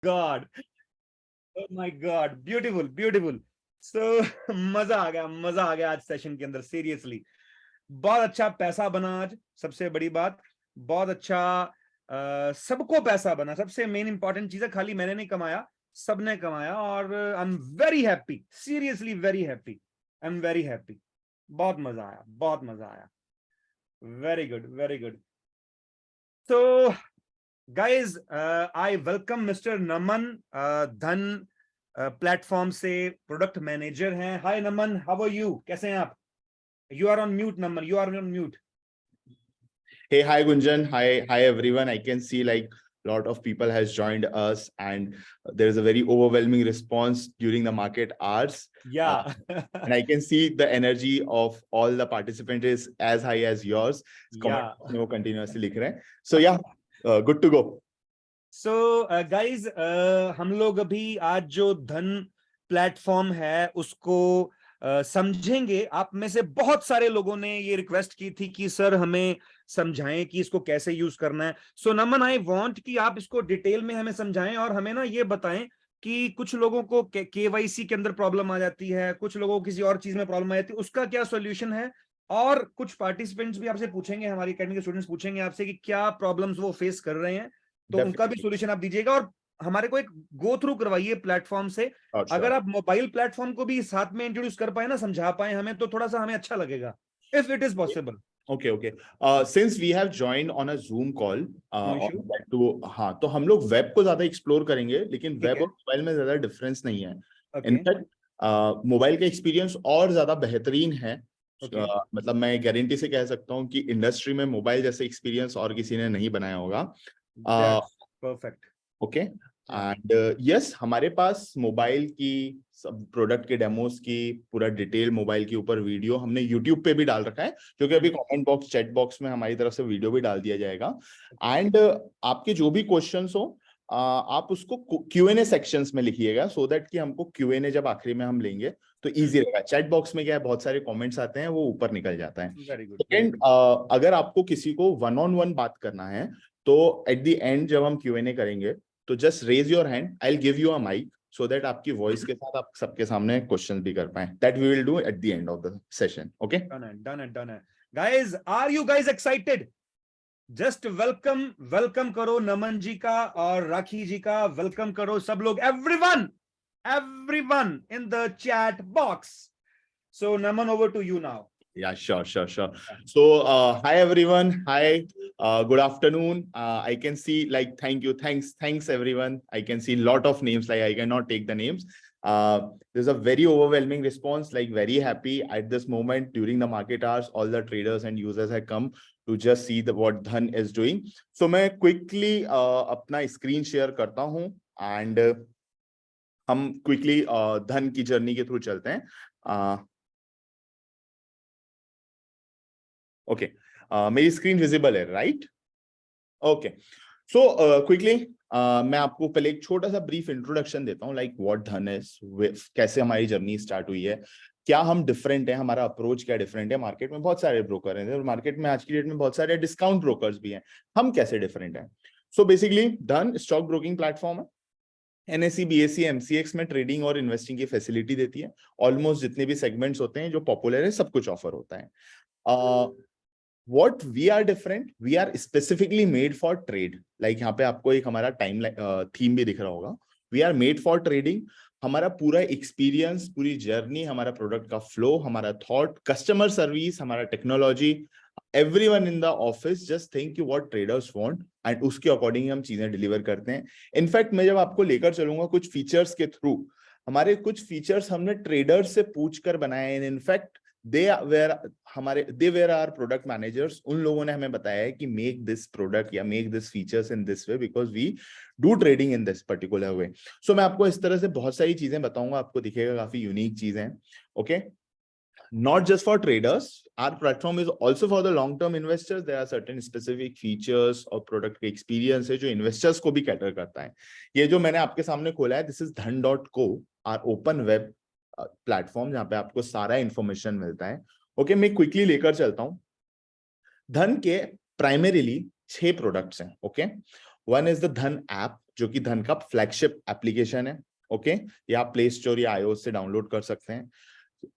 God, oh my God, beautiful beautiful. So मजा आ गया आज सेशन के अंदर, सीरियसली। बहुत अच्छा पैसा बना आज, सबसे बड़ी बात। बहुत अच्छा, सबको पैसा बना, सबसे मेन इंपॉर्टेंट चीज है। खाली मैंने नहीं कमाया, सबने कमाया। और I am very happy, seriously very happy, I am very happy. बहुत मजा आया, बहुत मजा आया। Very good, very good. तो guys, I welcome mister Naman. Dhan platform से प्रोडक्ट मैनेजर हैं। Hi Naman, how are you, कैसे हैं आप? You are on mute Naman, you are on mute. Hey, hi Gunjan. Hi everyone. I can see like a lot of people has joined us, and there is a very overwhelming response during the market hours. Yeah. And I can see the energy of all the participants is as high as yours. Yeah. Comment continuously लिख रहे हैं. So yeah, good to go. So guys, हम लोग अभी आज जो धन platform है उसको समझेंगे। आप में से बहुत सारे लोगों ने ये रिक्वेस्ट की थी कि सर हमें समझाएं कि इसको कैसे यूज करना है। सो नमन, आई वांट कि आप इसको डिटेल में हमें समझाएं और हमें ना ये बताएं कि कुछ लोगों को केवाईसी के अंदर प्रॉब्लम आ जाती है, कुछ लोगों को किसी और चीज में प्रॉब्लम आ जाती है, उसका क्या सोल्यूशन है। और कुछ पार्टिसिपेंट्स भी आपसे पूछेंगे, हमारी अकेडमी के स्टूडेंट्स पूछेंगे आपसे कि क्या प्रॉब्लम्स वो फेस कर रहे हैं, तो उनका भी सोल्यूशन आप दीजिएगा। और हमारे को एक गो थ्रू करवाइए प्लेटफॉर्म से। अगर आप मोबाइल प्लेटफॉर्म को भी साथ में इंट्रोड्यूस कर पाए ना, समझा पाए हमें, तो थोड़ा सा हमें अच्छा लगेगा, if it is possible. Okay. Since we have joined on a Zoom call, no issue. हाँ, तो हम लोग वेब को ज्यादा एक्सप्लोर करेंगे, लेकिन ठीक वेब है। और मोबाइल में ज्यादा डिफरेंस नहीं है। ओके। इनफैक्ट मोबाइल का एक्सपीरियंस और ज्यादा बेहतरीन है। ओके। मतलब मैं गारंटी से कह सकता हूँ कि इंडस्ट्री में मोबाइल जैसे एक्सपीरियंस और किसी ने नहीं बनाया होगा। That's perfect. Okay. And yes, हमारे पास मोबाइल की सब प्रोडक्ट के डेमोस की पूरा डिटेल मोबाइल के ऊपर वीडियो हमने यूट्यूब पे भी डाल रखा है, जो कि अभी कमेंट बॉक्स, चैट बॉक्स में हमारी तरफ से वीडियो भी डाल दिया जाएगा। एंड आपके जो भी क्वेश्चंस हो, आप उसको Q&A सेक्शंस में लिखिएगा, सो दैट कि हमको Q&A जब आखिरी में हम लेंगे तो इजी रहेगा। चैट बॉक्स में क्या है, बहुत सारे कमेंट्स आते हैं, वो ऊपर निकल जाता है। Very good. सेकंड, अगर आपको किसी को वन ऑन वन बात करना है, तो एट द एंड जब हम Q&A करेंगे, तो just raise your hand, I will give you a mic, so that आपकी वॉइस के साथ आप सबके सामने क्वेश्चन भी कर पाए। That we will do at the end of the session. Okay, done है, डन है, डन है। Guys, are you guys excited? Just welcome, welcome करो नमन जी का और राखी जी का, वेलकम करो सब लोग, everyone, everyone in the chat box. So Naman, over to you now. yeah, sure. So hi everyone, hi, good afternoon. I can see, like, thanks everyone. I can see a lot of names, like I cannot take the names. There's a very overwhelming response, like very happy at this moment. During the market hours, all the traders and users have come to just see what Dhan is doing. So मैं quickly अपना screen share करता हूँ, and हम quickly धन की journey के through चलते हैं। ओके, मेरी स्क्रीन विजिबल है, राइट? ओके, सो क्विकली मैं आपको पहले एक छोटा सा ब्रीफ इंट्रोडक्शन देता हूँ, लाइक व्हाट धन इज, कैसे हमारी जर्नी स्टार्ट हुई है, क्या हम डिफरेंट है, हमारा अप्रोच क्या डिफरेंट है। मार्केट में बहुत सारे ब्रोकर हैं और मार्केट में आज की डेट में बहुत सारे डिस्काउंट ब्रोकर्स भी हैं, हम कैसे डिफरेंट हैं। सो बेसिकली धन स्टॉक ब्रोकिंग प्लेटफॉर्म है। NSE, BSE, MCX में ट्रेडिंग और इन्वेस्टिंग की फैसिलिटी देती है। ऑलमोस्ट जितने भी सेगमेंट्स होते हैं जो पॉपुलर है, सब कुछ ऑफर होता है। What we are different, we are specifically made for trade. Like यहाँ पे आपको एक हमारा टाइम थीम भी दिख रहा होगा। We are made for trading. हमारा पूरा एक्सपीरियंस, पूरी जर्नी, हमारा प्रोडक्ट का फ्लो, हमारा थॉट, कस्टमर सर्विस, हमारा technology, everyone in the office just think what traders want, and उसके अकॉर्डिंग हम चीजें डिलीवर करते हैं। इनफैक्ट मैं जब आपको लेकर चलूंगा कुछ फीचर्स के थ्रू, हमारे कुछ फीचर्स हमने ट्रेडर्स से पूछ कर बनाए हैं। In fact there are product managers, उन लोगों ने हमें बताया है कि मेक दिस प्रोडक्ट या make this features in this way, because we do trading in this particular way. So मैं आपको इस तरह से बहुत सारी चीजें बताऊंगा, आपको दिखेगा काफी यूनिक चीजें हैं। Okay, not just for traders, our platform is also for the long term investors. There are certain specific features और product experience है जो investors को भी cater करता है। ये जो मैंने आपके सामने खोला है, this is dhan.co, our open web platform, जहां पे आपको सारा इंफॉर्मेशन मिलता है। ओके, मैं क्विकली लेकर चलता हूं। धन के प्राइमरीली 6 प्रोडक्ट्स हैं। ओके, वन इज द धन ऐप, जो कि धन का फ्लैगशिप एप्लीकेशन है। ओके, ये आप प्ले स्टोर या iOS से डाउनलोड कर सकते हैं।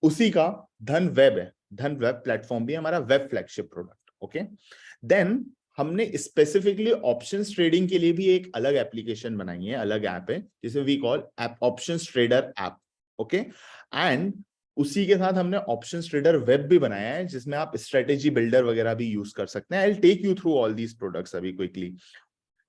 उसी का धन वेब है, धन वेब प्लेटफॉर्म भी हमारा web flagship product. Okay, then हमने स्पेसिफिकली ऑप्शंस ट्रेडिंग के लिए भी एक अलग एप्लीकेशन बनाई है, अलग ऐप है, जिसे we call app options trader app. Okay, and उसी के साथ हमने ऑप्शंस ट्रेडर वेब भी बनाया है, जिसमें आप स्ट्रेटेजी बिल्डर वगैरह भी यूज कर सकते हैं। I will take you through all these products अभी क्विकली।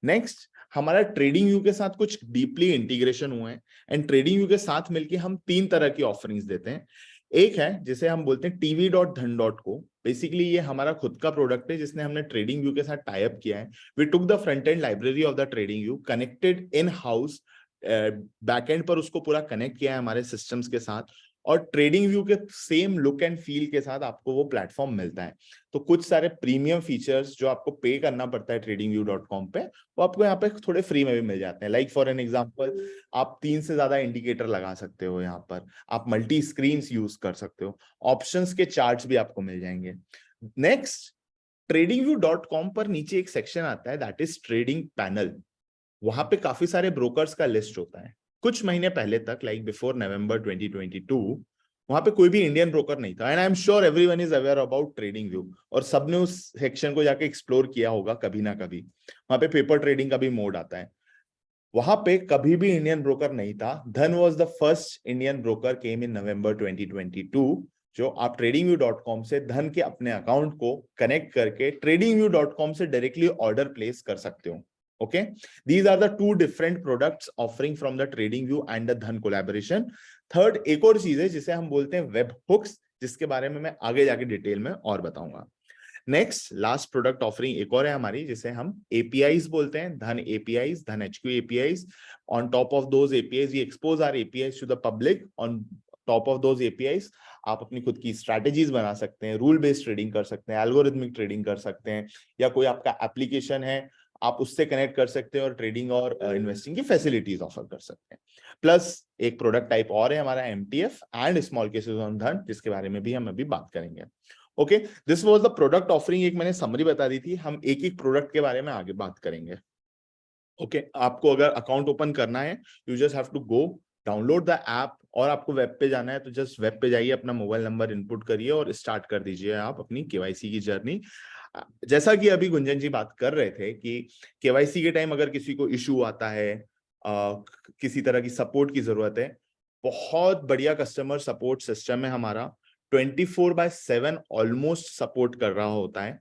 नेक्स्ट, हमारा ट्रेडिंग व्यू के साथ कुछ डीपली इंटीग्रेशन हुए हैं, एंड ट्रेडिंग व्यू के साथ मिलके हम 3 तरह की ऑफरिंग्स देते हैं। एक है जिसे हम बोलते हैं tv.dhan.co। बेसिकली ये हमारा खुद का प्रोडक्ट है, जिसने हमने ट्रेडिंग व्यू के साथ टाई अप किया है। We took the front end library of the trading view, connected in house backend पर उसको पूरा कनेक्ट किया है हमारे सिस्टम्स के साथ, और ट्रेडिंग व्यू के सेम लुक एंड फील के साथ आपको वो प्लेटफॉर्म मिलता है। तो कुछ सारे प्रीमियम फीचर्स जो आपको पे करना पड़ता है tradingview.com पे, वो आपको यहाँ पे थोड़े फ्री में भी मिल जाते हैं। लाइक फॉर एन एग्जांपल, आप 3 से ज्यादा इंडिकेटर लगा सकते हो यहाँ पर, आप मल्टी स्क्रीन्स यूज कर सकते हो, ऑप्शंस के चार्ट्स भी आपको मिल जाएंगे। नेक्स्ट, tradingview.com पर नीचे एक सेक्शन आता है, दैट इज ट्रेडिंग पैनल। वहां पे काफी सारे ब्रोकर्स का लिस्ट होता है। कुछ महीने पहले तक, लाइक बिफोर नवंबर 2022, वहां पे कोई भी इंडियन ब्रोकर नहीं था, and I am sure everyone is aware about trading view, और सबने उस सेक्शन को जाके एक्सप्लोर किया होगा कभी ना कभी। वहां पे पेपर ट्रेडिंग का भी मोड आता है। वहां पे कभी भी इंडियन ब्रोकर नहीं था। Dhan was the first Indian broker came in November 2022, जो आप tradingview.com से धन के अपने अकाउंट को कनेक्ट करके tradingview.com से डायरेक्टली ऑर्डर प्लेस कर सकते हो। Okay, these are the 2 different products offering from the TradingView and the Dhan collaboration. Third, एक और चीज है जिसे हम बोलते हैं वेब हुक्स, जिसके बारे में मैं आगे जाके डिटेल में और बताऊंगा। नेक्स्ट, लास्ट प्रोडक्ट ऑफरिंग एक और है हमारी, जिसे हम एपीआईज बोलते हैं, Dhan APIs, Dhan HQ APIs. On top of those APIs we expose our APIs to the public. On top of those APIs आप अपनी खुद की स्ट्रैटेजीज बना सकते हैं, रूल बेस्ड ट्रेडिंग कर सकते हैं, एल्गोरिथमिक ट्रेडिंग कर सकते हैं, या कोई आपका एप्लीकेशन है आप उससे कनेक्ट कर सकते हैं और ट्रेडिंग और इन्वेस्टिंग की फैसिलिटीज ऑफर कर सकते हैं। प्लस एक प्रोडक्ट टाइप और है हमारा MTF and small cases on धन, जिसके बारे में भी हम अभी बात करेंगे। Okay, this was the product offering. एक मैंने समरी बता दी थी, हम एक एक प्रोडक्ट के बारे में आगे बात करेंगे। ओके, आपको अगर अकाउंट ओपन करना है, you just have to go download the app, और आपको वेब पे जाना है तो जस्ट वेब पे जाइए, अपना मोबाइल नंबर इनपुट करिए और स्टार्ट कर दीजिए आप अपनी केवाईसी की जर्नी। जैसा कि अभी गुंजन जी बात कर रहे थे कि केवाईसी के टाइम अगर किसी को इशू आता है, किसी तरह की सपोर्ट की जरूरत है, बहुत बढ़िया कस्टमर सपोर्ट सिस्टम है हमारा। 24/7 ऑलमोस्ट सपोर्ट कर रहा होता है।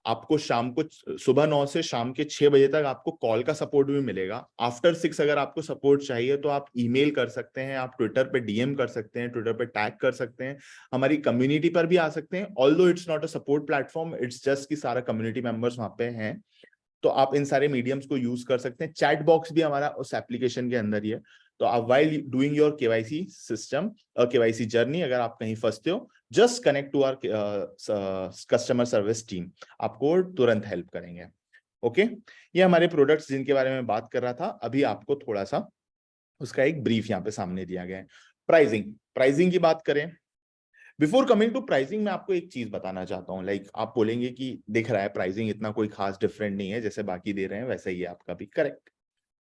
आपको शाम को सुबह 9 से शाम के 6 बजे तक आपको कॉल का सपोर्ट भी मिलेगा। आफ्टर 6 अगर आपको सपोर्ट चाहिए तो आप ईमेल कर सकते हैं, आप ट्विटर पे डीएम कर सकते हैं, ट्विटर पे टैग कर सकते हैं, हमारी कम्युनिटी पर भी आ सकते हैं। Although it's not a support platform, it's just कि सारा कम्युनिटी मेंबर्स वहां पे हैं, तो आप इन सारे मीडियम्स को यूज कर सकते हैं। चैट बॉक्स भी हमारा उस एप्लीकेशन के अंदर ही है। तो आप while doing your KYC system, KYC journey, अगर आप कहीं फंसते हो, just connect to our customer service team, आपको तुरंत हेल्प करेंगे। ओके, ये हमारे प्रोडक्ट्स जिनके बारे में बात कर रहा था। अभी आपको थोड़ा सा उसका एक ब्रीफ यहाँ पे सामने दिया गया है। प्राइसिंग की बात करें, बिफोर कमिंग टू प्राइसिंग मैं आपको एक चीज बताना चाहता हूँ। लाइक आप बोलेंगे कि दिख रहा है प्राइसिंग इतना कोई खास डिफरेंट नहीं है, जैसे बाकी दे रहे हैं वैसा ही है आपका भी, करेक्ट।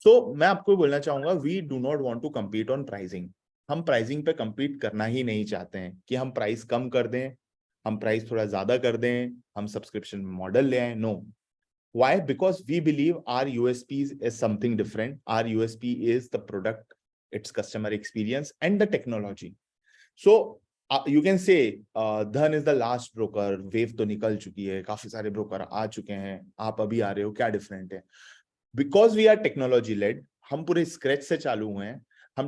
सो मैं आपको बोलना चाहूंगा, we do not want to compete on pricing. हम प्राइसिंग पे compete करना ही नहीं चाहते हैं कि हम प्राइस कम कर दें, हम प्राइस थोड़ा ज्यादा कर दें, हम सब्सक्रिप्शन मॉडल ले आए। No, why? Because we believe our USP is something different. Our USP is the product, its customer experience and the technology. So you can say Dhan is the last broker, wave तो निकल चुकी है, काफी सारे broker आ चुके हैं, आप अभी आ रहे हो, क्या डिफरेंट है? Because we are technology led, हम पूरे स्क्रैच से चालू हुए हैं, हम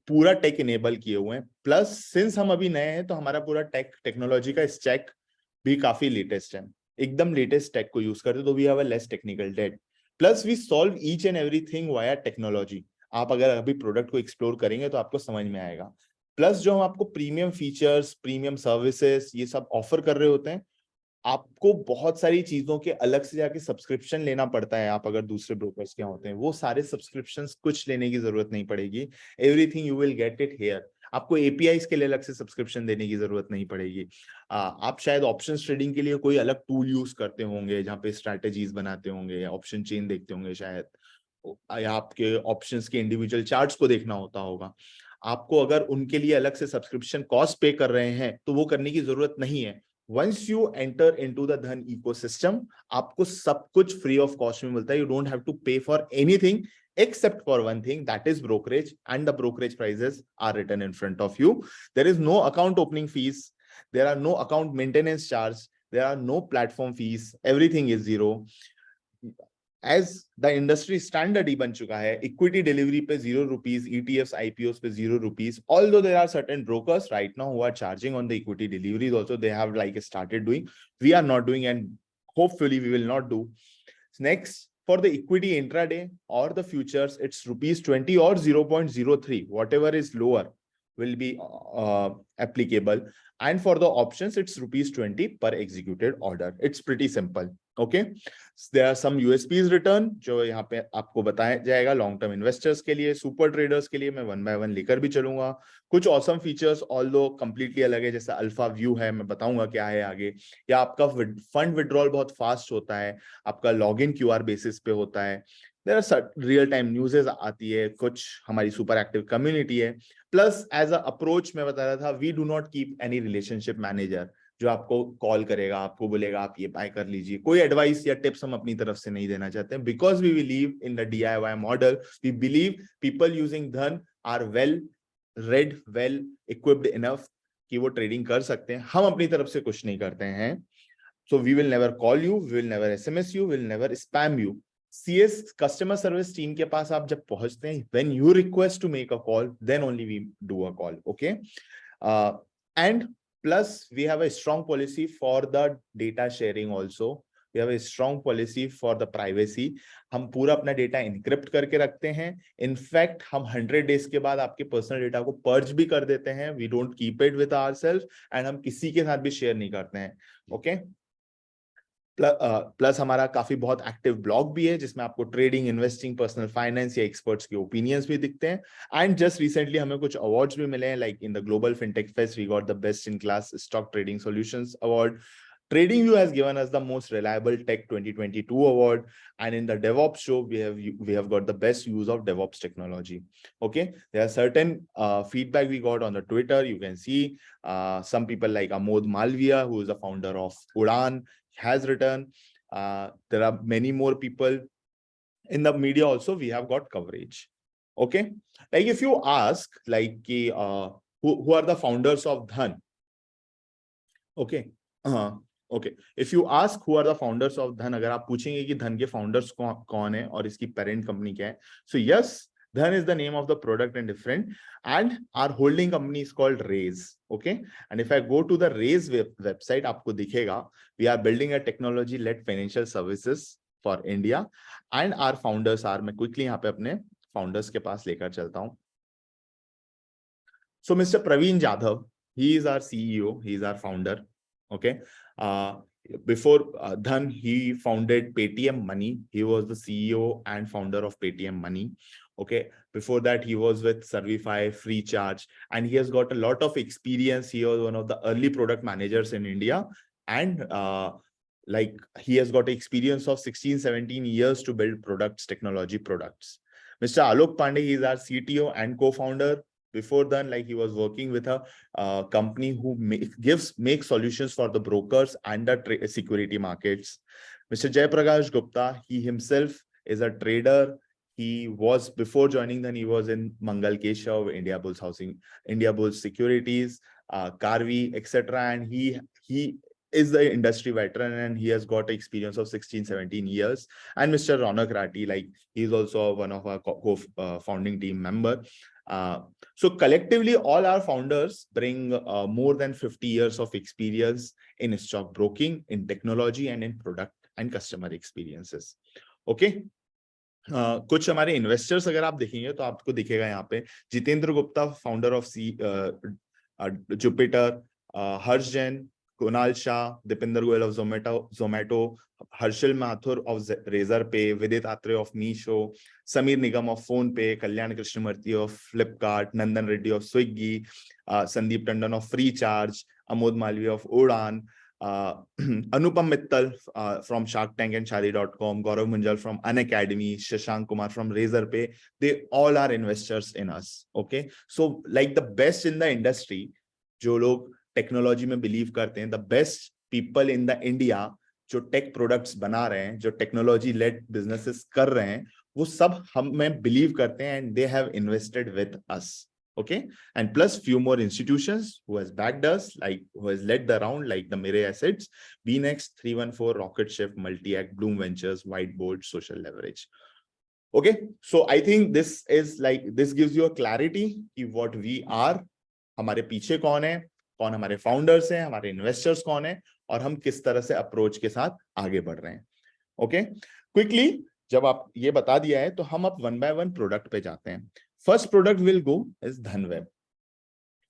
पूरा टेक इनेबल किए हुए हैं। प्लस सिंस हम अभी नए हैं तो हमारा पूरा टेक्नोलॉजी का स्टैक भी काफी लेटेस्ट है, एकदम लेटेस्ट टेक को यूज करते, तो we have a less technical debt. Plus we solve each and everything via technology. आप अगर अभी प्रोडक्ट को एक्सप्लोर करेंगे तो आपको समझ में आएगा। प्लस जो हम आपको प्रीमियम फीचर्स, प्रीमियम सर्विसेज ये सब ऑफर कर रहे होते हैं, आपको बहुत सारी चीजों के अलग से जाके सब्सक्रिप्शन लेना पड़ता है। आप अगर दूसरे ब्रोकर्स के होते हैं, वो सारे सब्सक्रिप्शंस कुछ लेने की जरूरत नहीं पड़ेगी। Everything you will get it here. आपको एपीआईज के लिए अलग से सब्सक्रिप्शन देने की जरूरत नहीं पड़ेगी। आप शायद ऑप्शंस ट्रेडिंग के लिए कोई अलग टूल यूज करते होंगे, जहाँ पे स्ट्रैटेजीज बनाते होंगे या ऑप्शन चेन देखते होंगे शायद, या आपके ऑप्शंस के इंडिविजुअल चार्ट्स को देखना होता होगा। आपको अगर उनके लिए अलग से सब्सक्रिप्शन कॉस्ट पे कर रहे हैं तो वो करने की जरूरत नहीं है। Once you enter into the Dhan ecosystem, आपको सब कुछ फ्री ऑफ कॉस्ट में मिलता है। You don't have to pay for anything except for one thing, that is brokerage, and the brokerage prices are written in front of you. There is no account opening fees, there are no account maintenance charge, there are no platform fees, everything is zero. As the industry standard ही बन चुका है, equity delivery पे 0 rupees, ETFs, IPOs पे 0 rupees. Although there are certain brokers right now who are charging on the equity deliveries also, they have like started doing. We are not doing, and hopefully we will not do. Next, for the equity intraday or the futures, it's rupees 20 or 0.03, whatever is lower will be applicable. And for the options, it's rupees 20 per executed order. It's pretty simple. Okay, there are some USPs written जो यहाँ पे आपको बताया जाएगा long term investors के लिए, super traders के लिए मैं वन बाय वन लेकर भी चलूंगा। कुछ ऑसम फीचर्स ऑल्दो कंप्लीटली अलग है, जैसे अल्फा व्यू है, मैं बताऊंगा क्या है आगे, या आपका फंड विड्रॉल बहुत फास्ट होता है, आपका लॉगिन क्यूआर बेसिस पे होता है, there are real time newses आती है, कुछ हमारी सुपर एक्टिव कम्युनिटी है, प्लस एज अ अप्रोच मैं बता रहा था, we do not keep any relationship manager जो आपको कॉल करेगा, आपको बोलेगा आप ये बाय कर लीजिए। कोई एडवाइस या टिप्स हम अपनी तरफ से नहीं देना चाहते हैं, because we believe in the DIY model. We believe people using Dhan are well read, well equipped enough कि वो ट्रेडिंग कर सकते हैं। हम अपनी तरफ से कुछ नहीं करते हैं। So we will never call you, we will never SMS you, we will never spam you. CS customer service team के पास आप जब पहुंचते हैं, when you request to make a call, then only we do a call. Okay, and plus we have a strong policy for the data sharing also. We have a strong policy for the privacy. हम पूरा अपना data encrypt करके रखते हैं। In fact हम 100 days के बाद आपके पर्सनल डेटा को पर्ज भी कर देते हैं। We don't keep it with ourself, and हम किसी के साथ भी शेयर नहीं करते हैं। ओके, प्लस हमारा काफी बहुत एक्टिव ब्लॉग भी है जिसमें आपको ट्रेडिंग, इन्वेस्टिंग, पर्सनल फाइनेंस या एक्सपर्ट्स के ओपिनियंस भी दिखते हैं। एंड जस्ट रिसेंटली हमें कुछ अवार्ड्स भी मिले हैं, like in the global fintech fest we got the best in class stock trading solutions award. TradingView has given us the most reliable tech 2022 award, and in the DevOps show we have got the best use of DevOps technology. Okay, there are certain feedback we got on the Twitter. You can see some people like Amod Malviya, who is the founder of Udaan, has written. There are many more people in the media also. We have got coverage. Okay, like if you ask like who are the founders of Dhan? Okay, okay, if you ask who are the founders of Dhan, अगर आप पूछेंगे कि धन के founders कौन है और इसकी पेरेंट कंपनी क्या है, so yes, Dhan is the name of the product and different, and our holding company is called Raise. Okay, and if I go to the Raise website, आपको दिखेगा we are building a technology led financial services for India, and our founders are, मैं quickly यहाँ पे अपने founders के पास लेकर चलता हूँ। So mister Praveen Jadhav, he is our CEO, he is our founder. Okay, before Dhan, he founded Paytm Money. He was the CEO and founder of Paytm Money. Okay, before that he was with Servify, Freecharge, and he has got a lot of experience. He was one of the early product managers in India, and like he has got experience of 16-17 years to build products, technology products. Mr. Alok Pandey, he is our CTO and co-founder. Before then, like he was working with a company who makes solutions for the brokers and the security markets. Mr. Jaiprakash Gupta, he himself is a trader. He was, before joining then, he was in Mangal Keshav, India Bulls Housing, India Bulls Securities, Karvi, etc. And he is the industry veteran, and he has got experience of 16-17 years. And Mr. Ronak Rathi, like he's also one of our founding team member. So collectively, all our founders bring more than 50 years of experience in stock broking, in technology, and in product and customer experiences. Okay. कुछ हमारे investors अगर आप देखेंगे तो आपको दिखेगा यहाँ पे Jitendra Gupta, founder of Jupiter, Harsh Jain, Kunal Shah, Dipinder Goyal of Zomato, Harshil Mathur of Razorpay, Vidit Atre of Meesho, Sameer Nigam of PhonePe, Kalyan Krishnamurthy of Flipkart, Nandan Reddy of Swiggy, Sandeep Tandon of Freecharge, Amod Malviya of Udaan, Anupam Mittal from Shark Tank and Shaadi.com, Gaurav Munjal from Unacademy, Shashank Kumar from Razorpay, they all are investors in us. Okay, so like the best in the industry, जो लोग technology में believe करते हैं, the best people in the India जो tech products बना रहे हैं, जो टेक्नोलॉजी लेड बिजनेसेस कर रहे हैं, वो सब हम में बिलीव करते हैं and they have invested with us. Okay, and plus few more institutions who has backed us, like who has led the round, like the Mirae Assets, BNext, 314, Rocket Shift, Multi-Act, Bloom Ventures, Whiteboard, Social Leverage. Okay, so I think this is like, this gives you a clarity कि what we are, हमारे पीछे कौन है, कौन हमारे founders हैं, हमारे investors कौन है, और हम किस तरह से अप्रोच के साथ आगे बढ़ रहे हैं. ओके, क्विकली जब आप ये बता दिया है तो हम अब वन बाय वन प्रोडक्ट पे जाते हैं. First product will go is Dhan web.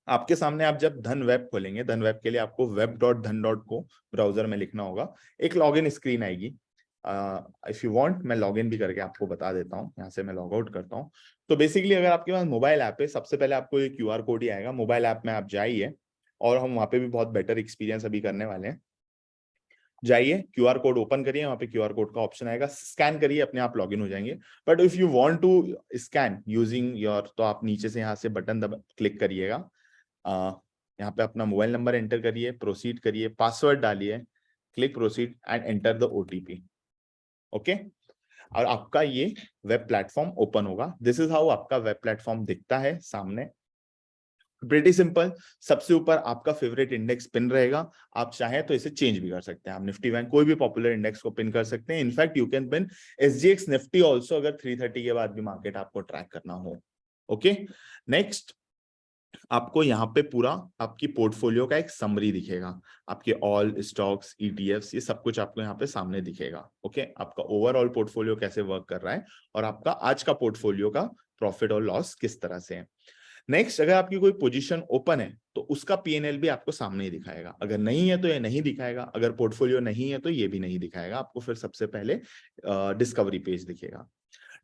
आपके सामने आप जब धनवेब खोलेंगे, धनवेब के लिए आपको web.dhan.co ब्राउजर में लिखना होगा. एक लॉगिन स्क्रीन आएगी. इफ यू वांट मैं लॉगिन भी करके आपको बता देता हूँ. यहाँ से मैं लॉग आउट करता हूँ. तो बेसिकली अगर आपके पास मोबाइल ऐप है, सबसे पहले आपको ये QR कोड ही आएगा. मोबाइल ऐप में आप जाइए, और हम वहाँ पे भी बहुत बेटर एक्सपीरियंस अभी करने वाले हैं. जाइए, QR कोड ओपन करिए, वहाँ पे QR कोड का ऑप्शन आएगा, स्कैन करिए, अपने आप लॉगिन हो जाएंगे. But if you want to scan using your, तो आप नीचे से यहाँ से बटन दबा क्लिक करिएगा. यहाँ पे अपना मोबाइल नंबर एंटर करिए, प्रोसीड करिए, पासवर्ड डालिए, click proceed and enter the OTP. Okay, और आपका ये वेब प्लेटफॉर्म ओपन होगा. दिस इज हाउ आपका वेब प्लेटफॉर्म दिखता है सामने. Pretty simple. सबसे ऊपर आपका फेवरेट इंडेक्स पिन रहेगा. आप चाहें तो इसे चेंज भी कर सकते हैं. आप निफ्टी बैंक कोई भी पॉपुलर इंडेक्स को पिन कर सकते हैं. In fact you can pin SGX Nifty also, अगर 330 के बाद भी मार्केट आपको ट्रैक करना हो. ओके, नेक्स्ट आपको यहाँ पे पूरा आपकी पोर्टफोलियो का एक समरी दिखेगा. आपके ऑल स्टॉक्स, ETFs, ये सब कुछ आपको यहाँ पे सामने दिखेगा. ओके, आपका ओवरऑल पोर्टफोलियो कैसे वर्क कर रहा है, और आपका आज का पोर्टफोलियो का प्रॉफिट और लॉस किस तरह से है. नेक्स्ट, अगर आपकी कोई पोजीशन ओपन है तो उसका P&L भी आपको सामने ही दिखाएगा. अगर नहीं है तो ये नहीं दिखाएगा. अगर पोर्टफोलियो नहीं है तो ये भी नहीं दिखाएगा. आपको फिर सबसे पहले डिस्कवरी पेज दिखेगा.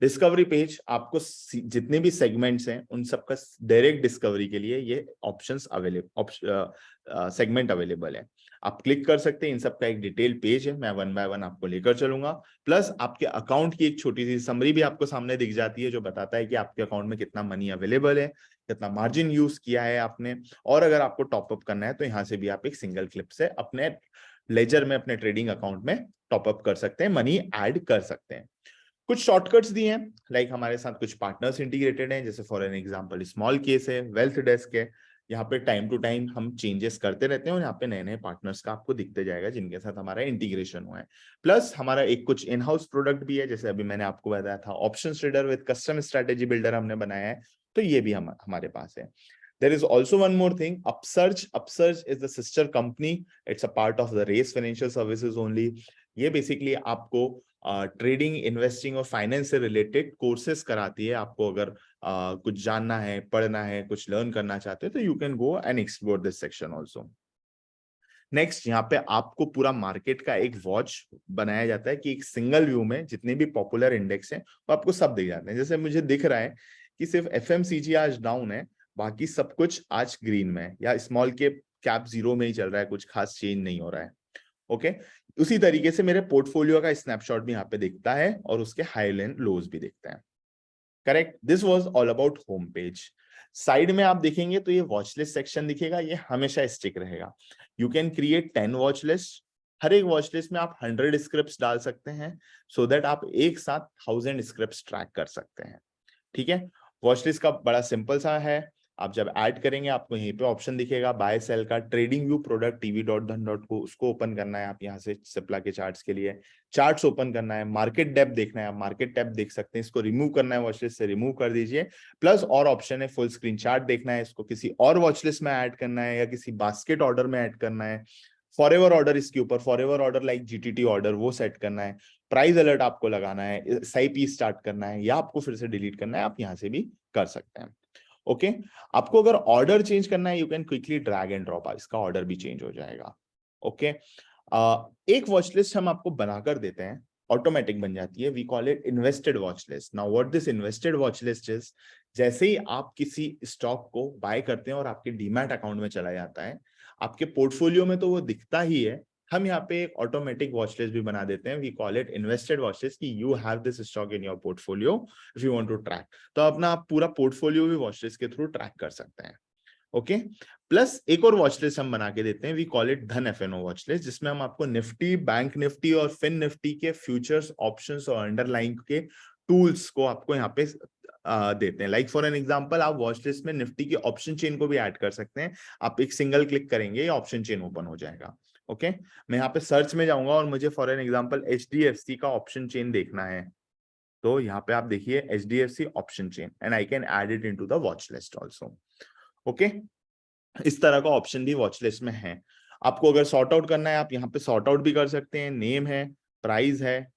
डिस्कवरी पेज आपको जितने भी सेगमेंट्स हैं उन सबका डायरेक्ट डिस्कवरी के लिए ये ऑप्शंस अवेलेबल, सेगमेंट अवेलेबल है. आप क्लिक कर सकते हैं. इन सबका एक डिटेल पेज है, मैं वन बाय वन आपको लेकर चलूंगा. प्लस आपके अकाउंट की एक छोटी सी समरी भी आपको सामने दिख जाती है, जो बताता है कि आपके अकाउंट में कितना मनी अवेलेबल है, कितना मार्जिन यूज किया है आपने, और अगर आपको टॉपअप करना है तो यहाँ से भी आप एक सिंगल क्लिप से अपने लेजर में, अपने ट्रेडिंग अकाउंट में टॉपअप कर सकते हैं, मनी ऐड कर सकते हैं. कुछ शॉर्टकट्स दिए हैं, लाइक हमारे साथ कुछ पार्टनर्स इंटीग्रेटेड हैं, जैसे for an example small case है, वेल्थ डेस्क है. यहाँ पे टाइम टू टाइम हम चेंजेस करते रहते हैं, और यहाँ पे नए नए पार्टनर्स का आपको दिखते जाएगा जिनके साथ हमारा इंटीग्रेशन हुआ है. प्लस हमारा एक कुछ इन हाउस प्रोडक्ट भी है, जैसे अभी मैंने आपको बताया था option trader with custom strategy builder हमने बनाया है, तो ये भी हमारे पास है. There is also one more thing, Upsurge. Upsurge is the sister company. It's a part of the Race Financial Services only. ये बेसिकली आपको ट्रेडिंग, इन्वेस्टिंग और फाइनेंस से रिलेटेड कोर्सेज कराती है. आपको अगर कुछ जानना है, पढ़ना है, कुछ लर्न करना चाहते हो तो you can go and explore this section also. Next, यहाँ पे आपको पूरा मार्केट का एक वॉच बनाया जाता है कि एक सिंगल व्यू में जितने भी पॉपुलर इंडेक्स हैं वो आपको सब दिख जाते हैं. जैसे मुझे दिख रहा है कि सिर्फ FMCG आज डाउन है, बाकी सब कुछ आज ग्रीन में है, या स्मॉल कैप जीरो में ही चल रहा है, कुछ खास चेंज नहीं हो रहा है. ओके, उसी तरीके से मेरे पोर्टफोलियो का स्नैपशॉट भी यहाँ पे दिखता है, और उसके हाई एंड लोज भी दिखते हैं. Correct. This was all about home page. Side में आप देखेंगे तो ये वॉच लिस्ट सेक्शन दिखेगा. ये हमेशा स्टिक रहेगा. You can create 10 watch list. हर एक वॉच लिस्ट में आप 100 स्क्रिप्ट्स डाल सकते हैं, सो दैट आप एक साथ 1000 स्क्रिप्ट्स ट्रैक कर सकते हैं. ठीक है. वॉच लिस्ट का बड़ा सिंपल सा है. आप जब ऐड करेंगे आपको यहीं पे ऑप्शन दिखेगा बाय सेल का. ट्रेडिंग व्यू प्रोडक्ट tv.dhan.co, उसको ओपन करना है. आप यहाँ से सिप्ला के चार्ट्स के लिए चार्ट्स ओपन करना है. मार्केट डेप्थ देखना है, आप मार्केट डेप्थ देख सकते हैं. इसको रिमूव करना है वॉचलिस्ट से, रिमूव कर दीजिए. प्लस और ऑप्शन है फुल स्क्रीन चार्ट देखना है, इसको किसी और वॉचलिस्ट में ऐड करना है या किसी बास्केट ऑर्डर में ऐड करना है. फॉरएवर ऑर्डर इसके ऊपर, forever order like GTT order, वो सेट करना है. प्राइस अलर्ट आपको लगाना है, SIP स्टार्ट करना है, या आपको फिर से डिलीट करना है, आप यहाँ से भी कर सकते हैं. ओके, आपको अगर ऑर्डर चेंज करना है you can quickly drag and drop, इसका ऑर्डर भी चेंज हो जाएगा. ओके, एक वॉच लिस्ट हम आपको बनाकर देते हैं, ऑटोमेटिक बन जाती है. We call it invested watch list. Now what this invested watch list is, जैसे ही आप किसी स्टॉक को बाय करते हैं और आपके डीमैट अकाउंट में चला जाता है, आपके पोर्टफोलियो में तो वो दिखता ही है, हम यहाँ पे एक ऑटोमेटिक वॉच लिस्ट भी बना देते हैं, we call it invested watch list, कि you have this stock in your portfolio if you want to track. तो अपना आप पूरा पोर्टफोलियो भी वॉच लिस्ट के थ्रू ट्रैक कर सकते हैं। ओके, प्लस एक और वॉच लिस्ट हम बना के देते हैं, वी कॉल इट धन एफएनओ वॉच लिस्ट, जिसमें हम आपको निफ्टी, बैंक निफ्टी और फिन निफ्टी के फ्यूचर्स, ऑप्शंस और अंडरलाइन के टूल्स को आपको यहाँ पे देते हैं। लाइक फॉर एन एग्जांपल, आप वॉच लिस्ट में निफ्टी की ऑप्शन चेन को भी ऐड कर सकते हैं। आप एक सिंगल क्लिक करेंगे, ये ऑप्शन चेन ओपन हो जाएगा। ओके, मैं यहाँ पे सर्च में जाऊंगा और मुझे फॉर एन एग्जांपल HDFC का ऑप्शन चेन देखना है, तो यहाँ पे आप देखिए HDFC option chain, and I can add it into the watch list also. Okay, इस तरह का ऑप्शन भी वॉच लिस्ट में है। आपको अगर सॉर्ट आउट करना है, आप यहाँ पे सॉर्ट आउट भी कर सकते हैं। नेम है, प्राइस है,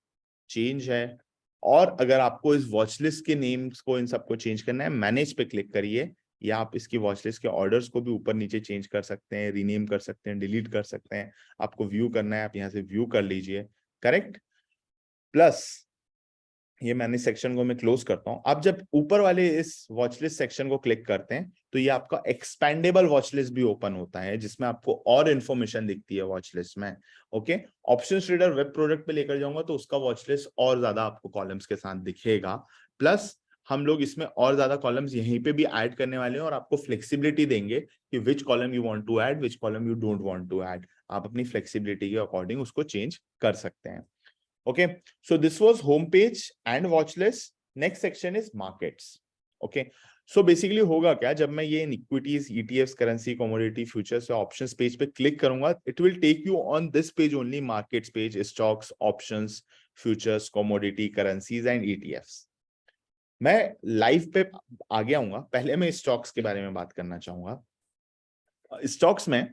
चेंज है, और अगर आपको इस वॉच लिस्ट के नेम्स को, इन सबको चेंज करना है, मैनेज पे क्लिक करिए, या आप इसकी वॉच लिस्ट के ऑर्डर्स को भी ऊपर नीचे चेंज कर सकते हैं, रीनेम कर सकते हैं, डिलीट कर सकते हैं। आपको व्यू करना है, आप यहाँ से व्यू कर लीजिए। करेक्ट। प्लस ये मैनेज सेक्शन को मैं क्लोज करता हूं। आप जब ऊपर वाले इस वॉच लिस्ट सेक्शन को क्लिक करते हैं तो ये आपका एक्सपेंडेबल वॉच लिस्ट भी ओपन होता है, जिसमें आपको और इन्फॉर्मेशन दिखती है वॉच लिस्ट में। Okay, options trader web product पे लेकर जाऊंगा तो उसका वॉच लिस्ट और ज्यादा आपको कॉलम्स के साथ दिखेगा। प्लस हम लोग इसमें और ज्यादा कॉलम्स यहीं पे भी ऐड करने वाले हैं, और आपको फ्लेक्सिबिलिटी देंगे कि which column you want to add, which column you don't want to add. आप अपनी फ्लेक्सिबिलिटी के अकॉर्डिंग उसको चेंज कर सकते हैं। Okay, so this was homepage and watch list. Next section is markets. Okay, so basically होगा क्या, जब मैं ये equities, ETFs, currency, commodity, futures या ऑप्शंस पेज पे क्लिक करूंगा, it will take you on this page only, markets page, stocks, options, futures, commodity, currencies and ETFs। मैं live पे आगे आऊंगा, पहले मैं स्टॉक्स के बारे में बात करना चाहूंगा। स्टॉक्स में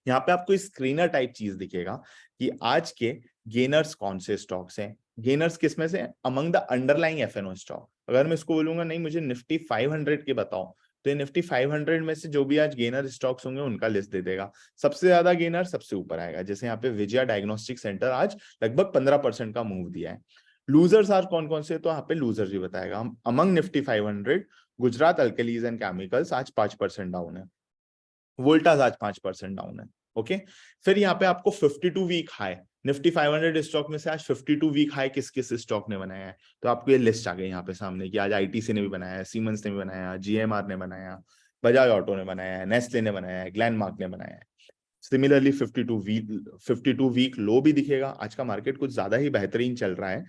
यहाँ पे आपको स्क्रीनर टाइप चीज दिखेगा कि आज के गेनर्स कौन से स्टॉक्स हैं। गेनर्स किसमें से? Among the underlying FNO stock. अगर मैं इसको बोलूंगा नहीं मुझे निफ्टी 500 के बताओ, तो ये निफ्टी 500 में से जो भी आज गेनर स्टॉक्स होंगे उनका लिस्ट दे देगा। सबसे ज्यादा गेनर सबसे ऊपर आएगा, जैसे यहाँ पे विजया डायग्नोस्टिक सेंटर आज लगभग 15% का मूव दिया है। लूजर्स आज कौन कौन से, तो यहाँ पे लूजर्स भी बताएगा। हम among Nifty 500, Gujarat alkalis and chemicals आज 5% डाउन है, वोल्टास आज 5% डाउन है। ओके, फिर यहाँ पे आपको 52 वीक हाई, निफ्टी 500 स्टॉक में से आज 52 वीक हाई किस किस स्टॉक ने बनाया है, तो आपको ये लिस्ट आ गई यहाँ पे सामने कि आज ITC ने भी बनाया है, सीमेंस ने भी बनाया, GMR ने बनाया, बजाज ऑटो ने बनाया है, नेस्ले ने बनाया है, ग्लैनमार्क ने बनाया है। सिमिलरली 52 वीक लो भी दिखेगा। आज का मार्केट कुछ ज्यादा ही बेहतरीन चल रहा है।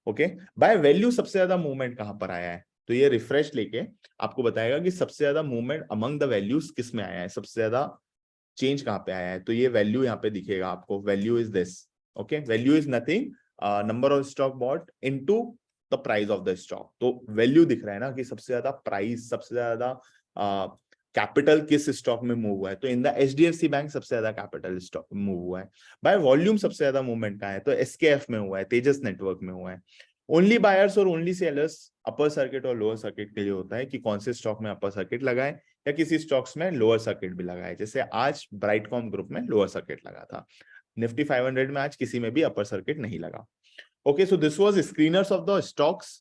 ओके, बाय वैल्यू सबसे ज्यादा मूवमेंट कहां पर आया है, तो ये रिफ्रेश लेके आपको बताएगा कि सबसे ज्यादा मूवमेंट अमंग द वैल्यूज किस में आया है, सबसे ज्यादा चेंज कहां पे आया है। तो ये वैल्यू यहाँ पे दिखेगा आपको, value is this. Okay, value is nothing, number of stock bought into the price of the stock. तो वैल्यू दिख रहा है ना कि सबसे ज्यादा प्राइस, सबसे ज्यादा कैपिटल किस स्टॉक में मूव हुआ है, तो इन द HDFC बैंक सबसे ज्यादा कैपिटल स्टॉक मूव हुआ है। बाय वॉल्यूम सबसे ज्यादा मूवमेंट का है, तो SKF में हुआ है, तेजस नेटवर्क में हुआ है। ओनली बायर्स और ओनली सेलर्स अपर सर्किट और लोअर सर्किट के लिए होता है कि कौन से स्टॉक में अपर सर्किट लगाए या किसी स्टॉक्स में लोअर सर्किट भी लगाए। जैसे आज ब्राइटकॉम ग्रुप में लोअर सर्किट लगा था, निफ्टी 500 में आज किसी में भी अपर सर्किट नहीं लगा। Okay, so this was screeners of the stocks.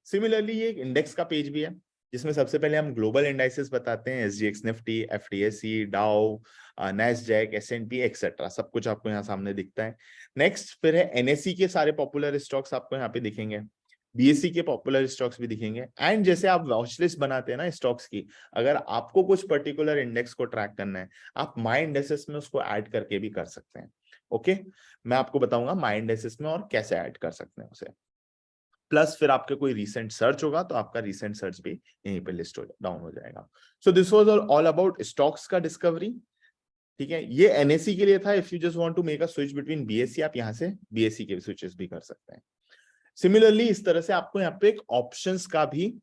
Similarly ये एक इंडेक्स का पेज भी है, जिसमें सबसे पहले हम ग्लोबल इंडाइसेस बताते हैं, SGX निफ्टी, FTSE, डाउ, नैस्डैक, S&P एक्सेट्रा, सब कुछ आपको यहाँ सामने दिखता है। नेक्स्ट फिर है NSE के सारे पॉपुलर स्टॉक्स आपको यहाँ पे दिखेंगे, BSE के पॉपुलर स्टॉक्स भी दिखेंगे। एंड जैसे आप वॉच लिस्ट बनाते हैं ना स्टॉक्स की, अगर आपको कुछ पर्टिकुलर इंडेक्स को ट्रैक करना है, आप माई इंडेसेस में उसको ऐड करके भी कर सकते हैं। ओके, मैं आपको बताऊंगा माई इंडेसेस में और कैसे ऐड कर सकते हैं उसे। प्लस फिर आपके कोई रीसेंट सर्च होगा तो आपका रीसेंट सर्च भी यहीं पे लिस्ट डाउन हो जाएगा। So this was all about stocks का डिस्कवरी। ठीक है, ये NSE के लिए था। If you just want to make a switch between BSE, आप यहाँ से BSE के स्विचेस भी कर सकते हैं। सिमिलरली इस तरह से आपको यहाँ पे एक ऑप्शंस का भी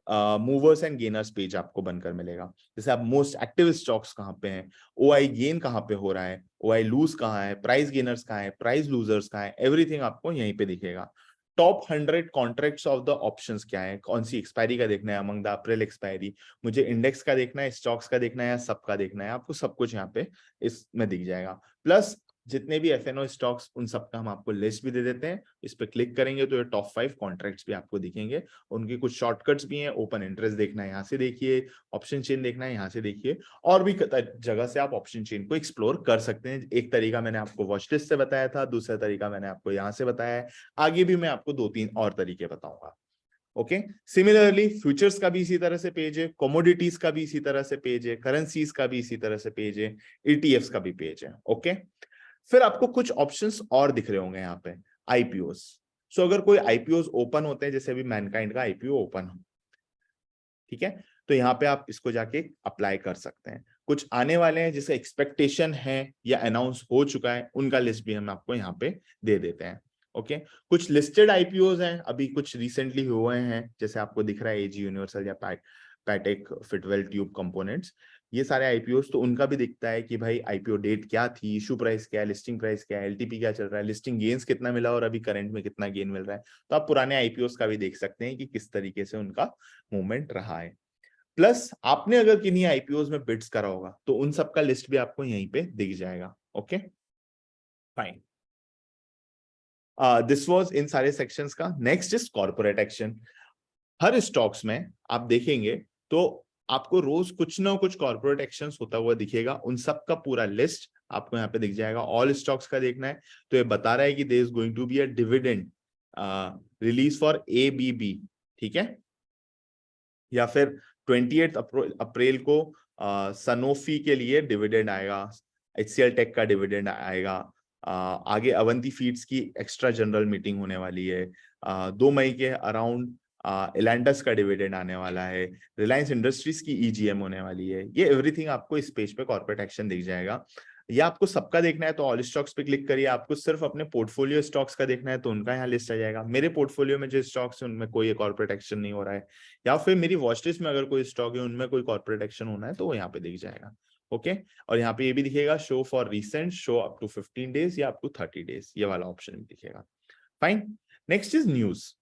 मूवर्स एंड गेनर्स पेज आपको बनकर मिलेगा। जैसे आप मोस्ट एक्टिव स्टॉक्स कहाँ पे हैं, OI गेन कहाँ पे हो रहा है, OI लूज कहाँ है, प्राइस गेनर्स कहाँ है, प्राइस लूजर्स कहाँ है, एवरीथिंग आपको यहीं पे दिखेगा। Top 100 contracts of the options क्या है, कौन सी एक्सपायरी का देखना है अमंग द अप्रैल एक्सपायरी, मुझे इंडेक्स का देखना है, स्टॉक्स का देखना है या सबका देखना है, आपको सब कुछ यहाँ पे इसमें दिख जाएगा। प्लस जितने भी FNO स्टॉक्स उन सबका हम आपको लिस्ट भी दे देते हैं। इस पे क्लिक करेंगे तो ये टॉप 5 कॉन्ट्रैक्ट्स भी आपको दिखेंगे। उनकी कुछ शॉर्टकट्स भी हैं। ओपन इंटरेस्ट देखना है यहाँ से देखिए, ऑप्शन चेन देखना है यहाँ से देखिए, और भी जगह से आप ऑप्शन चेन को एक्सप्लोर कर सकते हैं। एक तरीका मैंने आपको वॉच लिस्ट से बताया था, दूसरा तरीका मैंने आपको यहाँ से बताया है, आगे भी मैं आपको 2-3 और तरीके बताऊंगा। ओके, सिमिलरली फ्यूचर्स का भी इसी तरह से पेज है, कमोडिटीज का भी इसी तरह से पेज है, करेंसीज का भी इसी तरह से पेज है, ETFs का भी पेज है। ओके, फिर आपको कुछ ऑप्शंस और दिख रहे होंगे यहाँ पे, IPOs। सो अगर कोई IPOs ओपन होते हैं, जैसे अभी मैनकाइंड का IPO ओपन हो, ठीक है, तो यहाँ पे आप इसको जाके अप्लाई कर सकते हैं। कुछ आने वाले हैं जिसका एक्सपेक्टेशन है या अनाउंस हो चुका है, उनका लिस्ट भी हम आपको यहाँ पे दे देते हैं। ओके, कुछ लिस्टेड IPOs हैं, अभी कुछ रिसेंटली हुए हैं, जैसे आपको दिख रहा है AG यूनिवर्सल या पैटेक फिटवेल ट्यूब कंपोनेंट्स, ये सारे IPOs, तो उनका भी दिखता है कि भाई IPO डेट क्या थी, इशू प्राइस क्या है, लिस्टिंग प्राइस क्या है, LTP क्या चल रहा है, लिस्टिंग गेन्स कितना मिला और अभी करंट में कितना गेन मिल रहा है। तो आप पुराने IPOs का भी देख सकते हैं कि किस तरीके से उनका मूवमेंट रहा है। प्लस आपने अगर किन्हीं IPOs में बिड्स करा होगा तो उन सब का लिस्ट भी आपको यहीं पे दिख जाएगा। Okay, fine. This was in सारे सेक्शंस का। Next is corporate action. Her stocks में आप देखेंगे तो आपको रोज कुछ ना कुछ कॉर्पोरेट एक्शंस होता हुआ दिखेगा, उन सब का पूरा लिस्ट आपको यहाँ पे दिख जाएगा। ऑल स्टॉक्स का देखना है तो ये बता रहा है कि there is going to be a dividend release for ABB, ठीक है, या फिर 28 अप्रैल को सनोफी के लिए डिविडेंड आएगा, HCL टेक का डिविडेंड आएगा, आगे अवंती फीड्स की एक्स्ट्रा जनरल मीटिंग होने वाली है, 2 मई के अराउंड एलेंडस का डिविडेंड आने वाला है, रिलायंस इंडस्ट्रीज की EGM होने वाली है। ये एवरीथिंग आपको इस पेज पे कॉर्पोरेट एक्शन दिख जाएगा। या आपको सबका देखना है तो ऑल स्टॉक्स पे क्लिक करिए। आपको सिर्फ अपने पोर्टफोलियो स्टॉक्स का देखना है तो उनका यहाँ लिस्ट आ जाएगा। मेरे पोर्टफोलियो में जो स्टॉक्स है उनमें कोई कॉर्पोरेट एक्शन नहीं हो रहा है, या फिर मेरी वॉच लिस्ट में अगर कोई स्टॉक है उनमें कोई कॉर्पोरेट एक्शन होना है तो वो यहाँ पे दिख जाएगा। ओके, और यहाँ पे ये भी दिखेगा show for recent, show up to 15 days या अप टू 30 डेज, ये वाला ऑप्शन भी दिखेगा। Fine. Next is news.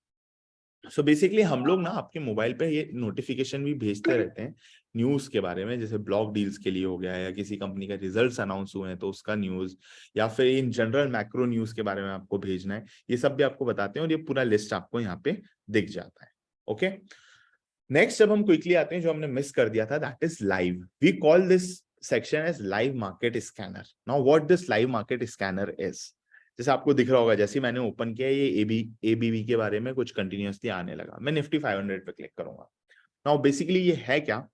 So basically हम लोग ना आपके मोबाइल पे ये नोटिफिकेशन भी भेजते रहते हैं न्यूज के बारे में, जैसे ब्लॉक डील्स के लिए हो गया, या किसी कंपनी का रिजल्ट्स अनाउंस हुए हैं तो उसका न्यूज, या फिर इन जनरल मैक्रो न्यूज के बारे में आपको भेजना है, ये सब भी आपको बताते हैं और ये पूरा लिस्ट आपको यहाँ पे दिख जाता है। ओके, नेक्स्ट जब हम क्विकली आते हैं जो हमने मिस कर दिया था, that is live. We call this section as live market scanner. Now what this live market scanner is, जैसे आपको दिख रहा होगा, जैसे मैंने ओपन किया ये ABB के बारे में कुछ कंटिन्यूअसली आने लगा, मैं निफ्टी 500 पे क्लिक करूंगा। नाउ बेसिकली ये है क्या,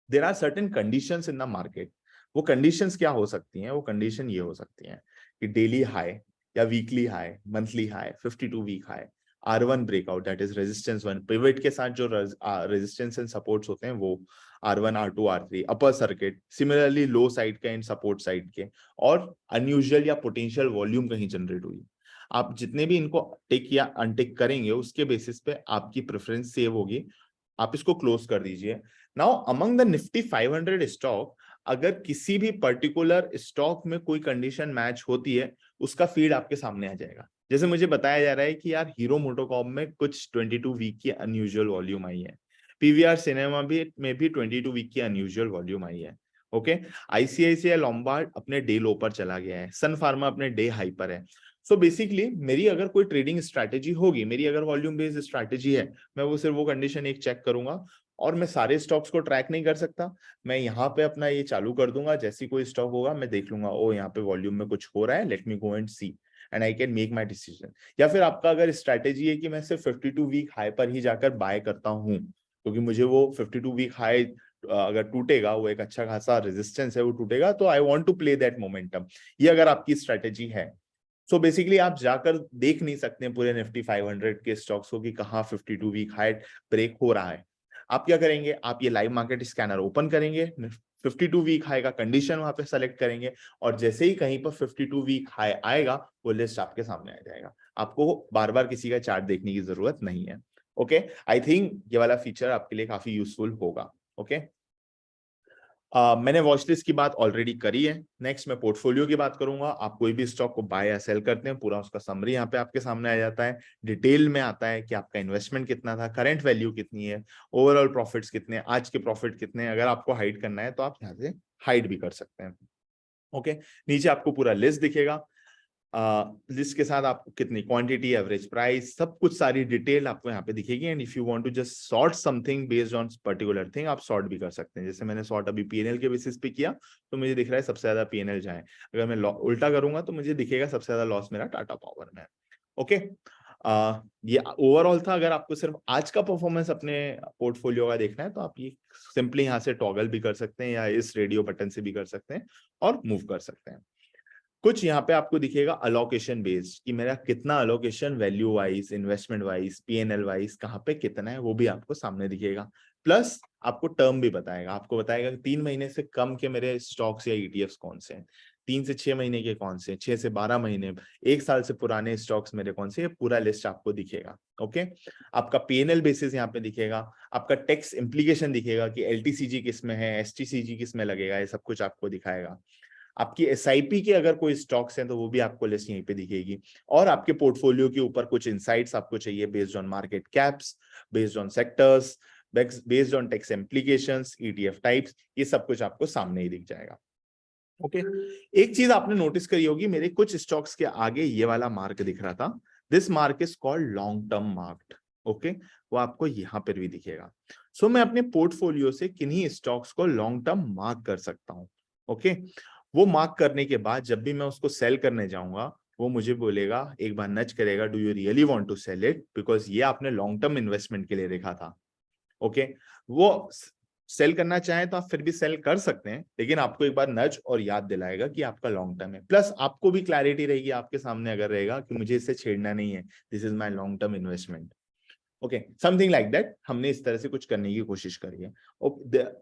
there are certain conditions in the market. वो कंडीशंस क्या हो सकती हैं, वो कंडीशन ये हो सकती हैं कि डेली हाई या weekly high, monthly high, 52 week high, R1 breakout, that is resistance 1, pivot के साथ जो रेजिस्टेंस एंड सपोर्ट्स होते हैं वो R1 R2 R3, upper circuit, similarly low side के एंड सपोर्ट साइड के, और अनयूजुअल या पोटेंशियल वॉल्यूम कहीं जनरेट हुई। आप जितने भी इनको टिक या अनटिक करेंगे उसके बेसिस पे आपकी प्रेफरेंस सेव होगी। आप इसको क्लोज कर दीजिए। Now among the Nifty 500 stock, अगर किसी भी पर्टिकुलर स्टॉक में कोई कंडीशन मैच होती है उसका फीड आपके सामने आ जाएगा। जैसे मुझे बताया जा रहा है कि यार हीरो मोटोकॉर्प में कुछ 22 वीक की अनयूजुअल वॉल्यूम आई है, PVR सिनेमा भी में भी 22 वीक की अनयूजुअल वॉल्यूम आई है। ओके, ICICI लॉम्बार्ड अपने डे लो पर चला गया है, सन फार्मा अपने डे हाई पर है। सो बेसिकली मेरी अगर कोई ट्रेडिंग स्ट्रैटेजी होगी, मेरी अगर वॉल्यूम बेस्ड स्ट्रैटेजी है, मैं वो सिर्फ वो कंडीशन एक चेक करूंगा, और मैं सारे स्टॉक्स को ट्रैक नहीं कर सकता। मैं यहाँ पे अपना ये चालू कर दूंगा, जैसी कोई स्टॉक होगा मैं देख लूंगा, ओ यहाँ पे वॉल्यूम में कुछ हो रहा है, let me go and see and I can make my decision. या फिर आपका अगर स्ट्रैटेजी है कि मैं सिर्फ 52 वीक हाई पर ही जाकर बाय करता हूँ, क्योंकि मुझे वो 52 वीक हाई अगर टूटेगा, वो एक अच्छा खासा रेजिस्टेंस है, वो टूटेगा, तो I want to play that momentum, ये अगर आपकी स्ट्रैटेजी है। सो बेसिकली आप जाकर देख नहीं सकते पूरे निफ्टी 500 के स्टॉक्स को कि कहाँ 52 वीक हाई ब्रेक हो रहा है। आप क्या करेंगे, आप ये लाइव मार्केट स्कैनर ओपन करेंगे, 52 वीक हाई का कंडीशन वहां पे सेलेक्ट करेंगे, और जैसे ही कहीं पर 52 वीक हाई आएगा वो लिस्ट आपके सामने आ जाएगा। आपको बार बार किसी का चार्ट देखने की जरूरत नहीं है। ओके, आई थिंक ये वाला फीचर आपके लिए काफी यूजफुल होगा। ओके, मैंने वॉच लिस्ट की बात ऑलरेडी करी है। नेक्स्ट मैं पोर्टफोलियो की बात करूंगा। आप कोई भी स्टॉक को बाय या सेल करते हैं, पूरा उसका समरी यहाँ पे आपके सामने आ जाता है। डिटेल में आता है कि आपका इन्वेस्टमेंट कितना था, करंट वैल्यू कितनी है, ओवरऑल प्रॉफिट्स कितने, आज के प्रॉफिट कितने। अगर आपको हाइड करना है तो आप यहाँ से हाइड भी कर सकते हैं। ओके नीचे आपको पूरा लिस्ट दिखेगा, लिस्ट के साथ आपको कितनी क्वांटिटी, एवरेज प्राइस, सब कुछ सारी डिटेल आपको यहाँ पे दिखेगी। And if you want to just sort something based on particular thing, आप सॉर्ट भी कर सकते हैं। जैसे मैंने सॉर्ट अभी पीएनएल के बेसिस पे किया तो मुझे दिख रहा है सबसे ज्यादा पीएनएल जाए। अगर मैं उल्टा करूंगा तो मुझे दिखेगा सबसे ज्यादा लॉस मेरा टाटा पावर में है। ओके ये ओवरऑल था। अगर आपको सिर्फ आज का परफॉर्मेंस अपने पोर्टफोलियो का देखना है तो आप ये सिंपली यहाँ से टॉगल भी कर सकते हैं या इस रेडियो बटन से भी कर सकते हैं और मूव कर सकते हैं। कुछ यहाँ पे आपको दिखेगा अलोकेशन बेस्ड कि मेरा कितना allocation value wise, investment wise, PNL wise कहाँ पे कितना है, वो भी आपको सामने दिखेगा। प्लस आपको टर्म भी बताएगा, आपको बताएगा कि 3 महीने से कम के मेरे स्टॉक्स या ईटीएफ्स कौन से हैं, 3 से 6 महीने के कौन से, 6 से 12 महीने, 1 साल से पुराने स्टॉक्स मेरे कौन से, ये पूरा लिस्ट आपको दिखेगा। ओके आपका पीएनएल बेसिस यहाँ पे दिखेगा, आपका टैक्स इम्प्लीकेशन दिखेगा कि एलटीसीजी किस में है, एसटीसीजी किस में लगेगा, ये सब कुछ आपको दिखाएगा। आपकी एसआईपी के अगर कोई स्टॉक्स हैं तो वो भी आपको लिस्ट यहीं पे दिखेगी। और आपके पोर्टफोलियो के ऊपर कुछ इनसाइट्स आपको चाहिए based on market caps, based on sectors, based on tax implications, ETF types, ये सब कुछ आपको सामने ही दिख जाएगा। ओके एक चीज आपने नोटिस करी होगी, मेरे कुछ स्टॉक्स के आगे ये वाला मार्क दिख रहा था, this mark is called long term marked. Okay वो आपको यहाँ पर भी दिखेगा। सो मैं अपने पोर्टफोलियो से किन्हीं स्टॉक्स को लॉन्ग टर्म मार्क कर सकता हूँ। ओके वो मार्क करने के बाद जब भी मैं उसको सेल करने जाऊंगा वो मुझे बोलेगा, एक बार नच करेगा, do you really want to sell it, because ये आपने लॉन्ग टर्म इन्वेस्टमेंट के लिए देखा था। ओके वो सेल करना चाहे तो आप फिर भी सेल कर सकते हैं, लेकिन आपको एक बार नच और याद दिलाएगा कि आपका लॉन्ग टर्म है। प्लस आपको भी क्लैरिटी रहेगी आपके सामने अगर रहेगा कि मुझे इससे छेड़ना नहीं है, this is my long term investment. Okay something like that, हमने इस तरह से कुछ करने की कोशिश करी है।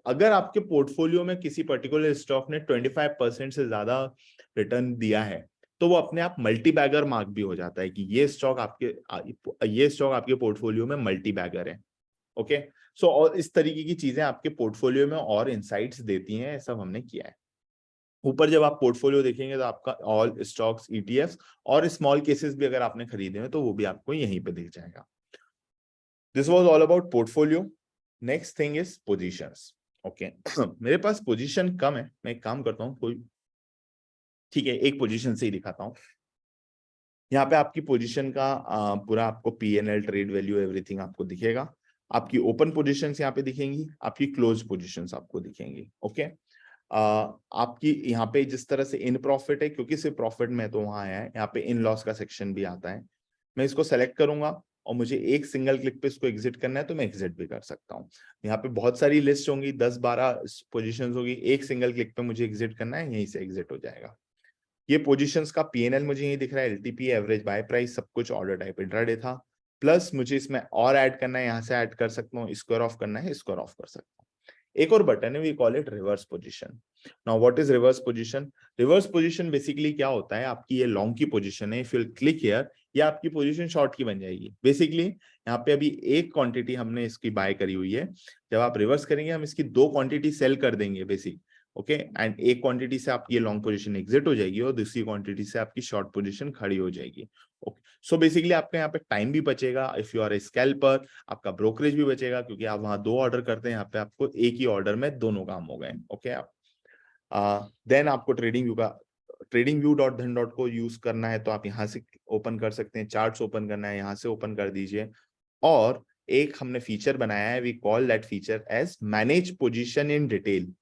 अगर आपके पोर्टफोलियो में किसी पर्टिकुलर स्टॉक ने 25% से ज्यादा रिटर्न दिया है तो वो अपने आप मल्टी बैगर मार्क भी हो जाता है कि ये स्टॉक आपके पोर्टफोलियो में मल्टी बैगर है। ओके सो और इस तरीके की चीजें आपके पोर्टफोलियो में और इनसाइट्स देती हैं, सब हमने किया है। ऊपर जब आप पोर्टफोलियो देखेंगे तो आपका ऑल स्टॉक्स, ईटीएफ्स और स्मॉल केसेस भी अगर आपने खरीदे हैं तो वो भी आपको यहीं पे दिख जाएगा। This was all about portfolio. Next thing is positions. Okay. मेरे पास पोजीशन कम है, मैं एक काम करता हूँ, कोई ठीक है एक पोजीशन से ही दिखाता हूँ। यहाँ पे आपकी पोजीशन का पूरा आपको पीएनएल, ट्रेड वैल्यू, एवरीथिंग आपको दिखेगा। आपकी ओपन पोजीशंस यहाँ पे दिखेंगी, आपकी क्लोज पोजीशंस आपको दिखेंगी। ओके आपकी यहाँ पे जिस तरह से इन प्रॉफिट है, क्योंकि सिर्फ प्रॉफिट में तो वहां आया है, यहाँ पे इन लॉस का सेक्शन भी आता है। मैं इसको सेलेक्ट करूंगा और मुझे एक सिंगल क्लिक पे इसको एग्जिट करना है तो मैं एग्जिट भी कर सकता हूँ। यहाँ पे बहुत सारी लिस्ट होंगी, 10-12 पोजीशंस होगी, एक सिंगल क्लिक पे मुझे एग्जिट करना है, यहीं से एग्जिट हो जाएगा। ये पोजीशंस का पीएनएल मुझे यही दिख रहा है, एलटीपी, एवरेज बाय प्राइस, सब कुछ ऑर्डर टाइप इंट्राडे था। प्लस मुझे इसमें और ऐड करना है, यहाँ से ऐड कर सकता हूँ, स्क्वायर ऑफ करना है, स्क्वायर ऑफ कर सकता हूँ। एक और बटन है, we call it reverse position. Now what is reverse position? Reverse position basically क्या होता है, आपकी ये लॉन्ग की पोजीशन है, इफ यू क्लिक हियर ये आपकी पोजीशन शॉर्ट की बन जाएगी। बेसिकली यहाँ पे अभी एक क्वांटिटी हमने इसकी बाय करी हुई है, जब आप रिवर्स करेंगे हम इसकी 2 क्वांटिटी सेल कर देंगे बेसिक। ओके एंड एक क्वांटिटी से आपकी ये लॉन्ग पोजीशन एग्जिट हो जाएगी और दूसरी क्वांटिटी से आपकी शॉर्ट पोजीशन खड़ी हो जाएगी। ओके सो बेसिकली आपका यहाँ पे टाइम भी बचेगा, if you are a scalper आपका ब्रोकरेज भी बचेगा, क्योंकि आप वहां 2 ऑर्डर करते हैं, यहाँ पे आपको एक ही ऑर्डर में दोनों काम हो गए। ओके आप देन आपको ट्रेडिंग व्यू डॉट धन डॉट को यूज करना है तो आप यहाँ से ओपन कर सकते हैं, चार्ट्स ओपन करना है यहाँ से ओपन कर दीजिए। और एक हमने फीचर बनाया है, we call that feature as manage position in detail.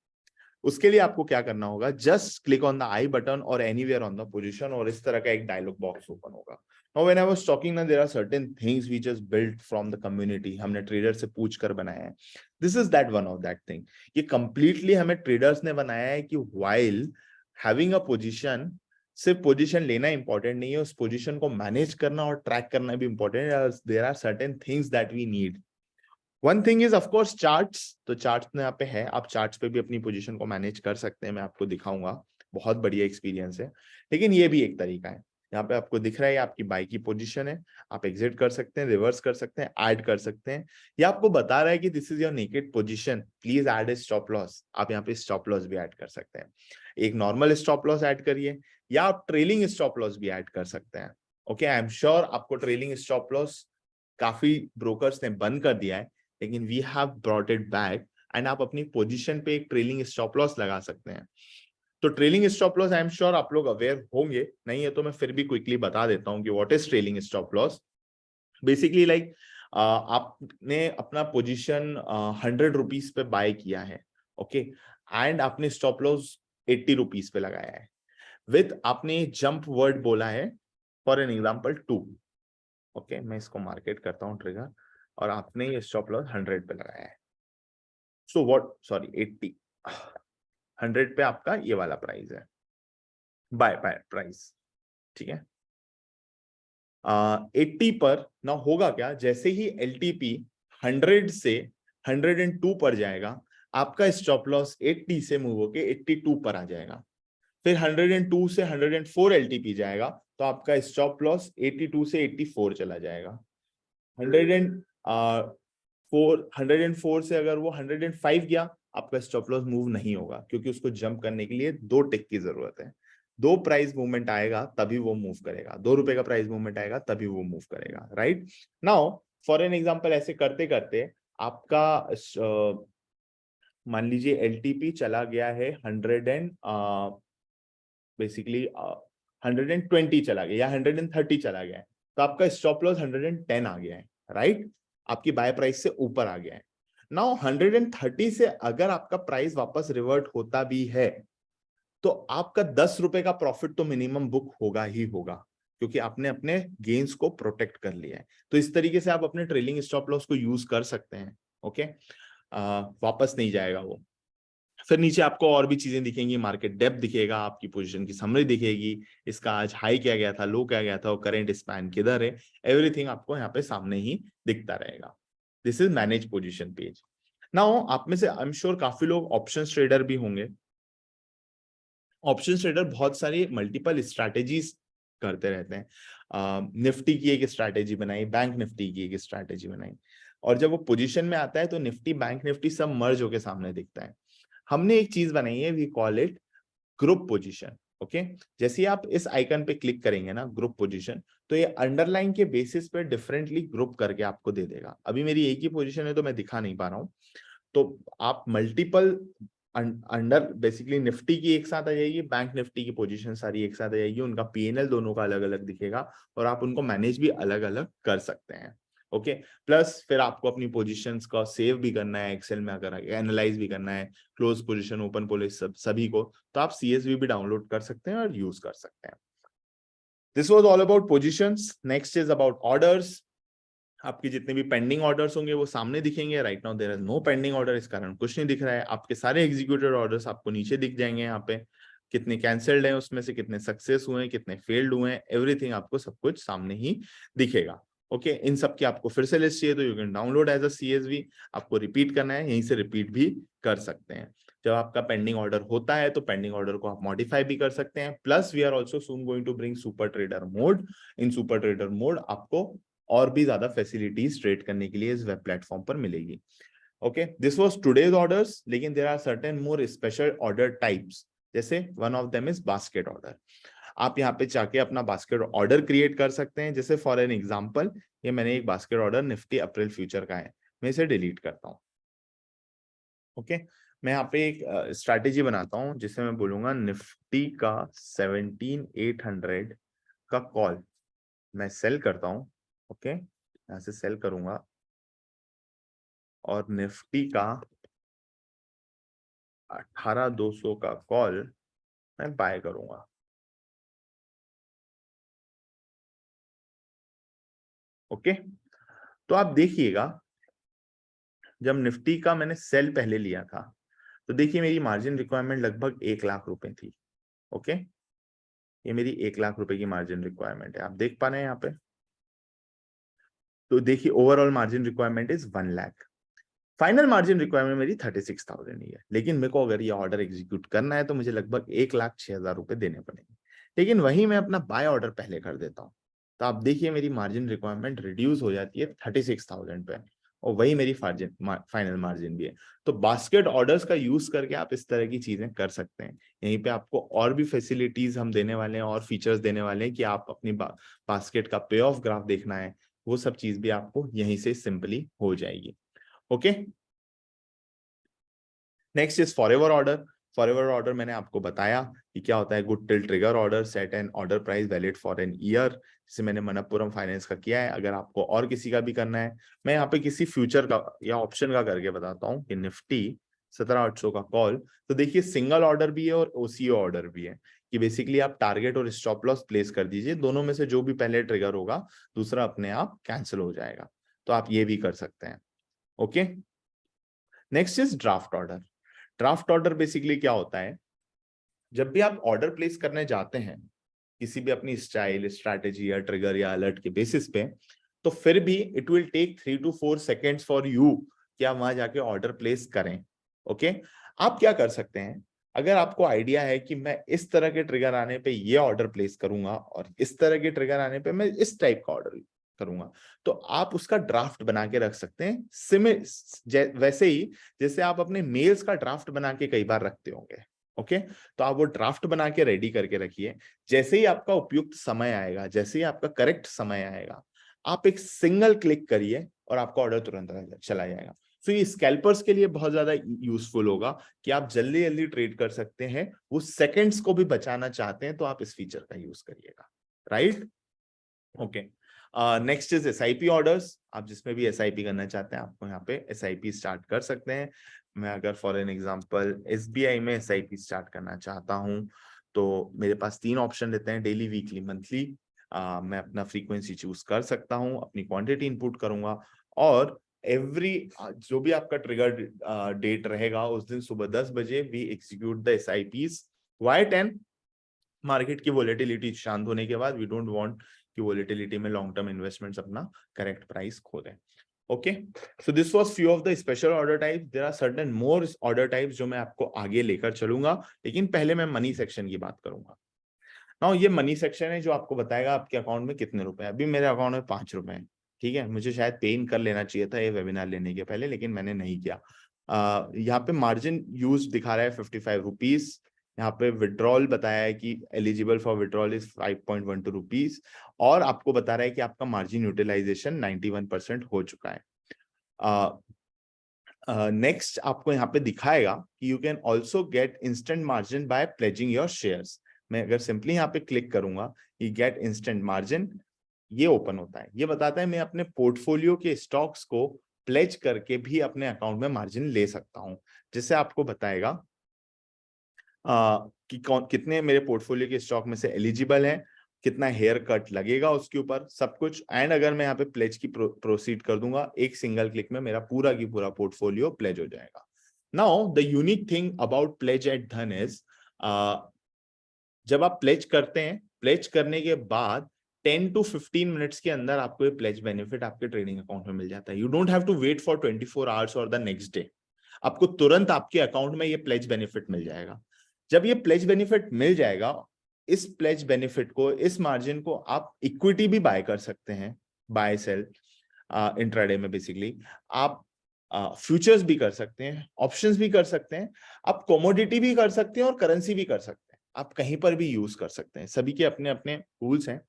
उसके लिए आपको क्या करना होगा, just click on the I button और एनीवेयर ऑन द पोजीशन और इस तरह का एक डायलॉग बॉक्स ओपन होगा। Now when I was talking ना, there are certain things which is built from the community, हमने ट्रेडर से पूछ कर बनाया है। This is that one of that thing, ये कंप्लीटली हमें ट्रेडर्स ने बनाया है कि व्हाइल हैविंग अ पोजीशन, सिर्फ पोजीशन लेना इंपॉर्टेंट नहीं है, उस पोजीशन को मैनेज करना और ट्रैक करना भी इंपॉर्टेंट है। There are certain things that we need. One thing is of course charts, तो चार्ट्स में यहाँ पे है, आप चार्ट्स पे भी अपनी पोजीशन को मैनेज कर सकते हैं, मैं आपको दिखाऊंगा, बहुत बढ़िया एक्सपीरियंस है। लेकिन ये भी एक तरीका है, यहाँ पे आपको दिख रहा है आपकी बाई की पोजीशन है, आप एग्जिट कर सकते हैं, रिवर्स कर सकते हैं, ऐड कर सकते हैं। या आपको बता रहा है कि this is your naked position, please add a stop loss, आप यहाँ पे स्टॉप लॉस भी ऐड कर सकते हैं। एक नॉर्मल स्टॉप लॉस ऐड करिए या आप ट्रेलिंग स्टॉप लॉस भी ऐड कर सकते हैं। ओके आई एम श्योर आपको ट्रेलिंग स्टॉप लॉस काफी ब्रोकर्स ने बंद कर दिया है, लेकिन we have brought it back and आप अपनी पोजीशन पे एक ट्रेलिंग स्टॉप लॉस लगा सकते हैं। तो trailing stop loss I am sure आप लोग अवेयर होंगे, नहीं है तो मैं फिर भी क्विकली बता देता हूं कि what is trailing stop loss. Basically like आपने अपना पोजीशन 100 रुपीज पे बाय किया है, ओके, एंड आपने स्टॉप लॉस 80 रुपीज पे लगाया है, विथ आपने जंप वर्ड बोला है फॉर एन एग्जांपल 2, ओके, मैं इसको मार्केट करता हूं ट्रिगर, और आपने ये स्टॉप लॉस 100 पे लगाया है, सो व्हाट, सॉरी 80, 100 पे आपका ये वाला प्राइस है, बाय प्राइस, ठीक है। 80 पर ना होगा क्या, जैसे ही LTP 100 से 102 पर जाएगा, आपका स्टॉप लॉस 80 से मूव होके 82 पर आ जाएगा, फिर 102 से 104 LTP जाएगा तो आपका स्टॉप लॉस 82 से 84 चला जाएगा, 104 से अगर वो 105 गया, आपका स्टॉप लॉस मूव नहीं होगा, क्योंकि उसको जंप करने के लिए 2 टिक की जरूरत है, 2 प्राइस मूवमेंट आएगा तभी वो मूव करेगा, 2 रुपए का प्राइस मूवमेंट आएगा तभी वो मूव करेगा, right. Now for an example ऐसे करते करते आपका मान लीजिए LTP चला गया है 100 एंड बेसिकली 120 चला गया या 130 चला गया है, तो आपका स्टॉप लॉस 110 आ गया है, राइट, आपकी बाय प्राइस से ऊपर आ गया है। नाउ 130 से अगर आपका प्राइस वापस रिवर्ट होता भी है तो आपका 10 रुपए का प्रॉफिट तो मिनिमम बुक होगा ही होगा, क्योंकि आपने अपने गेन्स को प्रोटेक्ट कर लिया है। तो इस तरीके से आप अपने ट्रेलिंग स्टॉप लॉस को यूज कर सकते हैं, ओके, वापस नहीं जाएगा वो। फिर नीचे आपको और भी चीजें दिखेंगी, मार्केट डेप्थ दिखेगा, आपकी पोजीशन की समरी दिखेगी, इसका आज हाई क्या गया था, लो क्या गया था, और करंट स्पैन किधर है, एवरीथिंग आपको यहाँ पे सामने ही दिखता रहेगा। This is manage position page. Now आप में से आई एम श्योर काफी लोग ऑप्शन ट्रेडर भी होंगे। ऑप्शन ट्रेडर बहुत सारी मल्टीपल स्ट्रैटेजीज करते रहते हैं। निफ्टी की एक स्ट्रैटेजी बनाई, बैंक निफ्टी की एक स्ट्रैटेजी बनाई, और जब वो पोजीशन में आता है तो निफ्टी बैंक निफ्टी सब मर्ज होके सामने दिखता है। हमने एक चीज बनाई है, we call it group position, okay. जैसे आप इस आइकन पे क्लिक करेंगे ना, ग्रुप पोजीशन, तो ये अंडरलाइन के बेसिस पे डिफरेंटली ग्रुप करके आपको दे देगा। अभी मेरी एक ही पोजीशन है तो मैं दिखा नहीं पा रहा हूं, तो आप मल्टीपल अंडर बेसिकली निफ्टी की एक साथ आ जाएगी, बैंक निफ्टी की पोजीशन सारी एक साथ आ जाएगी, उनका PNL दोनों का अलग अलग दिखेगा, और आप उनको मैनेज भी अलग अलग कर सकते हैं, ओके। प्लस फिर आपको अपनी पोजीशंस का सेव भी करना है एक्सेल में, अगर एनालाइज भी करना है, क्लोज पोजीशन, ओपन पोजीशन सभी को, तो आप CSV भी डाउनलोड कर सकते हैं और यूज कर सकते हैं। This was all about positions. Next is about orders. आपके जितने भी पेंडिंग ऑर्डर्स होंगे वो सामने दिखेंगे। Right now there is no pending order, इस कारण कुछ नहीं दिख रहा है। आपके सारे एग्जीक्यूटेड ऑर्डर्स आपको नीचे दिख जाएंगे, यहाँ पे कितने कैंसिल्ड हैं, उसमें से कितने सक्सेस हुए, कितने फेल्ड हुए, एवरीथिंग आपको सब कुछ सामने ही दिखेगा, ओके। इन सब की आपको फिर से लिस्ट चाहिए तो you can download as a CSV, आपको रिपीट करना है, यहीं से रिपीट भी कर सकते हैं। जब आपका पेंडिंग ऑर्डर होता है तो पेंडिंग ऑर्डर को आप मॉडिफाई भी कर सकते हैं। Plus we are also soon going to bring super trader mode. In super trader mode आपको और भी ज्यादा फैसिलिटीज ट्रेड करने के लिए इस वेब प्लेटफॉर्म पर मिलेगी, okay. This was today's orders, लेकिन there are certain more special order types, जैसे one of them is basket order. आप यहाँ पे जाके अपना बास्केट ऑर्डर क्रिएट कर सकते हैं। जैसे फॉर एन एग्जांपल, ये मैंने एक बास्केट ऑर्डर निफ्टी अप्रैल फ्यूचर का है, मैं इसे डिलीट करता हूँ, ओके। मैं यहाँ पे एक स्ट्रैटेजी बनाता हूँ जिसे मैं बोलूंगा निफ्टी का 17800 का कॉल मैं सेल करता हूँ, ओके, यहाँ से सेल करूंगा, और निफ्टी का 18200 का कॉल मैं बाय करूंगा, ओके। तो आप देखिएगा, जब निफ्टी का मैंने सेल पहले लिया था तो देखिए मेरी मार्जिन रिक्वायरमेंट लगभग 1 लाख रुपए थी, ओके। ये मेरी 1 लाख रुपए की मार्जिन रिक्वायरमेंट है, आप देख पा रहे हैं यहाँ पे। तो देखिए overall margin requirement is 1 lakh. Final margin requirement मेरी 36,000 ही है, लेकिन मेरे को अगर ये ऑर्डर एग्जीक्यूट करना है तो मुझे लगभग 1,06,000 रुपए देने पड़ेंगे। लेकिन वही मैं अपना बाय ऑर्डर पहले कर देता हूँ, तो आप देखिए मेरी मार्जिन रिक्वायरमेंट रिड्यूस हो जाती है 36,000 पे, और वही मेरी फाइनल मार्जिन भी है। तो बास्केट ऑर्डर्स का यूज करके आप इस तरह की चीजें कर सकते हैं। यहीं पे आपको और भी फैसिलिटीज हम देने वाले हैं और फीचर्स देने वाले हैं कि आप अपनी बास्केट का पे ऑफ ग्राफ देखना है, वो सब चीज भी आपको यहीं से सिंपली हो जाएगी, okay. Next is forever order. Forward order मैंने आपको बताया कि क्या होता है। Good till trigger order, set an order price valid for an year, जैसे मैंने मनप्पुरम फाइनेंस का किया है। अगर आपको और किसी का भी करना है, मैं यहाँ पे किसी फ्यूचर का या ऑप्शन का करके बताता हूँ कि निफ्टी 17,800 का कॉल। तो देखिए सिंगल ऑर्डर भी है और ओसीओ ऑर्डर भी है, कि बेसिकली आप टारगेट और स्टॉप लॉस प्लेस कर दीजिए, दोनों में से जो भी पहले ट्रिगर होगा दूसरा अपने आप कैंसिल हो जाएगा। तो आप ये भी कर सकते हैं। Okay, next is draft order. Draft order basically क्या होता है, जब भी आप ऑर्डर प्लेस करने जाते हैं किसी भी अपनी स्टाइल, स्ट्रैटेजी या ट्रिगर या अलर्ट के बेसिस पे, तो फिर भी it will take 3 to 4 seconds for you कि आप वहां जाके ऑर्डर प्लेस करें। ओके, आप क्या कर सकते हैं, अगर आपको आइडिया है कि मैं इस तरह के ट्रिगर आने पे ये ऑर्डर प्लेस करूंगा और इस तरह के ट्रिगर आने पे मैं इस टाइप का ऑर्डर करूंगा, तो आप उसका ड्राफ्ट बना के रख सकते हैं। वैसे ही जैसे आप अपने मेल्स का ड्राफ्ट बना के कई बार रखते होंगे। ओके, तो आप वो ड्राफ्ट बना के रेडी करके रखिए। जैसे ही आपका उपयुक्त समय आएगा, जैसे ही आपका करेक्ट समय आएगा, आप एक सिंगल क्लिक करिए और आपका ऑर्डर तुरंत चला जाएगा। तो ये स्कैल्पर्स के लिए बहुत ज्यादा यूजफुल होगा कि आप जल्दी जल्दी ट्रेड कर सकते हैं। वो सेकंड्स को भी बचाना चाहते हैं तो आप इस फीचर का यूज करिएगा। Right, okay. Next is SIP orders. आप जिसमें भी एसआईपी करना चाहते हैं, आपको यहाँ पे एसआईपी स्टार्ट कर सकते हैं। मैं अगर फॉर एन एग्जांपल एसबीआई में एसआईपी स्टार्ट करना चाहता हूँ, तो मेरे पास 3 ऑप्शन रहते हैं, डेली, वीकली, मंथली। मैं अपना फ्रीक्वेंसी चूज कर सकता हूँ, अपनी क्वांटिटी इनपुट करूंगा, और एवरी जो भी आपका ट्रिगर डेट रहेगा उस दिन सुबह 10 बजे we execute the SIPs by 10। Market की वोलेटिलिटी शांत होने के बाद, वी डोंट वांट कि वोलेटिलिटी में लॉन्ग टर्म इन्वेस्टमेंट्स अपना करेक्ट प्राइस खो दें। Okay, so this was few of the special order types. There are certain more order types जो मैं आपको आगे लेकर चलूंगा, लेकिन पहले मैं मनी सेक्शन की बात करूंगा। नाउ ये मनी सेक्शन है जो आपको बताएगा आपके अकाउंट में कितने रुपए हैं। अभी मेरे अकाउंट में 5 रुपए हैं। ठीक है, मुझे शायद पे इन कर लेना चाहिए था ये वेबिनार लेने के पहले, लेकिन मैंने नहीं किया। यहाँ पे मार्जिन यूज दिखा रहा है 55 रुपीज। यहाँ पे विड्रॉल बताया है कि eligible for withdrawal is 5.12 rupees, और आपको बता रहा है कि आपका मार्जिन यूटिलाइजेशन 91% हो चुका है। नेक्स्ट आपको यहाँ पे दिखाएगा कि you can also get instant margin bye pledging your shares. मैं अगर सिंपली यहाँ पे क्लिक करूंगा, ये गेट इंस्टेंट मार्जिन, ये ओपन होता है। ये बताता है मैं अपने पोर्टफोलियो के स्टॉक्स को प्लेज करके भी अपने अकाउंट में मार्जिन ले सकता हूं। जिससे आपको बताएगा कि कौन कितने मेरे पोर्टफोलियो के स्टॉक में से एलिजिबल है, कितना हेयर कट लगेगा उसके ऊपर, सब कुछ। एंड अगर मैं यहाँ पे प्लेज की प्रोसीड कर दूंगा, एक सिंगल क्लिक में मेरा पूरा की पूरा पोर्टफोलियो प्लेज हो जाएगा। Now the unique thing about pledge eight धन इज, जब आप प्लेज करते हैं, प्लेज करने के बाद 10 to 15 मिनट्स के अंदर आपको ये प्लेज बेनिफिट आपके ट्रेडिंग अकाउंट में मिल जाता है। You don't have to wait for 24 hours or the next day. आपको तुरंत आपके अकाउंट में ये प्लेज बेनिफिट मिल जाएगा। जब ये प्लेज बेनिफिट मिल जाएगा, इस प्लेज बेनिफिट को, इस मार्जिन को आप इक्विटी भी बाय कर सकते हैं, बाय सेल इंट्राडे में। बेसिकली आप फ्यूचर्स भी कर सकते हैं, ऑप्शंस भी कर सकते हैं, आप कमोडिटी भी कर सकते हैं और करेंसी भी कर सकते हैं। आप कहीं पर भी यूज कर सकते हैं। सभी के अपने अपने रूल्स हैं,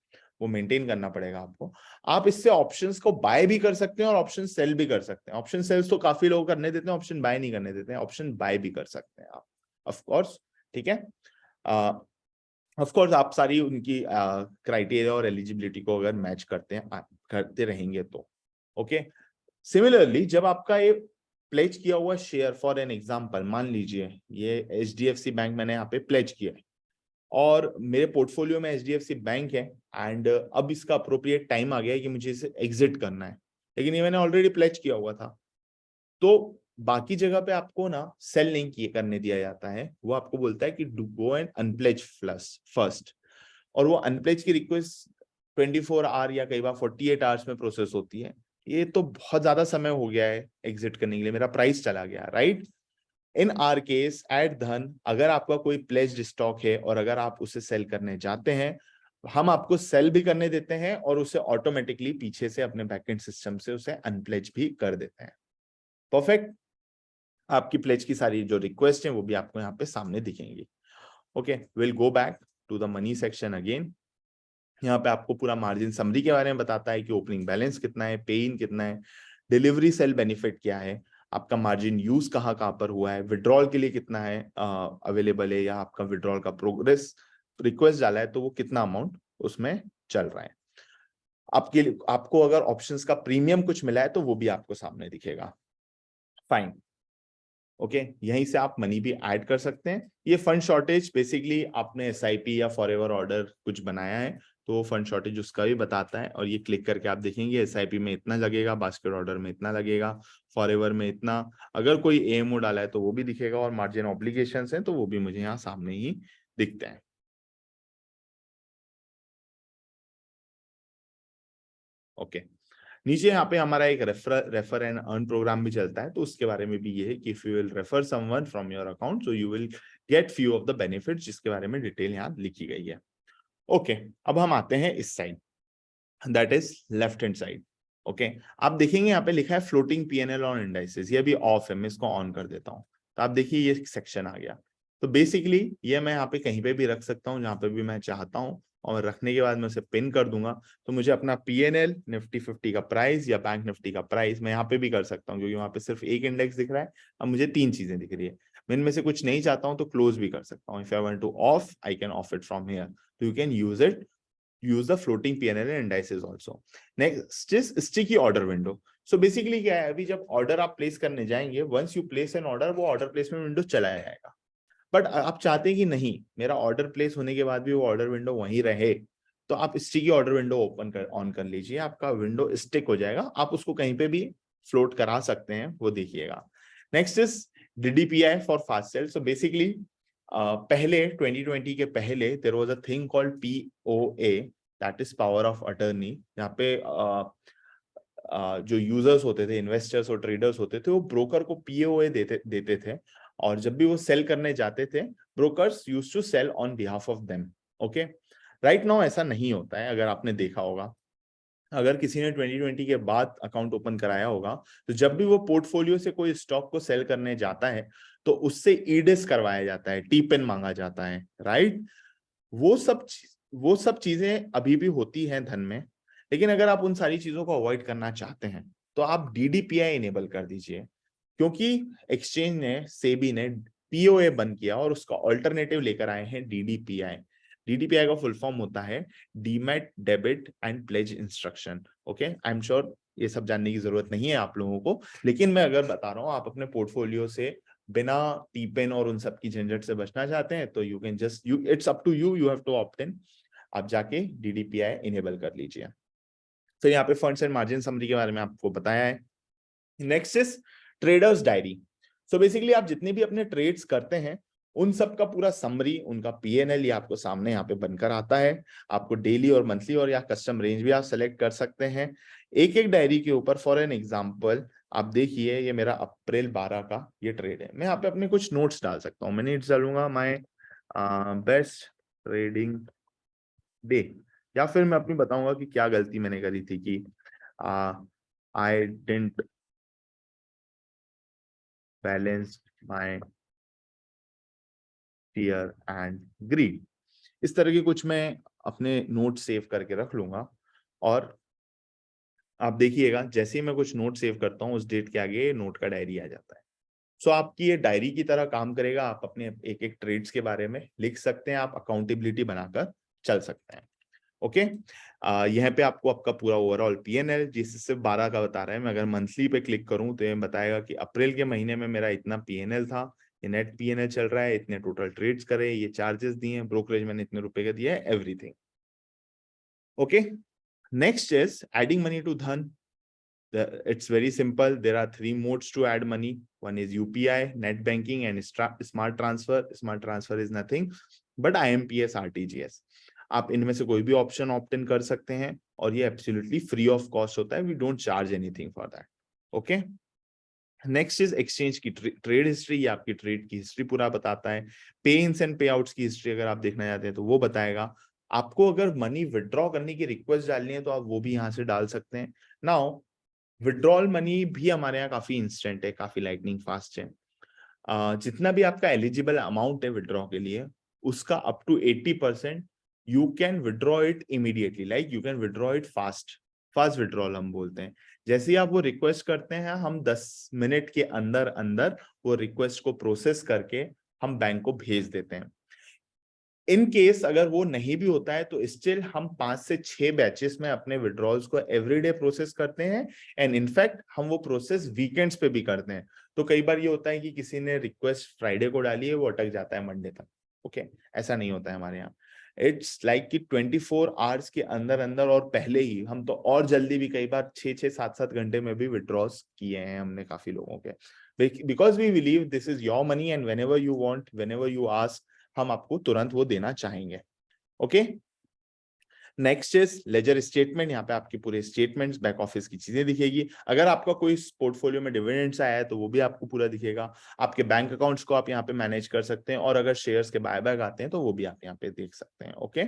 वो मेंटेन करना पड़ेगा आपको। आप इससे ऑप्शंस को बाय भी कर सकते हैं और ऑप्शन सेल भी कर सकते हैं। ऑप्शन सेल्स तो काफी लोग करने देते हैं, ऑप्शन बाय नहीं करने देते हैं। ऑप्शन बाय भी कर सकते हैं आप, ऑफ कोर्स। ठीक है, ऑफ कोर्स आप सारी उनकी क्राइटेरिया और एलिजिबिलिटी को अगर मैच करते रहेंगे तो। ओके, सिमिलरली जब आपका ये प्लेज किया हुआ शेयर, फॉर एन एग्जांपल मान लीजिए ये एचडीएफसी बैंक मैंने यहाँ पे प्लेज किया है और मेरे पोर्टफोलियो में एचडीएफसी बैंक है, एंड अब इसका अप्रोप्रिएट टाइम आ गया है कि मुझे इसे एग्जिट करना है, लेकिन ये मैंने ऑलरेडी प्लेज किया हुआ था। तो बाकी जगह पे आपको ना सेल नहीं करने दिया जाता है। वो आपको बोलता है कि do go and unpledge first, और वो अनप्लेज की रिक्वेस्ट 24 आवर या कई बार 48 आवर्स में प्रोसेस होती है। ये तो बहुत ज्यादा समय हो गया है एग्जिट करने के लिए, मेरा प्राइस चला गया, right. In are case at धन, अगर आपका कोई प्लेज्ड स्टॉक है और अगर आप उसे सेल करने जाते हैं, हम आपको सेल भी करने देते हैं और उसे ऑटोमेटिकली पीछे से अपने बैकएंड सिस्टम से उसे अनप्लेज भी कर देते हैं। परफेक्ट, आपकी प्लेज की सारी जो रिक्वेस्ट है वो भी आपको यहाँ पे सामने दिखेंगी। Okay, will go back to the money section again. यहाँ पे आपको पूरा मार्जिन समरी के बारे में बताता है कि ओपनिंग बैलेंस कितना है, पे इन कितना है, डिलीवरी सेल बेनिफिट क्या है, आपका मार्जिन यूज कहाँ कहाँ पर हुआ है, विड्रॉल के लिए कितना है अवेलेबल है, या आपका विड्रॉल का प्रोग्रेस रिक्वेस्ट डाला है तो वो कितना अमाउंट उसमें चल रहा है। आपको अगर ऑप्शंस का प्रीमियम कुछ मिला है तो वो भी आपको सामने दिखेगा। फाइन, ओके, यहीं से आप मनी भी ऐड कर सकते हैं। ये फंड शॉर्टेज बेसिकली आपने एसआईपी या फॉरएवर ऑर्डर कुछ बनाया है तो फंड शॉर्टेज उसका भी बताता है, और ये क्लिक करके आप देखेंगे एसआईपी में इतना लगेगा, बास्केट ऑर्डर में इतना लगेगा, फॉरएवर में इतना, अगर कोई एएमओ डाला है तो वो भी दिखेगा, और मार्जिन ऑब्लिगेशंस हैं तो वो भी मुझे यहाँ सामने ही दिखते हैं। ओके, नीचे यहाँ पे हमारा एक रेफर एंड अर्न प्रोग्राम भी चलता है, तो उसके बारे में भी ये है कि if you will refer someone from your account so you will get few of the benefits, जिसके बारे में डिटेल यहाँ लिखी गई है। ओके, अब हम आते हैं इस side, that is left hand side. Okay, आप देखेंगे यहाँ पे लिखा है फ्लोटिंग पीएनएल ऑन इंडाइसेस, ये अभी ऑफ है, मैं इसको ऑन कर देता हूँ, तो आप देखिए ये सेक्शन आ गया। तो बेसिकली ये मैं यहाँ पे कहीं पे भी रख सकता हूँ जहाँ पे भी मैं चाहता हूँ, और रखने के बाद मैं उसे पिन कर दूंगा, तो मुझे अपना पीएनएल निफ्टी 50 का प्राइस या बैंक निफ्टी का प्राइस मैं यहाँ पे भी कर सकता हूँ, क्योंकि वहां पे सिर्फ एक इंडेक्स दिख रहा है, अब मुझे 3 चीजें दिख रही है। मैं इनमें से कुछ नहीं चाहता हूँ तो क्लोज भी कर सकता हूँ। If I want to off I can off it from here, तो you can use the floating PNL and indices also. Next is sticky order window. So basically क्या है, अभी जब ऑर्डर आप प्लेस करने जाएंगे, once you place an order, वो order placement window चलाया जाएगा। बट आप चाहते हैं कि नहीं, मेरा ऑर्डर प्लेस होने के बाद भी वो ऑर्डर विंडो वहीं रहे, तो आप स्टिकी ऑर्डर विंडो ऑन कर लीजिए, आपका विंडो स्टिक हो जाएगा, आप उसको कहीं पे भी फ्लोट करा सकते हैं, वो देखिएगा। Next is DDPI for fast sell. So basically पहले 2020 के पहले there was a thing called POA, that is power of attorney. यहाँ पे जो यूजर्स होते थे, इन्वेस्टर्स और ट्रेडर्स होते थे, वो ब्रोकर को POA देते थे, और जब भी वो सेल करने जाते थे, brokers used to sell on behalf of them. Okay, right now ऐसा नहीं होता है, अगर आपने देखा होगा, अगर किसी ने 2020 के बाद अकाउंट ओपन कराया होगा, तो जब भी वो पोर्टफोलियो से कोई स्टॉक को सेल करने जाता है तो उससे ईडिस करवाया जाता है, टीपिन मांगा जाता है, राइट। वो सब चीजें अभी भी होती हैं धन में, लेकिन अगर आप उन सारी चीजों को अवॉइड करना चाहते हैं तो आप DDPI इनेबल कर दीजिए, क्योंकि एक्सचेंज ने, सेबी ने POA बंद किया और उसका ऑल्टरनेटिव लेकर आए हैं DDPI। DDPI का फुल फॉर्म होता है demat debit and pledge instruction. Okay, I am sure ये सब जानने की जरूरत नहीं है आप लोगों को, लेकिन मैं अगर बता रहा हूँ, आप अपने पोर्टफोलियो से बिना टीपेन और उन सब की झंझट से बचना चाहते हैं तो you can just it's up to you, you have to opt in, आप जाके DDPI इनेबल कर लीजिए। तो यहाँ पे फंड्स एंड मार्जिन समरी के बारे में आपको बताया है। Next is traders diary. So basically आप जितने भी अपने ट्रेड्स करते हैं उन सब का पूरा समरी, उनका PNL ये आपको सामने यहाँ पे बनकर आता है। आपको डेली और मंथली और या कस्टम रेंज भी आप सेलेक्ट कर सकते हैं एक एक डायरी के ऊपर। फॉर एन एग्जांपल आप देखिए, ये मेरा अप्रैल 12 का ये ट्रेड है, मैं यहाँ पे अपने कुछ नोट्स डाल सकता हूँ। मैं नोट्स डालूंगा माय बेस्ट ट्रेडिंग डे, या फिर मैं अपनी बताऊंगा कि क्या गलती मैंने करी थी कि I didn't balance my fear and greed. इस तरह के कुछ मैं अपने नोट सेव करके रख लूंगा, और आप देखिएगा जैसे ही मैं कुछ नोट सेव करता हूँ उस डेट के आगे नोट का डायरी आ जाता है। सो आपकी ये डायरी की तरह काम करेगा, आप अपने एक एक ट्रेड्स के बारे में लिख सकते हैं, आप अकाउंटेबिलिटी बनाकर चल सकते हैं। ओके, यहाँ पे आपको आपका पूरा ओवरऑल PNL, जिस सिर्फ 12 का बता रहा है, मैं अगर मंथली पे क्लिक करूं तो ये बताएगा कि अप्रैल के महीने में मेरा इतना PNL था, ये नेट PNL चल रहा है, इतने टोटल ट्रेड्स करे, ये चार्जेस दिए हैं, ब्रोकरेज मैंने इतने रुपए का दिया है, everything. Okay, next is adding money to Dhan. It's very simple. There are 3 modes to add money. One is UPI, net banking, and smart transfer. Smart transfer is nothing but IMPS RTGS. आप इनमें से कोई भी option opt इन कर सकते हैं, और ये एब्सोल्युटली फ्री ऑफ कॉस्ट होता है, we don't charge anything for that. Okay, next is exchange की ट्रेड हिस्ट्री, ये आपकी ट्रेड की हिस्ट्री पूरा बताता है। Pay ins and pay outs की हिस्ट्री अगर आप देखना चाहते हैं तो वो बताएगा। आपको अगर मनी विड्रॉ करने की रिक्वेस्ट डालनी है तो आप वो भी यहाँ से डाल सकते हैं। नाउ विड्रॉल मनी भी हमारे यहाँ काफी इंस्टेंट है, काफी लाइटनिंग फास्ट है। जितना भी आपका एलिजिबल अमाउंट है विड्रॉ के लिए, उसका up to 80% you can withdraw it immediately, like you can withdraw it fast withdrawal हम बोलते हैं। जैसे ही आप वो रिक्वेस्ट करते हैं, हम 10 मिनट के अंदर अंदर वो रिक्वेस्ट को प्रोसेस करके हम बैंक को भेज देते हैं। इन केस अगर वो नहीं भी होता है तो स्टिल हम 5 से 6 बैचेस में अपने विड्रॉल्स को एवरीडे प्रोसेस करते हैं, एंड इनफैक्ट हम वो प्रोसेस वीकेंड्स पे भी करते हैं। तो कई बार ये होता है कि किसी ने रिक्वेस्ट फ्राइडे को डाली है, वो अटक जाता है मंडे तक। ओके, ऐसा नहीं होता है हमारे यहाँ। इट्स लाइक कि 24 आवर्स के अंदर अंदर, और पहले ही हम तो और जल्दी भी कई बार 6-6 7-7 घंटे में भी विड्रॉल्स किए हैं हमने काफी लोगों के, because we believe this is your money and whenever you want, whenever you ask, हम आपको तुरंत वो देना चाहेंगे। Okay, next is ledger statement. यहाँ पे आपके पूरे स्टेटमेंट्स, बैक ऑफिस की चीजें दिखेगी। अगर आपका कोई पोर्टफोलियो में डिविडेंड्स आया है तो वो भी आपको पूरा दिखेगा। आपके बैंक अकाउंट्स को आप यहाँ पे मैनेज कर सकते हैं, और अगर शेयर्स के बायबैक आते हैं तो वो भी आप यहाँ पे देख सकते हैं। ओके,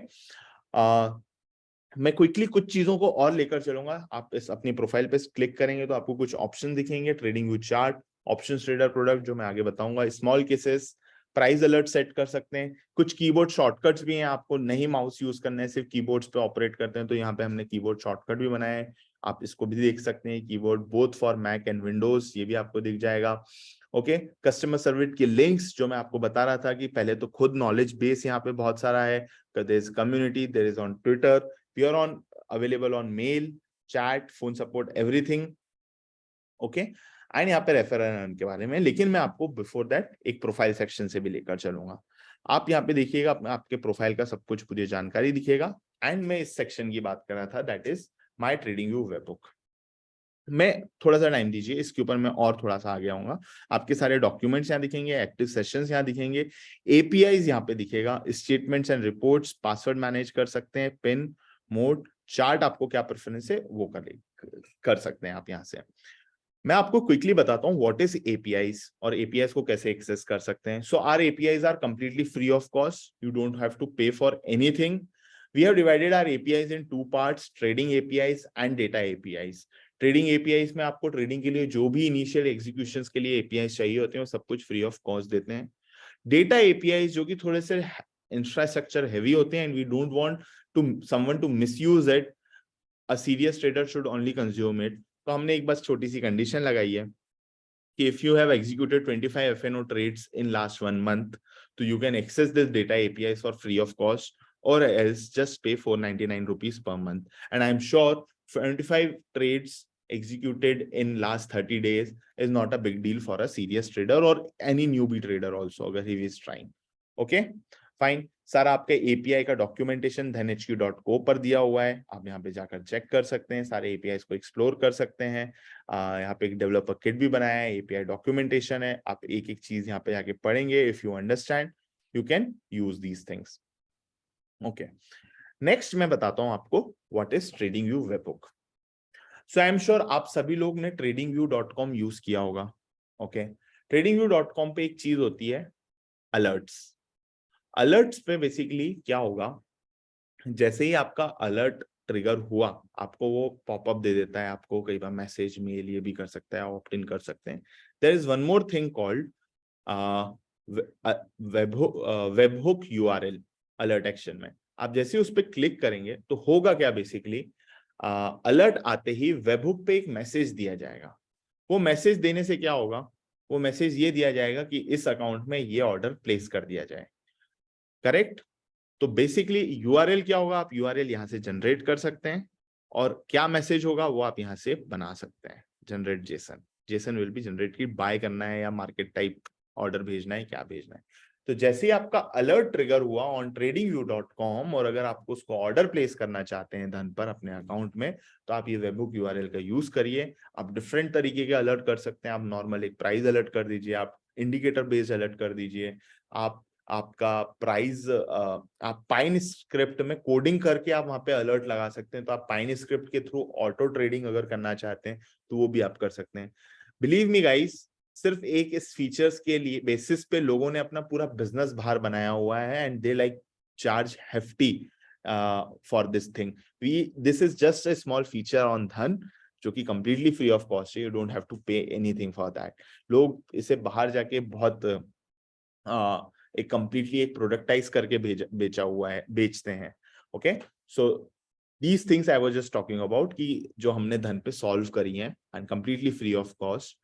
मैं क्विकली कुछ चीजों को और लेकर चलूंगा। आप इस अपनी प्रोफाइल पे क्लिक करेंगे तो आपको कुछ ऑप्शन दिखेंगे, trading view chart, option trader product जो मैं आगे बताऊंगा, small cases, price alert set कर सकते हैं। कुछ कीबोर्ड शॉर्टकट्स भी हैं, आपको नहीं माउस यूज करना है, सिर्फ कीबोर्ड्स पे ऑपरेट करते हैं तो यहाँ पे हमने कीबोर्ड शॉर्टकट भी बनाया है, आप इसको भी देख सकते हैं। Keyboard both for Mac and Windows, ये भी आपको दिख जाएगा। ओके, कस्टमर सर्विस के लिंक्स जो मैं आपको बता रहा था कि पहले तो खुद नॉलेज बेस यहाँ पे बहुत सारा है, there is community, there is on Twitter, we are on available on mail, chat, phone support, everything. Okay, and यहाँ पे रेफर अर्न के बारे में, लेकिन मैं आपको बिफोर दैट एक प्रोफाइल सेक्शन से भी लेकर चलूंगा। आप यहाँ पे देखिएगा आपके प्रोफाइल का सब कुछ पूरी जानकारी दिखेगा, एंड मैं इस सेक्शन की बात कर रहा था, that is my trading view WebBook. मैं थोड़ा सा टाइम दीजिए, इसके ऊपर मैं और थोड़ा सा आगे आऊंगा। आपके सारे डॉक्यूमेंट्स यहाँ दिखेंगे, एक्टिव सेशंस यहाँ दिखेंगे, एपीआईज यहाँ पे दिखेगा, statements and reports, password manage कर सकते हैं, पिन मोड, चार्ट, आपको क्या प्रेफरेंस है वो कर सकते हैं आप यहाँ से। मैं आपको क्विकली बताता हूँ व्हाट इज एपीआईज और एपीआईज को कैसे एक्सेस कर सकते हैं। So our APIs are completely free of cost, you don't have to pay for anything. We have divided our APIs in two parts, trading APIs and data APIs. Trading APIs में आपको trading के लिए जो भी initial executions के लिए APIs चाहिए होते हैं वो सब कुछ फ्री ऑफ कॉस्ट देते हैं। डेटा APIs जो कि थोड़े से इंफ्रास्ट्रक्चर हैवी होते हैं, and we don't want to someone to misuse it, a serious trader should only consume it. तो हमने एक बस छोटी सी कंडीशन लगाई है कि if you have executed 25 FNO trades in last 1 month, so you can access this data APIs for free of cost, or else just pay 499 rupees per month. And I'm sure 25 trades executed in last 30 days is not a big deal for a serious trader or any newbie trader also, अगर he is trying. Okay, fine. सारा आपके API का documentation dhanhq.co पर दिया हुआ है, आप यहाँ पे जाकर चेक कर सकते हैं, सारे एपीआई को एक्सप्लोर कर सकते हैं। यहाँ पे एक डेवलपर किट भी बनाया है, एपीआई डॉक्यूमेंटेशन है, आप एक एक चीज यहाँ पे जाके पढ़ेंगे। If you understand you can use these things. Okay, next मैं बताता हूँ आपको what is trading view WebBook. So I am sure आप सभी लोग ने tradingview.com यूज किया होगा। ओके, tradingview.com पे एक चीज होती है अलर्ट्स। अलर्ट्स पे बेसिकली क्या होगा, जैसे ही आपका अलर्ट ट्रिगर हुआ आपको वो पॉपअप दे देता है, आपको कई बार मैसेज मेल ये भी कर सकता है, ऑप्ट इन कर सकते हैं। There is one more thing called webhook URL alert action में। आप जैसे उस पर क्लिक करेंगे तो होगा क्या, बेसिकली अलर्ट आते ही वेबहुक पे एक मैसेज दिया जाएगा। वो मैसेज देने से क्या होगा, वो मैसेज ये दिया जाएगा कि इस अकाउंट में ये ऑर्डर प्लेस कर दिया जाए। करेक्ट? तो बेसिकली यूआरएल क्या होगा, आप यूआरएल यहां से जनरेट कर सकते हैं, और क्या मैसेज होगा वो आप यहां से बना सकते हैं। Generate Jason, Jason will be generate की बाय करना है या मार्केट टाइप ऑर्डर भेजना है, क्या भेजना है। तो जैसे ही आपका अलर्ट ट्रिगर हुआ ऑन tradingview.com, और अगर आपको उसको ऑर्डर प्लेस करना चाहते हैं धन पर अपने अकाउंट में, तो आप ये वेबहुक यूआरएल का यूज करिए। आप डिफरेंट तरीके के अलर्ट कर सकते हैं। आप नॉर्मल एक प्राइस अलर्ट कर दीजिए, आप इंडिकेटर बेस्ड अलर्ट कर दीजिए, आपका प्राइस आप पाइन स्क्रिप्ट में कोडिंग करके आप वहां पे अलर्ट लगा सकते हैं। तो आप पाइन स्क्रिप्ट के थ्रू ऑटो ट्रेडिंग अगर करना चाहते हैं तो वो भी आप कर सकते हैं। बिलीव मी गाइस, सिर्फ एक इस फीचर्स के लिए बेसिस पे लोगों ने अपना पूरा बिजनेस बाहर बनाया हुआ है, and they like charge hefty for this thing. This is just a small feature on धन जो कि कंप्लीटली फ्री ऑफ कॉस्ट है, you don't have to pay anything for that. लोग इसे बाहर जाके बहुत एक कंप्लीटली एक प्रोडक्टाइज करके बेचा हुआ है, बेचते हैं। Okay, so These things I was just talking about कि जो हमने धन पे सॉल्व करी हैं and completely free of cost.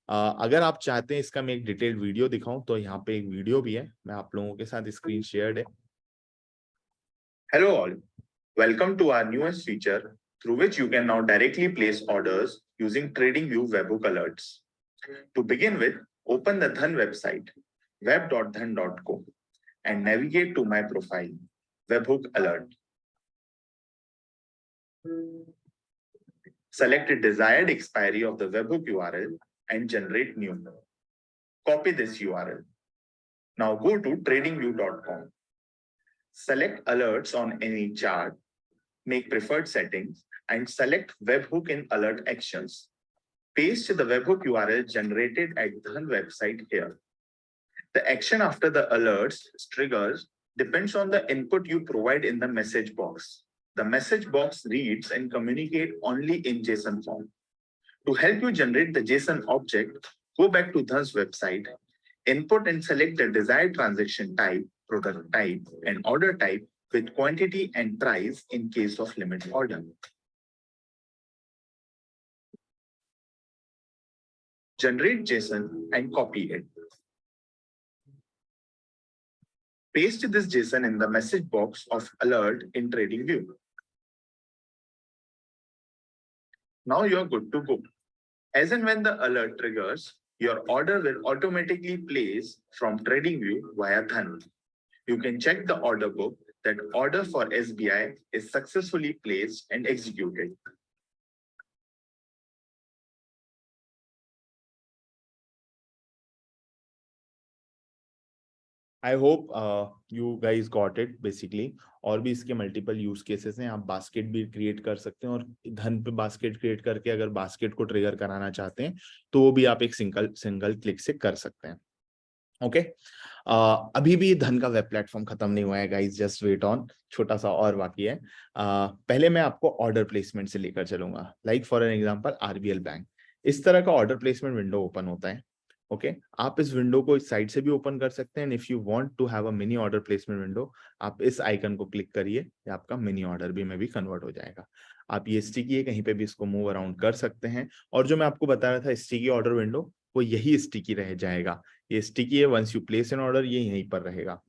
अगर आप चाहते हैं इसका मैं एक डिटेल्ड वीडियो दिखाऊं तो यहाँ पे एक वीडियो भी है, मैं आप लोगों के साथ स्क्रीन शेयर्ड है. Hello all, welcome to our newest feature through which you can now directly place orders using TradingView webhook alerts. To begin with, open the Dhan website web.dhan.co and navigate to my profile webhook alert. Select the desired expiry of the webhook URL and generate new. Copy this URL. Now go to tradingview.com. Select alerts on any chart, make preferred settings, and select webhook in alert actions. Paste the webhook URL generated at Dhan website here. The action after the alerts triggers depends on the input you provide in the message box. The message box reads and communicates only in JSON form. To help you generate the JSON object, go back to Dhan's website, input and select the desired transaction type, product type, and order type with quantity and price in case of limit order. Generate JSON and copy it. Paste this JSON in the message box of alert in TradingView. Now you're good to go. As and when the alert triggers, your order will automatically place from TradingView via Dhan. You can check the order book that order for SBI is successfully placed and executed. I hope you guys got it basically. और भी इसके multiple use cases हैं, आप basket भी create कर सकते हैं और धन पे बास्केट क्रिएट करके अगर बास्केट को ट्रिगर कराना चाहते हैं तो वो भी आप एक सिंगल क्लिक से कर सकते हैं. ओके अभी भी धन का वेब प्लेटफॉर्म खत्म नहीं हुआ है गाइस, जस्ट वेट ऑन, छोटा सा और बाकी है. पहले मैं आपको ऑर्डर प्लेसमेंट से लेकर चलूंगा. Like for an example RBL bank, इस तरह का ऑर्डर प्लेसमेंट विंडो ओपन होता है. ओके आप इस विंडो को इस साइड से भी ओपन कर सकते हैं. If you want to have a mini order placement window, आप इस आइकन को क्लिक करिए, या आपका मिनी ऑर्डर भी में भी कन्वर्ट हो जाएगा. आप ये स्टिकी कहीं पे भी इसको मूव अराउंड कर सकते हैं. और जो मैं आपको बता रहा था स्टिकी ऑर्डर विंडो, वो यही स्टिकी रह जाएगा. ये स्टिकी है, once you place an order ये यहीं पर रहेगा.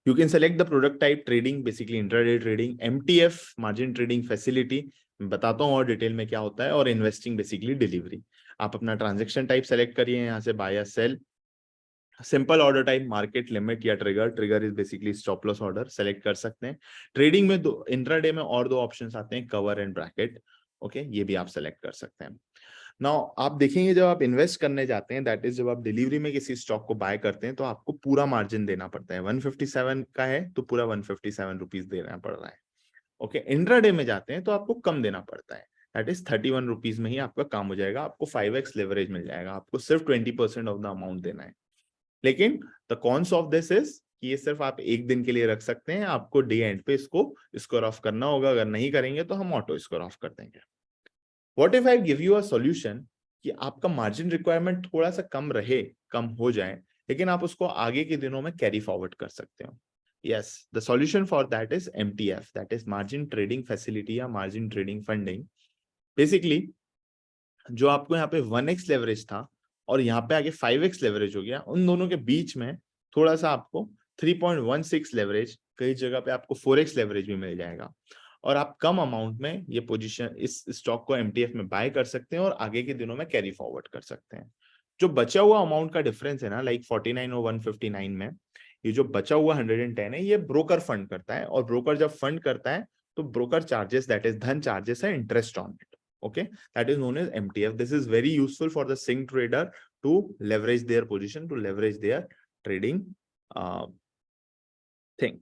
You can select the product type trading, basically intraday trading, MTF margin trading facility, मैं बताता हूँ और डिटेल में क्या होता है, और इन्वेस्टिंग बेसिकली डिलीवरी. आप अपना ट्रांजैक्शन टाइप सेलेक्ट करिए यहाँ से, बाय या sell. Simple order type market, limit या trigger. Trigger is basically stop loss order, select कर सकते हैं. ट्रेडिंग में दो, इंट्राडे में और दो ऑप्शंस आते हैं, कवर एंड ब्रैकेट. ओके ये भी आप सेलेक्ट कर सकते हैं. नाउ आप देखेंगे जब आप इन्वेस्ट करने जाते हैं, दैट इज जब आप डिलीवरी में किसी स्टॉक को बाय करते हैं तो आपको पूरा मार्जिन देना पड़ता है. 157 का है तो पूरा 157 रुपीज देना पड़ रहा है. ओके इंट्राडे में जाते हैं तो आपको कम देना पड़ता है, दैट इज 31 रुपीज में ही आपका काम हो जाएगा. आपको 5x लेवरेज मिल जाएगा. आपको सिर्फ 20% ऑफ द अमाउंट देना है. लेकिन the cons of this is कि ये सिर्फ आप एक दिन के लिए रख सकते हैं. आपको डे एंड पे इसको स्कोर ऑफ करना होगा. अगर नहीं करेंगे तो हम ऑटो स्कोर ऑफ कर देंगे. What if I give you a solution कि आपका मार्जिन रिक्वायरमेंट थोड़ा सा कम रहे, कम हो जाए, लेकिन आप उसको आगे के दिनों में कैरी फॉरवर्ड कर सकते हो. Yes, the solution for that is MTF, that is margin trading facility या margin trading funding. Basically जो आपको यहाँ पे 1x लेवरेज था और यहाँ पे आगे 5x लेवरेज हो गया, उन दोनों के बीच में थोड़ा सा आपको 3.16 लेवरेज, कई जगह पे आपको 4x लेवरेज भी मिल जाएगा. और आप कम अमाउंट में ये पोजीशन, इस स्टॉक को एमटीएफ में बाय कर सकते हैं और आगे के दिनों में कैरी फॉरवर्ड कर सकते हैं. जो बचा हुआ अमाउंट का डिफरेंस है ना, लाइक 49 और 159 में, ये जो बचा हुआ 110 है, ये ब्रोकर फंड करता है. और ब्रोकर जब फंड करता है तो ब्रोकर चार्जेस, दैट इज धन चार्जेस है interest on it. Okay, that is known as MTF. This is very useful for the sync trader to leverage their position, to leverage their trading thing.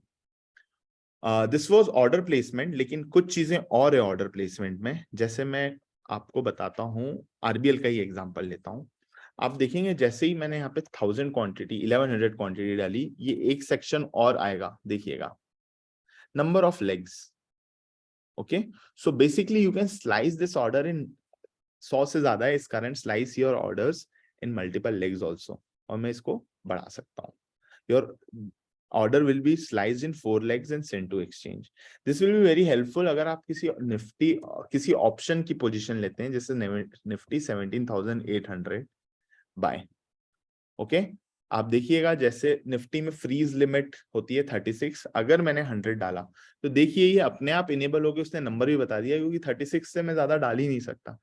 This was order placement. लेकिन कुछ चीजें और है order placement में. जैसे मैं आपको बताता हूँ, RBL का ही एग्जांपल लेता हूँ. आप देखेंगे जैसे ही मैंने यहाँ पे 1000 क्वांटिटी 1100 क्वांटिटी डाली, ये एक सेक्शन और आएगा, देखिएगा, number of legs. Okay, so basically you can slice this order in 100 से ज्यादा है इस current, slice your orders in multiple legs also. और मैं इसको बढ़ा सकता हूँ. Your order will be sliced in 4 legs and sent to exchange. This will be very helpful अगर आप किसी निफ्टी किसी ऑप्शन की पोजीशन लेते हैं, जैसे निफ्टी 17,800 बाय. ओके, आप देखिएगा जैसे निफ्टी में फ्रीज लिमिट होती है 36, अगर मैंने 100 डाला तो देखिए ये अपने आप इनेबल हो गया, उसने नंबर भी बता दिया, क्योंकि 36 से मैं ज्यादा डाल ही नहीं सकता.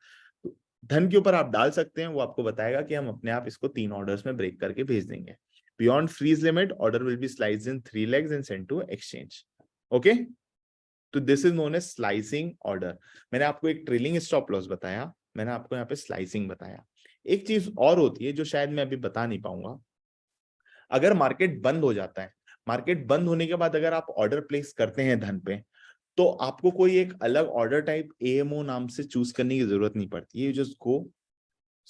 तो धन के ऊपर आप डाल सकते हैं, वो आपको बताएगा कि हम अपने आप इसको 3 ऑर्डर्स में ब्रेक करके भेज देंगे. Beyond freeze limit order will be sliced in 3 legs and sent to exchange. Okay, तो this is known as slicing order. मैंने आपको एक ट्रेलिंग स्टॉप लॉस बताया, मैंने आपको यहाँ पे स्लाइसिंग बताया. एक चीज और होती है जो शायद मैं अभी बता नहीं पाऊंगा. अगर मार्केट बंद हो जाता है, मार्केट बंद होने के बाद अगर आप ऑर्डर प्लेस करते हैं धन पे, तो आपको कोई एक अलग ऑर्डर टाइप एएमओ नाम से चूज करने की जरूरत नहीं पड़ती. यू जस्ट गो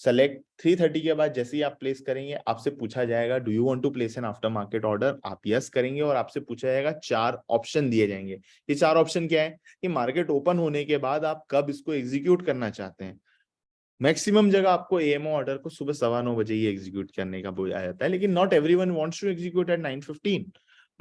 सेलेक्ट 330 के बाद जैसे ही आप प्लेस करेंगे, आपसे पूछा जाएगा do you want to place an after market order. आप यस करेंगे और आपसे पूछा जाएगा 4 ऑप्शन दिए जाएंगे. ये 4 ऑप्शन क्या है कि मार्केट ओपन होने के बाद आप कब इसको एग्जीक्यूट करना चाहते हैं. मैक्सिमम जगह आपको एएमओ ऑर्डर को सुबह 9:15 बजे ही एग्जीक्यूट करने का बोला जाता है, लेकिन not everyone wants to execute at 9:15.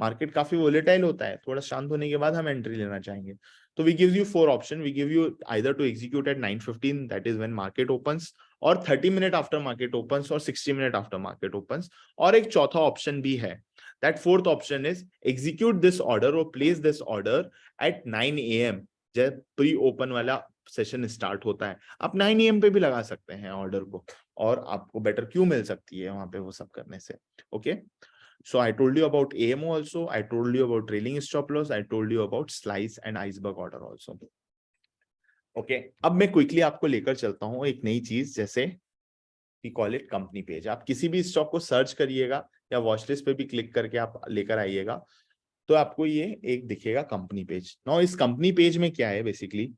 Market काफी वोलेटाइल होता है, थोड़ा शांत होने के बाद हम एंट्री लेना चाहेंगे. तो we give you 4 option. We give you either to execute at 9:15, that is when market opens, और 30 मिनट आफ्टर मार्केट ओपन्स, और 60 मिनट आफ्टर मार्केट ओपन्स. और एक चौथा ऑप्शन भी है. That fourth option is execute this order और place this order at 9 AM, जब pre open वाला सेशन स्टार्ट होता है. आप 9 AM पे भी लगा सकते हैं ऑर्डर को, और आपको बेटर क्यों मिल सकती है वहां पे वो सब करने से. Okay, so I told you about AMO also, I told you about trailing stop loss, I told you about slice and iceberg order also. Okay, अब मैं क्विकली आपको लेकर चलता हूं एक नई चीज, जैसे we call it company page. आप किसी भी स्टॉक को सर्च करिएगा या वॉच लिस्ट पे भी क्लिक करके आप लेकर आइएगा, तो आपको ये एक दिखेगा कंपनी पेज. नाउ इस कंपनी पेज में क्या है, बेसिकली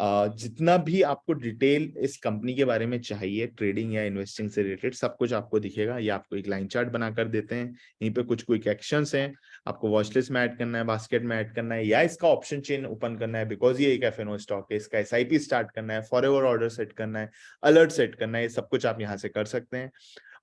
जितना भी आपको डिटेल इस कंपनी के बारे में चाहिए, ट्रेडिंग या इन्वेस्टिंग से रिलेटेड, सब कुछ आपको दिखेगा. ये आपको एक लाइन चार्ट बनाकर देते हैं. यहीं पे कुछ क्विक एक्शंस हैं, आपको वॉच लिस्ट में ऐड करना है, बास्केट में ऐड करना है, या इसका ऑप्शन चेन ओपन करना है बिकॉज ये एक एफएनओ स्टॉक है, इसका एसआईपी स्टार्ट करना है, फॉरएवर ऑर्डर सेट करना है, अलर्ट सेट करना है, ये सब कुछ आप यहाँ से कर सकते हैं.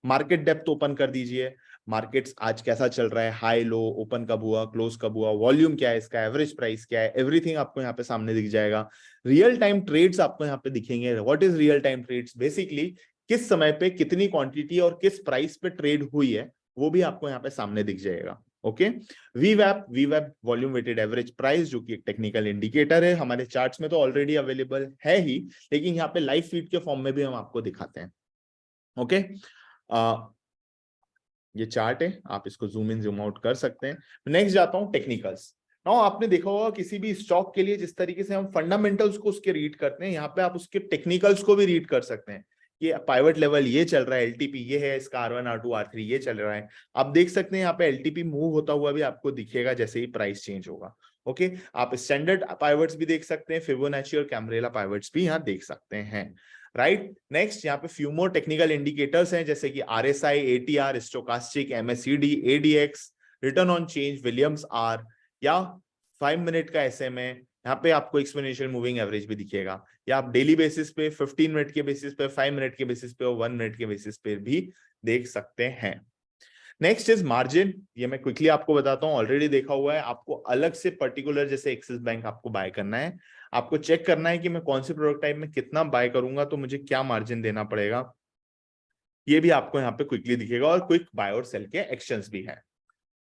मार्केट डेप्थ ओपन कर दीजिए, मार्केट्स आज कैसा चल रहा है, हाई लो, ओपन कब हुआ, क्लोज कब हुआ, वॉल्यूम क्या है इसका, एवरेज प्राइस क्या है, एवरीथिंग आपको यहाँ पे सामने दिख जाएगा. रियल टाइम ट्रेड्स आपको यहाँ पे दिखेंगे. What is real time trades, basically किस समय पे कितनी क्वांटिटी और किस प्राइस पे ट्रेड हुई है, वो भी आपको यहाँ पे सामने दिख जाएगा. ओके, वीवैप वॉल्यूम वेटेड एवरेज प्राइस, जो कि एक टेक्निकल इंडिकेटर है, हमारे चार्ट्स में तो ऑलरेडी अवेलेबल है ही, लेकिन यहाँ पे लाइव फीड के फॉर्म में भी हम आपको दिखाते हैं. ओके, ये चार्ट है, आप इसको जूम इन जूम आउट कर सकते हैं. नेक्स्ट जाता हूं टेक्निकल्स. नाउ आपने देखा होगा किसी भी स्टॉक के लिए जिस तरीके से हम फंडामेंटल्स को उसके रीड करते हैं, यहाँ पे आप उसके टेक्निकल्स को भी रीड कर सकते हैं. ये पाइवट लेवल ये चल रहा है, एलटीपी ये है, इसका R1 R2 R3 ये चल रहा है. आप देख सकते हैं यहाँ पे एलटीपी मूव होता हुआ भी आपको दिखेगा जैसे ही प्राइस चेंज होगा. ओके, आप स्टैंडर्ड पाइवट्स भी देख सकते हैं, फिबोनाची और कैमरेला पाइवट्स भी यहाँ देख सकते हैं. राइट, नेक्स्ट यहाँ पे फ्यू मोर टेक्निकल इंडिकेटर्स हैं, जैसे कि RSI, ATR, stochastic, MSCD, ADX, return on change, Williams R, या 5 मिनट का एसएमए. यहाँ पे आपको एक्सपोनेंशियल मूविंग एवरेज भी दिखेगा, या आप डेली बेसिस पे, 15 मिनट के बेसिस पे, 5 मिनट के बेसिस पे और 1 मिनट के बेसिस पे भी देख सकते हैं. Next is margin. ये मैं क्विकली आपको बताता हूँ, ऑलरेडी देखा हुआ है. आपको अलग से पर्टिकुलर जैसे एक्सिस बैंक आपको बाय करना है, आपको चेक करना है कि मैं कौन से प्रोडक्ट टाइप में कितना बाय करूंगा तो मुझे क्या मार्जिन देना पड़ेगा. ये भी आपको यहाँ पे क्विकली दिखेगा, और क्विक बाय और सेल के एक्शंस भी है.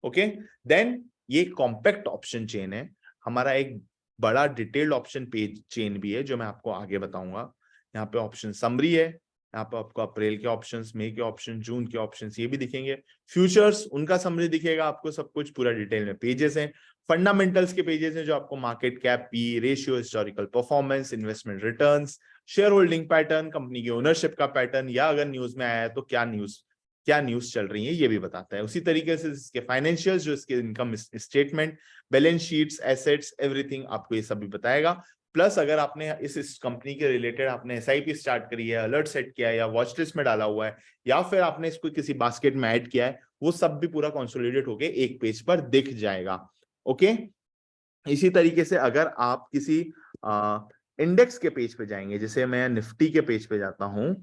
ओके, देन ये कॉम्पैक्ट ऑप्शन चेन है. हमारा एक बड़ा डिटेल्ड ऑप्शन पेज चेन भी है जो मैं आपको आगे बताऊंगा. यहाँ पे ऑप्शन समरी है, यहाँ पे आपको अप्रैल के ऑप्शंस, मई के ऑप्शन, जून के ऑप्शंस ये भी दिखेंगे. फ्यूचर्स उनका समरी दिखेगा आपको, सब कुछ पूरा डिटेल में पेजेस हैं. फंडामेंटल्स के पेजेस हैं जो आपको market cap, P ratio, historical performance, investment returns, share holding pattern, company की ओनरशिप का पैटर्न, या अगर न्यूज में आया है तो क्या न्यूज चल रही है ये भी बताता है. उसी तरीके से इसके फाइनेंशियल्स, जो इसके income statement, balance sheets, assets, everything आपको ये सब भी बताएगा. प्लस अगर आपने इस कंपनी के रिलेटेड आपने एसआईपी स्टार्ट करी है, अलर्ट सेट किया है, या वॉच लिस्ट में डाला हुआ है, या फिर आपने इसको किसी बास्केट में ऐड किया है, वो सब भी पूरा कंसोलिडेट होके एक पेज पर दिख जाएगा. ओके, इसी तरीके से अगर आप किसी इंडेक्स के पेज पे जाएंगे, जैसे मैं निफ्टी के पेज पे जाता हूं,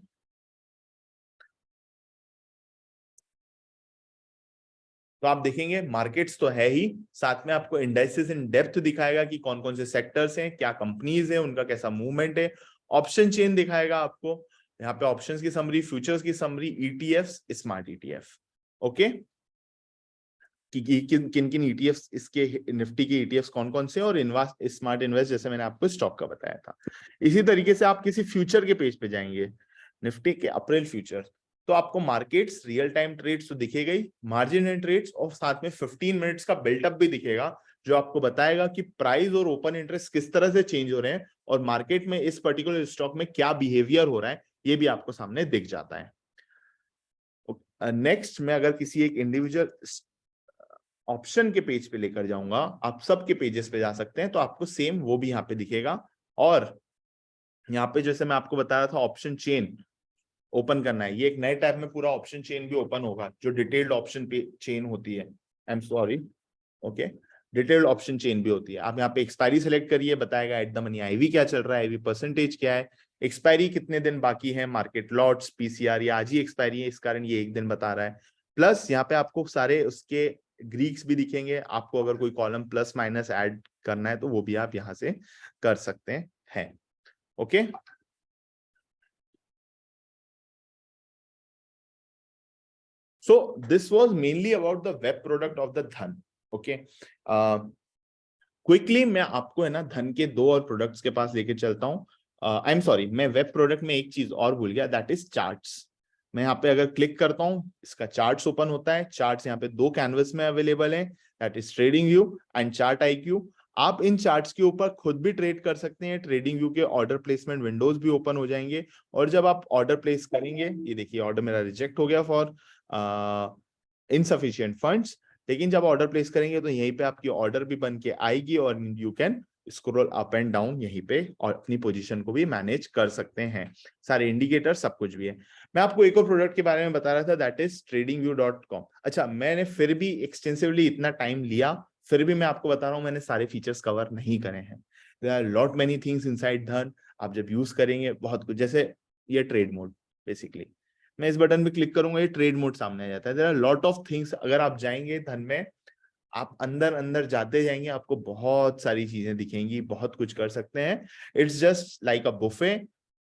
तो आप देखेंगे मार्केट्स तो है ही, साथ में आपको इंडाइसेस इन डेप्थ दिखाएगा कि कौन कौन से सेक्टर्स हैं, क्या कंपनीज हैं, उनका कैसा मूवमेंट है। ऑप्शन चेन दिखाएगा आपको, यहाँ पे ऑप्शंस की समरी, फ्यूचर्स की summary, ETFs, smart ETF. Okay, कि किन किन ईटीएफ्स, इसके निफ्टी के ईटीएफ्स कौन कौन से, और स्मार्ट इन्वेस्ट जैसे मैंने आपको स्टॉक का बताया था। इसी तरीके से आप किसी फ्यूचर के पेज पे जाएंगे, निफ्टी के अप्रैल फ्यूचर, तो आपको मार्केट्स, रियल टाइम ट्रेड्स तो दिखेगा ही, मार्जिन एंड ट्रेड्स, और साथ में 15 मिनट्स का बिल्टअप भी दिखेगा, जो आपको बताएगा कि प्राइस और ओपन इंटरेस्ट किस तरह से चेंज हो रहे हैं और मार्केट में इस पर्टिकुलर स्टॉक में क्या बिहेवियर हो रहा है, ये भी आपको सामने दिख जाता है। नेक्स्ट मैं अगर किसी एक इंडिविजुअल ऑप्शन के पेज पे लेकर जाऊंगा, आप सबके पेजेस पे जा सकते हैं, तो आपको सेम वो भी यहाँ पे दिखेगा। और यहाँ पे जैसे मैं आपको बता रहा था, ऑप्शन चेन ओपन करना है, ये एक नए टाइप में पूरा ऑप्शन चेन भी ओपन होगा, जो डिटेल्ड ऑप्शन पे चेन होती है, I am sorry, okay, detailed option chain भी होती है। आप यहाँ पे एक्सपायरी सेलेक्ट करिए, बताएगा एट द मनी आईवी क्या चल रहा है, आईवी परसेंटेज क्या है, एक्सपायरी कितने दिन बाकी है, मार्केट लॉट्स, पीसीआर, या आज ही एक्सपायरी है इस कारण ये एक दिन बता रहा है। प्लस यहाँ पे आपको सारे उसके ग्रीक्स भी दिखेंगे, आपको अगर कोई कॉलम प्लस माइनस ऐड करना है तो वो भी आप यहाँ से कर सकते हैं। Okay, so this was mainly about the web product of the धन। okay, क्विकली मैं आपको है ना धन के दो और प्रोडक्ट्स के पास लेके चलता हूँ। आई एम सॉरी, मैं वेब प्रोडक्ट में एक चीज और भूल गया, दैट इज चार्ट्स। मैं यहाँ पे अगर क्लिक करता हूँ, इसका चार्ट्स ओपन होता है। चार्ट्स यहाँ पे दो कैनवस में अवेलेबल है, that is trading view and chart IQ। आप इन चार्ट्स के ऊपर खुद भी ट्रेड कर सकते हैं। ट्रेडिंग व्यू के ऑर्डर प्लेसमेंट विंडोज भी ओपन हो जाएंगे, और जब आप ऑर्डर प्लेस करेंगे, ये देखिए ऑर्डर मेरा रिजेक्ट हो गया फॉर इनसफिशिएंट फंड्स, लेकिन जब ऑर्डर प्लेस करेंगे तो यहीं पे आपकी ऑर्डर भी बन के आएगी, और you can scroll up and down यहीं पे, और अपनी पोजीशन को भी मैनेज कर सकते हैं। सारे इंडिकेटर सब कुछ भी है। मैं आपको एक और प्रोडक्ट के बारे में बता रहा था, दैट इज tradingview.com। अच्छा, मैंने फिर भी एक्सटेंसिवली इतना टाइम लिया, फिर भी मैं आपको बता रहा हूँ मैंने सारे फीचर्स कवर नहीं करे हैं। There are lot many things inside Dhan. आप जब यूज करेंगे बहुत कुछ, जैसे ये ट्रेड मोड, बेसिकली मैं इस बटन पे क्लिक करूंगा, ये ट्रेड मोड सामने आ जाता है। There are lot of things. अगर आप जाएंगे धन में, आप अंदर अंदर जाते जाएंगे, आपको बहुत सारी चीजें दिखेंगी, बहुत कुछ कर सकते हैं। It's just like a buffet.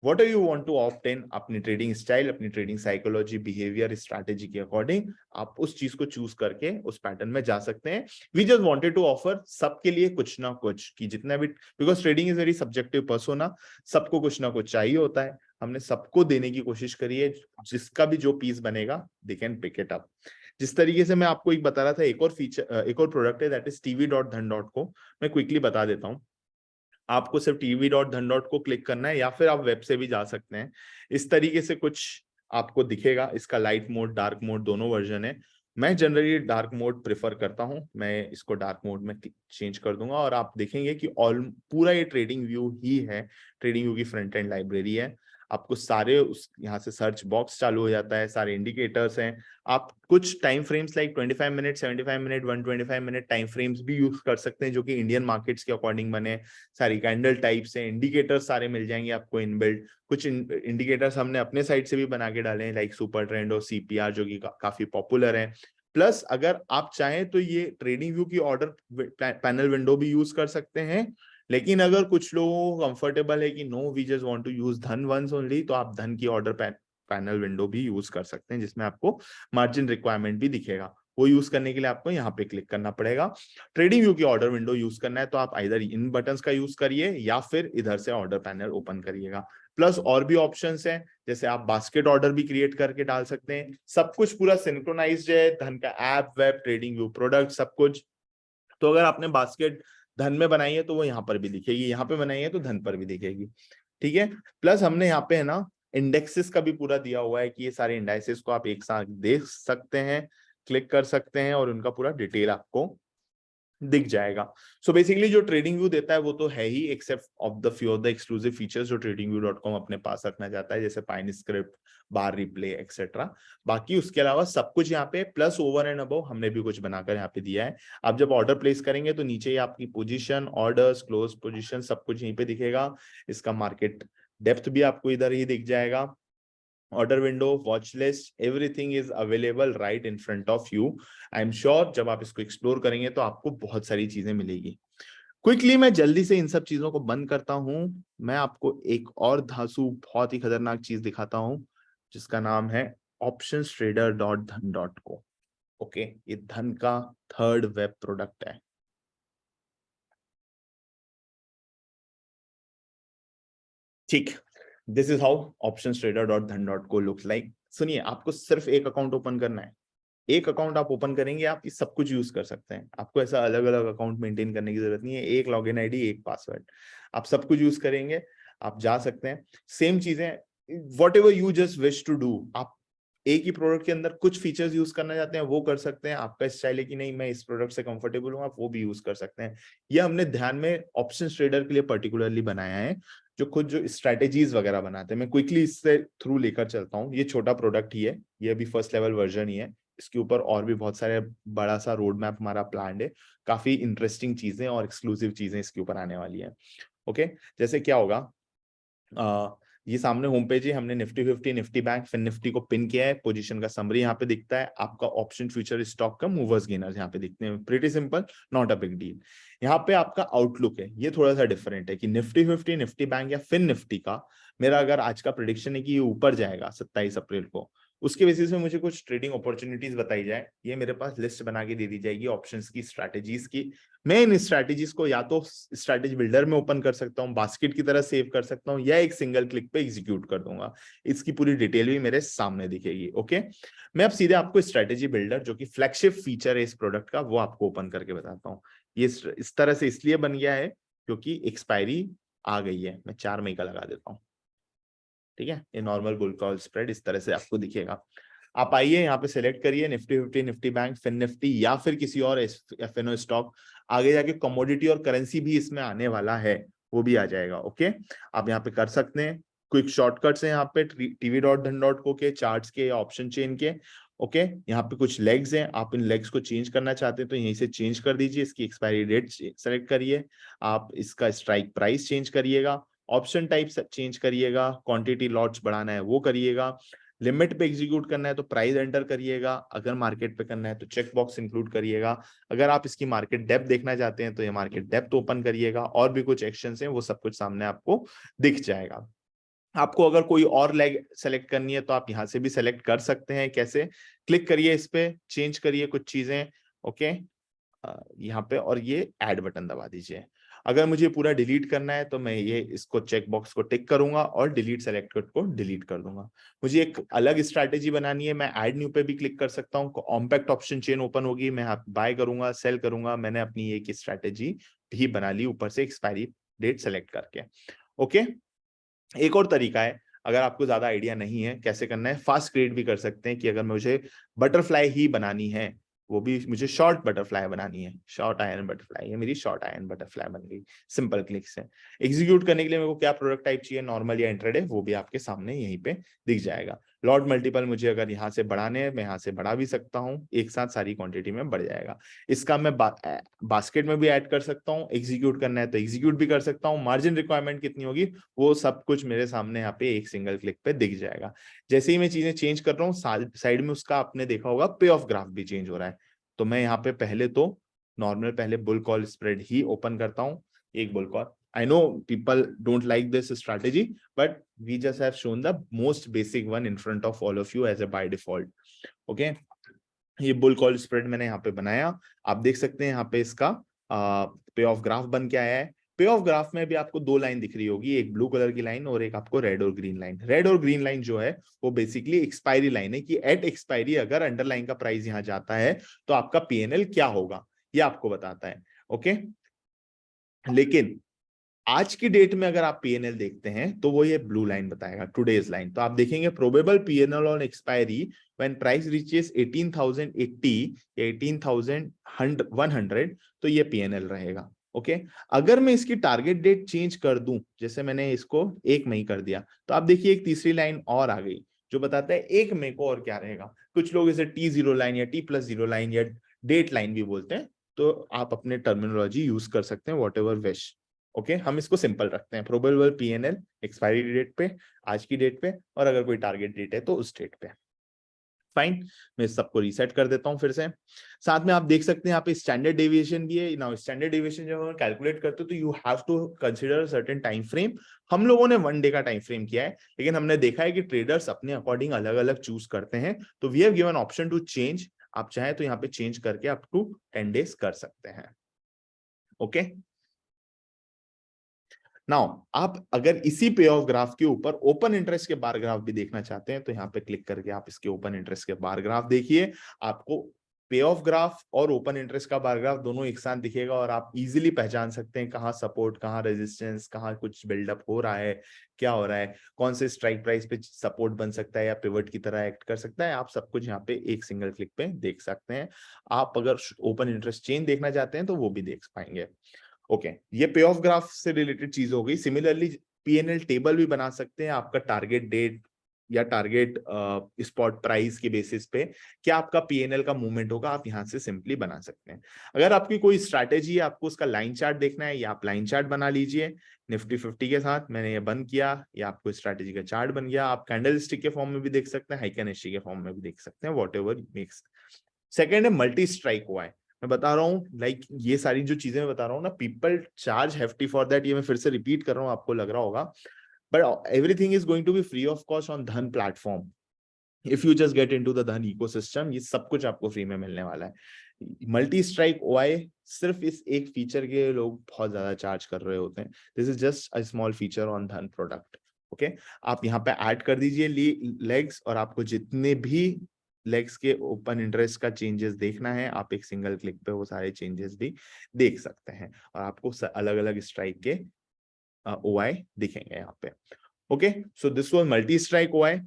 What you want to opt in, अपनी ट्रेडिंग स्टाइल, अपनी ट्रेडिंग साइकोलॉजी, बिहेवियर, स्ट्रैटेजी के अकॉर्डिंग आप उस चीज को चूज करके उस पैटर्न में जा सकते हैं। We just wanted to offer सबके लिए कुछ ना कुछ, कि जितना भी, because trading is very subjective persona, सबको कुछ ना कुछ चाहिए होता है। हमने सबको देने की कोशिश करी है, जिसका भी जो पीस बनेगा they can pick it up. जिस तरीके से मैं आपको एक बता रहा था, एक और फीचर, एक और प्रोडक्ट है, दैट इज tv.dhan.co। मैं क्विकली बता देता हूँ। आपको सिर्फ tv.dhan.co क्लिक करना है, या फिर आप वेब से भी जा सकते हैं। इस तरीके से कुछ आपको दिखेगा। इसका लाइट मोड, डार्क मोड दोनों वर्जन है। मैं जनरली डार्क मोड प्रेफर करता हूं, मैं इसको डार्क मोड में चेंज कर दूंगा, और आप देखेंगे कि ऑल पूरा ये ट्रेडिंग व्यू ही है। ट्रेडिंग व्यू की फ्रंट एंड लाइब्रेरी है। आपको सारे उस यहाँ से सर्च बॉक्स चालू हो जाता है, सारे इंडिकेटर्स हैं। आप कुछ time frames like 25 minute, 75 minute, 125 minute time frames भी यूज कर सकते हैं, जो कि इंडियन मार्केट्स के अकॉर्डिंग बने। सारी कैंडल टाइप्स हैं, इंडिकेटर्स सारे मिल जाएंगे आपको इनबिल्ट। कुछ इंडिकेटर्स हमने अपने साइड से भी बना के डाले हैं, लाइक सुपर ट्रेंड और CPR, जो कि काफी पॉपुलर है। प्लस अगर आप चाहें तो ये ट्रेडिंग व्यू की ऑर्डर पैनल विंडो भी यूज कर सकते हैं। लेकिन अगर कुछ लोगों को कंफर्टेबल है कि no we just want to use Dhan once only, तो आप धन की ऑर्डर पैनल विंडो भी यूज कर सकते हैं, जिसमें आपको मार्जिन रिक्वायरमेंट भी दिखेगा। वो यूज करने के लिए आपको यहाँ पे क्लिक करना पड़ेगा। ट्रेडिंग व्यू की ऑर्डर विंडो यूज करना है तो आप इधर इन बटन्स का यूज करिए, या फिर इधर से ऑर्डर पैनल ओपन करिएगा। प्लस और भी ऑप्शंस हैं, जैसे आप बास्केट ऑर्डर भी क्रिएट करके डाल सकते हैं। सब कुछ पूरा सिंक्रोनाइज्ड है, धन का app, web, trading view, product, सब कुछ। तो अगर आपने बास्केट धन में बनाई है तो वो यहाँ पर भी दिखेगी, यहाँ पे बनाई है तो धन पर भी दिखेगी। ठीक है। प्लस हमने यहाँ पे है ना इंडेक्सेस का भी पूरा दिया हुआ है, कि ये सारे इंडाइसेस को आप एक साथ देख सकते हैं, क्लिक कर सकते हैं, और उनका पूरा डिटेल आपको दिख जाएगा। सो बेसिकली जो ट्रेडिंग व्यू देता है वो तो है ही, except of the few of the exclusive features जो tradingview.com अपने पास रखना चाहता है, जैसे Pine Script, bar replay etcetera. बाकी उसके अलावा सब कुछ यहाँ पे प्लस ओवर एंड अबव हमने भी कुछ बनाकर यहाँ पे दिया है। आप जब ऑर्डर प्लेस करेंगे तो नीचे ही आपकी पोजीशन, ऑर्डर्स, क्लोज पोजीशन, सब कुछ यहीं पे दिखेगा। इसका मार्केट डेप्थ भी आपको इधर ही दिख जाएगा। Order window, watch list, everything is available right in front of you. I am sure जब आप इसको एक्सप्लोर करेंगे तो आपको बहुत सारी चीजें मिलेगी। क्विकली मैं जल्दी से इन सब चीजों को बंद करता हूं। मैं आपको एक और धांसू बहुत ही खतरनाक चीज दिखाता हूं जिसका नाम है optionstrader.dhan.co। ओके, ये धन का थर्ड वेब प्रोडक्ट है। ठीक, this is how optionstrader.dhan.co looks like. सुनिए, आपको सिर्फ एक अकाउंट ओपन करना है। एक अकाउंट आप ओपन करेंगे, आप ये सब कुछ यूज कर सकते हैं। आपको ऐसा अलग अलग अकाउंट मेंटेन करने की जरूरत नहीं है। एक लॉगिन आईडी, एक पासवर्ड, आप सब कुछ यूज करेंगे, आप जा सकते हैं। सेम चीजें, whatever you just wish to do, आप एक ही प्रोडक्ट के अंदर कुछ फीचर्स यूज करना चाहते हैं वो कर सकते हैं। आपका स्टाइल है कि नहीं मैं इस प्रोडक्ट से कंफर्टेबल हूँ, आप वो भी यूज कर सकते हैं। ये हमने ध्यान में ऑप्शन ट्रेडर के लिए पर्टिकुलरली बनाया है, जो खुद जो स्ट्रेटेजीज वगैरह बनाते हैं। मैं क्विकली इससे थ्रू लेकर चलता हूँ। ये छोटा प्रोडक्ट ही है, ये अभी फर्स्ट लेवल वर्जन ही है। इसके ऊपर और भी बहुत सारे बड़ा सा रोड मैप हमारा प्लान है। काफी इंटरेस्टिंग चीजें और एक्सक्लूसिव चीजें इसके ऊपर आने वाली है। ओके, जैसे क्या होगा, ये सामने होम पेज है, हमने निफ्टी 50, निफ्टी बैंक, फिर निफ्टी को पिन किया है। पोजीशन का समरी यहाँ पे दिखता है, आपका ऑप्शन फ्यूचर स्टॉक का मूवर्स गेनर्स यहाँ पे दिखते हैं। Pretty simple, not a big deal. यहाँ पे आपका आउटलुक है, ये थोड़ा सा डिफरेंट है कि निफ्टी 50, निफ्टी बैंक या फिर निफ्टी का मेरा अगर आज का प्रिडिक्शन है कि ये ऊपर जाएगा 27 अप्रैल को, उसके बेसिस में मुझे कुछ ट्रेडिंग अपॉर्चुनिटीज बताई जाए, ये मेरे पास लिस्ट बना के दे दी जाएगी ऑप्शंस की, स्ट्रैटेजीज की। मैं इन स्ट्रैटेजीज को या तो स्ट्रैटेजी बिल्डर में ओपन कर सकता हूँ, बास्केट की तरह सेव कर सकता हूँ, या एक सिंगल क्लिक पे एग्जीक्यूट कर दूंगा। इसकी पूरी डिटेल भी मेरे सामने दिखेगी। ओके, मैं अब सीधे आपको स्ट्रैटेजी बिल्डर, जो कि फ्लैगशिप फीचर है इस प्रोडक्ट का, वो आपको ओपन करके बताता हूँ। ये इस तरह से इसलिए बन गया है क्योंकि एक्सपायरी आ गई है। मैं 4 मई का लगा देता हूँ। ठीक है, ये नॉर्मल बुल कॉल स्प्रेड इस तरह से आपको दिखेगा। आप आइए यहाँ पे सिलेक्ट करिए निफ्टी 50, निफ्टी बैंक, फिन निफ्टी या फिर किसी और एफएनओ स्टॉक। आगे जाके कमोडिटी और करेंसी भी इसमें आने वाला है, वो भी आ जाएगा। ओके, आप यहाँ पे कर सकते हैं। क्विक शॉर्टकट्स हैं यहाँ पे tv.dhan.co के, चार्ट्स के या ऑप्शन चेन के। ओके, यहाँ पे कुछ लेग्स हैं, आप इन लेग्स को चेंज करना चाहते हैं तो यहीं से चेंज कर दीजिए। इसकी एक्सपायरी डेट सेलेक्ट करिए, आप इसका स्ट्राइक प्राइस चेंज करिएगा, ऑप्शन टाइप चेंज करिएगा, क्वांटिटी लॉट्स बढ़ाना है वो करिएगा, लिमिट पे एग्जीक्यूट करना है तो प्राइस एंटर करिएगा, अगर मार्केट पे करना है तो चेक बॉक्स इंक्लूड करिएगा, अगर आप इसकी मार्केट डेप्थ देखना चाहते हैं तो ये मार्केट डेप्थ ओपन करिएगा, और भी कुछ एक्शंस हैं वो सब कुछ सामने आपको दिख जाएगा। आपको अगर कोई और लेग सेलेक्ट करनी है तो आप यहाँ से भी सेलेक्ट कर सकते हैं। कैसे, क्लिक करिए इस पे, चेंज करिए कुछ चीजें। ओके, यहाँ पे, और ये ऐड बटन दबा दीजिए। अगर मुझे पूरा डिलीट करना है तो मैं ये इसको चेक बॉक्स को टिक करूंगा और डिलीट सेलेक्टेड को डिलीट कर दूंगा। मुझे एक अलग स्ट्रैटेजी बनानी है, मैं ऐड न्यू पे भी क्लिक कर सकता हूँ। कॉम्पैक्ट ऑप्शन चेन ओपन होगी, मैं बाय करूंगा, सेल करूंगा। मैंने अपनी एक स्ट्रैटेजी भी बना ली ऊपर से एक्सपायरी डेट सेलेक्ट करके। ओके, एक और तरीका है, अगर आपको ज्यादा आइडिया नहीं है कैसे करना है, फास्ट क्रिएट भी कर सकते हैं कि अगर मुझे बटरफ्लाई ही बनानी है, वो भी मुझे शॉर्ट बटरफ्लाई बनानी है, शॉर्ट आयरन बटरफ्लाई है मेरी, शॉर्ट आयरन बटरफ्लाई बन गई सिंपल क्लिक से। एग्जीक्यूट करने के लिए मेरे को क्या प्रोडक्ट टाइप चाहिए, नॉर्मल या इंट्राडे, वो भी आपके सामने यहीं पे दिख जाएगा। लॉट मल्टीपल मुझे अगर यहाँ से बढ़ाने हैं, मैं यहाँ से बढ़ा भी सकता हूँ, एक साथ सारी क्वांटिटी में बढ़ जाएगा। इसका मैं बास्केट में भी ऐड कर सकता हूँ, एग्जीक्यूट करना है तो एग्जीक्यूट भी कर सकता हूँ। मार्जिन रिक्वायरमेंट कितनी होगी वो सब कुछ मेरे सामने यहाँ पे एक सिंगल क्लिक पे दिख जाएगा। जैसे ही मैं चीजें चेंज कर रहा हूँ, साइड में उसका आपने देखा होगा पे ऑफ ग्राफ भी चेंज हो रहा है। तो मैं यहाँ पे पहले तो नॉर्मल पहले बुल कॉल स्प्रेड ही ओपन करता हूँ, एक bull call. I know people don't like this strategy, but we just have shown the most basic one in front of all of you as a by default. Okay, ये bull call spread मैंने यहाँ पे बनाया, आप देख सकते हैं यहाँ पे इसका पे ऑफ ग्राफ बन के आया है। पे ऑफ ग्राफ में भी आपको दो लाइन दिख रही होगी, एक ब्लू कलर की लाइन और एक आपको रेड और ग्रीन लाइन। रेड और ग्रीन लाइन जो है वो बेसिकली एक्सपायरी लाइन है कि एट एक्सपायरी अगर अंडरलाइन का प्राइस यहाँ जाता है तो आपका पीएनएल क्या होगा, ये आपको बताता है। ओके, लेकिन आज की डेट में अगर आप पीएनएल देखते हैं तो वो ये ब्लू लाइन बताएगा, टुडेज लाइन। तो आप देखेंगे probable PNL on expiry when price reaches 18,080 या 18,100, तो ये पीएनएल रहेगा। ओके, अगर मैं इसकी टारगेट डेट चेंज कर दूं, जैसे मैंने इसको 1 मई कर दिया, तो आप देखिए एक तीसरी लाइन और आ गई जो बताता है 1 मई को और क्या रहेगा। कुछ लोग इसे T0 लाइन या T+0 लाइन या डेट लाइन भी बोलते हैं, तो आप अपने टर्मिनोलॉजी यूज कर सकते हैं, वॉट एवर विश। ओके हम इसको सिंपल रखते हैं, प्रोबेबल पीएनएल एक्सपायरी डेट पे, आज की डेट पे, और अगर कोई टारगेट डेट है तो उस डेट पे। फाइन, मैं सबको रीसेट कर देता हूं फिर से। साथ में आप देख सकते हैं यहाँ पे स्टैंडर्ड डेविएशन भी है ना। स्टैंडर्ड डेविएशन जब हम कैलकुलेट करते हैं तो you have to consider certain time frame. हम लोगों ने 1 डे का टाइम फ्रेम किया है, लेकिन हमने देखा है कि ट्रेडर्स अपने अकॉर्डिंग अलग अलग चूज करते हैं, तो we have given option to change. आप चाहे तो यहाँ पे चेंज करके अप टू 10 डेज कर सकते हैं। ओके नाउ आप अगर इसी पे ऑफ ग्राफ के ऊपर ओपन इंटरेस्ट के बार ग्राफ भी देखना चाहते हैं तो यहाँ पे क्लिक करके आप इसके ओपन इंटरेस्ट के बार ग्राफ देखिए। आपको पे ऑफ ग्राफ और ओपन इंटरेस्ट का बार ग्राफ दोनों एक साथ दिखेगा और आप इजीली पहचान सकते हैं कहाँ सपोर्ट, कहाँ रेजिस्टेंस, कहाँ कुछ बिल्डअप हो रहा है, क्या हो रहा है, कौन से स्ट्राइक प्राइस पे सपोर्ट बन सकता है या पिवट की तरह एक्ट कर सकता है। आप सब कुछ यहाँ पे एक सिंगल क्लिक पे देख सकते हैं। आप अगर ओपन इंटरेस्ट चेंज देखना चाहते हैं तो वो भी देख पाएंगे। ओके ये पे ऑफ ग्राफ से रिलेटेड चीज हो गई। सिमिलरली पीएनएल टेबल भी बना सकते हैं, आपका टारगेट डेट या टारगेट स्पॉट प्राइस के बेसिस पे क्या आपका पीएनएल का मूवमेंट होगा, आप यहां से सिंपली बना सकते हैं। अगर आपकी कोई स्ट्रैटेजी है, आपको उसका लाइन चार्ट देखना है, या आप लाइन चार्ट बना लीजिए निफ्टी 50 के साथ। मैंने ये बंद किया, या आपको स्ट्रैटेजी का चार्ट बन गया। आप कैंडल स्टिक के फॉर्म में भी देख सकते हैं, हाइकन एसटी के फॉर्म में भी देख सकते हैं, वॉट एवर मेक्स। सेकेंड है मल्टी स्ट्राइक हुआ है। मैं बता रहा हूँ लाइक ये सारी जो चीजें मैं बता रहा हूँ ना, people charge hefty for that. ये मैं फिर से रिपीट कर रहा हूँ, आपको लग रहा होगा, but everything is going to be free of cost on Dhan platform. If you just get into the Dhan ecosystem, ये सब कुछ आपको फ्री में मिलने वाला है। मल्टी स्ट्राइक ओआई सिर्फ इस एक फीचर के लोग बहुत ज्यादा चार्ज कर रहे होते हैं। This is just a small feature on धन प्रोडक्ट। ओके आप यहाँ पे ऐड कर दीजिए लेग्स, और आपको जितने भी लेग्स के ओपन इंटरेस्ट का चेंजेस देखना है, आप एक सिंगल क्लिक पे वो सारे चेंजेस भी देख सकते हैं, और आपको अलग अलग स्ट्राइक के ओआई दिखेंगे यहाँ पे। Okay so this was multi strike OI.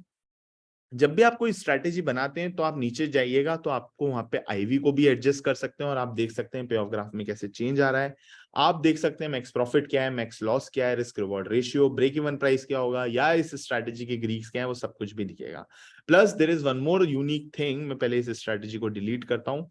जब भी आप कोई स्ट्रैटेजी बनाते हैं तो आप नीचे जाइएगा तो आपको वहां पे आईवी को भी एडजस्ट कर सकते हैं, और आप देख सकते हैं पे ऑफ ग्राफ में कैसे चेंज आ रहा है। आप देख सकते हैं मैक्स प्रॉफिट क्या है, मैक्स लॉस क्या है, risk reward ratio, break even price क्या होगा, या इस स्ट्रैटेजी के ग्रीक्स क्या है, वो सब कुछ भी दिखेगा। Plus there is one more unique thing, मैं पहले इस स्ट्रैटेजी को डिलीट करता हूं।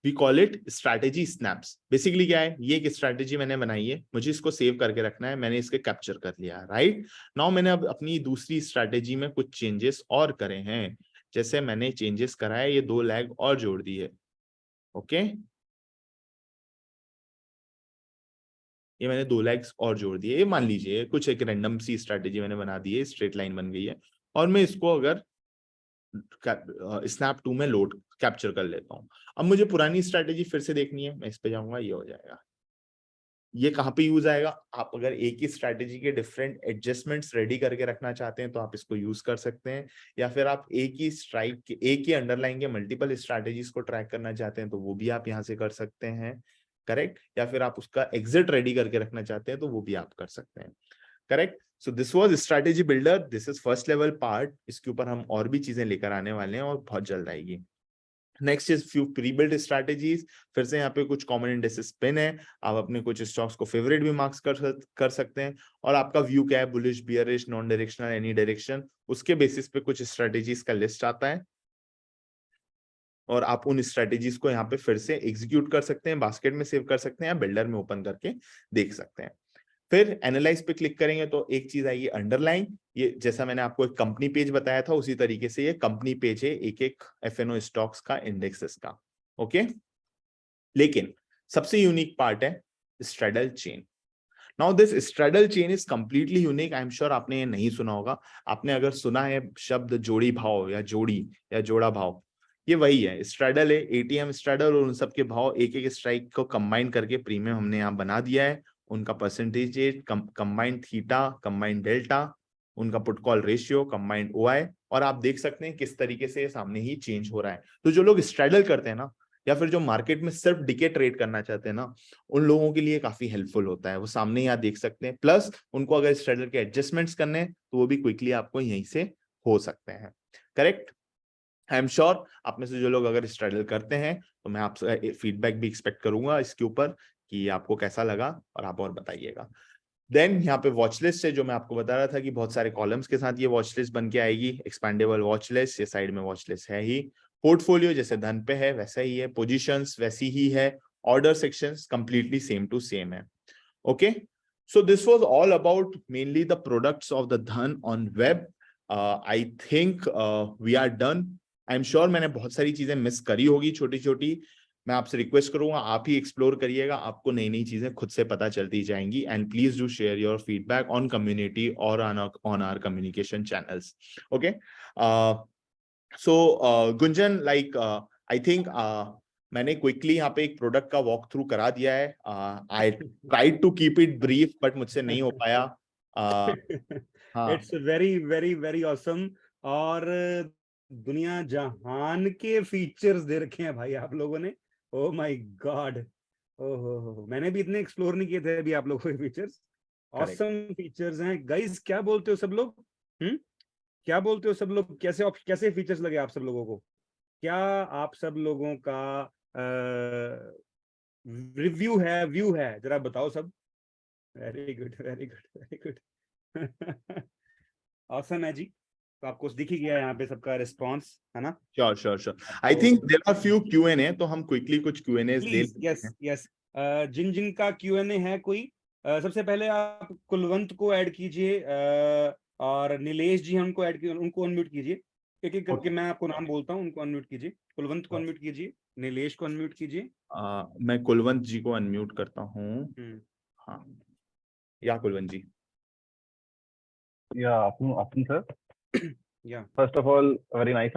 We call it strategy snaps. Basically क्या है, ये एक स्ट्रैटेजी मैंने बनाई है, मुझे इसको सेव करके रखना है, मैंने इसके कैप्चर कर लिया है। राइट नाउ मैंने अब अपनी दूसरी स्ट्रैटेजी में कुछ चेंजेस और करे हैं। जैसे मैंने चेंजेस करा है, ये 2 लैग और जोड़ दिए। ओके ये मैंने 2 लैग्स और जोड़ दिए। ये मान लीजिए कुछ एक रैंडम सी स्ट्रैटेजी मैंने बना दी है, स्ट्रेट लाइन बन गई है, और मैं इसको अगर स्नैप 2 में लोड कैप्चर कर लेता हूं। अब मुझे पुरानी स्ट्रैटेजी फिर से देखनी है, मैं इस पे जाऊंगा, ये हो जाएगा। ये कहाँ पे यूज आएगा, आप अगर एक ही स्ट्रैटेजी के डिफरेंट एडजस्टमेंट्स रेडी करके रखना चाहते हैं तो आप इसको यूज कर सकते हैं, या फिर आप एक ही स्ट्राइक के एक ही अंडरलाइन के मल्टीपल स्ट्रैटेजीज को ट्रैक करना चाहते हैं तो वो भी आप यहाँ से कर सकते हैं। करेक्ट, या फिर आप उसका एग्जिट रेडी करके रखना चाहते हैं तो वो भी आप कर सकते हैं। Correct, so this was strategy builder, this is first level part. इसके ऊपर हम और भी चीजें लेकर आने वाले हैं और बहुत जल्द आएगी। Next is few pre build strategies. फिर से यहाँ पे कुछ कॉमन इंडेक्सेस पिन है, आप अपने कुछ स्टॉक्स को फेवरेट भी मार्क्स कर सकते हैं, और आपका व्यू क्या है, bullish, bearish, non directional, any direction, उसके बेसिस पे कुछ स्ट्रैटेजीज का लिस्ट आता है, और आप उन स्ट्रैटेजीज को यहाँ पे फिर से एग्जीक्यूट कर सकते हैं, बास्केट में सेव कर सकते हैं, या बिल्डर में ओपन करके देख सकते हैं। फिर एनालाइज पे क्लिक करेंगे तो एक चीज आएगी अंडरलाइन। ये जैसा मैंने आपको एक कंपनी पेज बताया था उसी तरीके से ये कंपनी पेज है एक एक एफएनओ स्टॉक्स का, इंडेक्सेस का। ओके लेकिन सबसे यूनिक पार्ट है straddle chain. Now this straddle chain is completely unique. I am sure आपने ये नहीं सुना होगा। आपने अगर सुना है शब्द जोड़ी भाव या जोड़ी या जोड़ा भाव, ये वही है। स्ट्रेडल है, एटीएम स्ट्रेडल, और उन सब के भाव एक एक स्ट्राइक को कंबाइन करके प्रीमियम हमने यहाँ बना दिया है। उनका percentage rate, combined theta, combined delta, उनका put call ratio, combined OI, और आप देख सकते हैं किस तरीके से सामने ही चेंज हो रहा है। तो जो लोग स्ट्रेडल करते हैं ना, या फिर जो मार्केट में सिर्फ डिके ट्रेड करना चाहते हैं ना, उन लोगों के लिए काफी हेल्पफुल होता है। वो सामने यहाँ देख सकते हैं। प्लस उनको अगर स्ट्रेडल के एडजस्टमेंट्स करने हैं तो वो भी क्विकली आपको यहीं से हो सकते हैं। करेक्ट, आई एम श्योर आप में से जो लोग अगर स्ट्रगल करते हैं तो मैं आपसे फीडबैक भी एक्सपेक्ट करूंगा इसके ऊपर कि आपको कैसा लगा, और आप और बताइएगा। देन यहाँ पे वॉच लिस्ट है, जो मैं आपको बता रहा था कि बहुत सारे कॉलम्स के साथ ये वॉच लिस्ट बन के आएगी। एक्सपेंडेबल वॉच लिस्ट, ये साइड में वॉच लिस्ट है ही। पोर्टफोलियो जैसे धन पे है वैसा ही है, पोजीशंस वैसी ही है, order sections completely same to same है. Okay, so this was all about mainly the products of the Dhan on web. I think we are done. I'm sure मैंने बहुत सारी चीजें मिस करी होगी छोटी छोटी. मैं आपसे रिक्वेस्ट करूंगा आप ही एक्सप्लोर करिएगा, आपको नई नई चीजें खुद से पता चलती जाएंगी. And please do share your feedback on community और on our communication channels. Okay, so Gunjan, like I think मैंने क्विकली यहाँ पे एक प्रोडक्ट का वॉक थ्रू करा दिया है. I tried to keep it brief but मुझसे नहीं हो पाया. It's very very very awesome. और दुनिया जहान के फीचर्स दे रखे हैं भाई आप लोगों ने. ओ माय गॉड, ओहो, मैंने भी इतने एक्सप्लोर नहीं किए थे अभी आप लोगों के फीचर्स. ऑसम फीचर्स हैं गाइस. क्या बोलते हो सब लोग? क्या बोलते हो सब लोग? कैसे फीचर्स लगे आप सब लोगों को? क्या आप सब लोगों का रिव्यू है, व्यू है, जरा बताओ सब. Very good very good very good. Awesome है जी. तो आपको दिख ही गया यहाँ पे सबका रिस्पांस, है ना? Sure. I think there are few Q&A, तो हम क्विकली कुछ Q&As ले लेते हैं. यस. जिन का Q&A है कोई, सबसे पहले आप कुलवंत को ऐड कीजिए और नीलेश जी हमको ऐड कीजिए. उनको अनम्यूट कीजिए एक एक करके. मैं आपको नाम बोलता हूँ, उनको अनम्यूट कीजिए. कुलवंत को अनम्यूट कीजिए, नीलेश को अनम्यूट कीजिए. मैं कुलवंत जी को अनम्यूट करता हूँ. हाँ, या कुलवंत जी. Yeah, afternoon, sir. Yeah. First of all, a very nice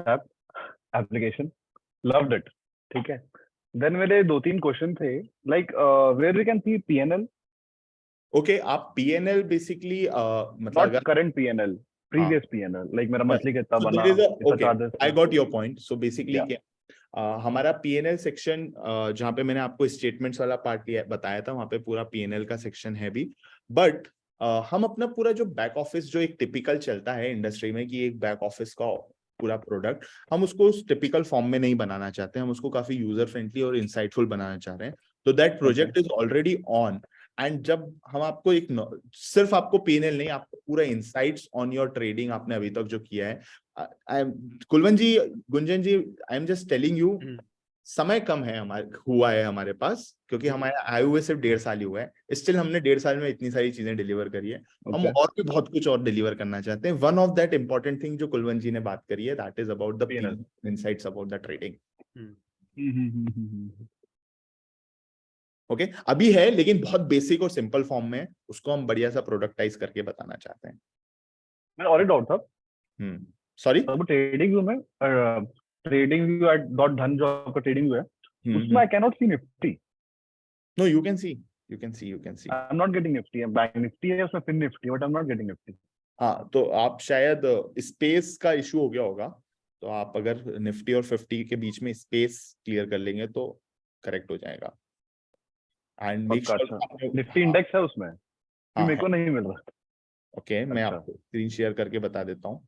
application. Loved it. ठीक है. Then मेरे 2-3 क्वेश्चन थे. Like where we can see PNL. Okay, आप PNL basically मतलब not current PNL, previous PNL. Like मेरा monthly कितना बना. Okay, I got your point. So basically क्या हमारा PNL सेक्शन जहाँ पे मैंने आपको स्टेटमेंट्स वाला पार्ट बताया था, वहाँ पे पूरा PNL का सेक्शन है भी. बट हम अपना पूरा जो बैक ऑफिस जो एक टिपिकल चलता है इंडस्ट्री में कि एक बैक ऑफिस का पूरा प्रोडक्ट, हम उसको उस टिपिकल फॉर्म में नहीं बनाना चाहते. हम उसको काफी यूजर फ्रेंडली और इंसाइटफुल बनाना चाह रहे हैं. तो that project is already on. And जब हम आपको एक सिर्फ आपको P&L नहीं, आपको पूरा इंसाइट्स ऑन योर ट्रेडिंग आपने अभी तक जो किया है. Kulwant ji, Gunjan ji, I am just telling you, समय कम है हमारे पास, क्योंकि हमारे आए हुए सिर्फ 1.5 साल ही हुआ है. स्टिल हमने 1.5 साल में इतनी सारी चीजें डिलीवर करी है. हम और भी बहुत कुछ और डिलीवर करना चाहते हैं. One of that important thing जो कुलवंत जी ने बात करी है, that is about the insights about the trading. Okay, अभी है लेकिन बहुत बेसिक और सिंपल फॉर्म में. उसको हम बढ़िया सा प्रोडक्टाइज करके बताना चाहते हैं. मैं और एक डाउट था. सॉरी, ट्रेडिंग व्यू में, ट्रेडिंग व्यू एट .धन जो आपका ट्रेडिंग व्यू है, उसमें I can not see Nifty. No, you can see. I am not getting Nifty. Bank Nifty है उसमें, फिर Nifty, but I am not getting Nifty. हाँ, तो आप शायद स्पेस का इशू हो गया होगा. तो आप अगर निफ्टी और 50 के बीच में स्पेस क्लियर कर लेंगे तो करेक्ट हो जाएगा. एंड निफ्टी इंडेक्स है उसमें, मेरे को नहीं मिल रहा. ओके, मैं आपको स्क्रीन शेयर करके बता देता हूँ.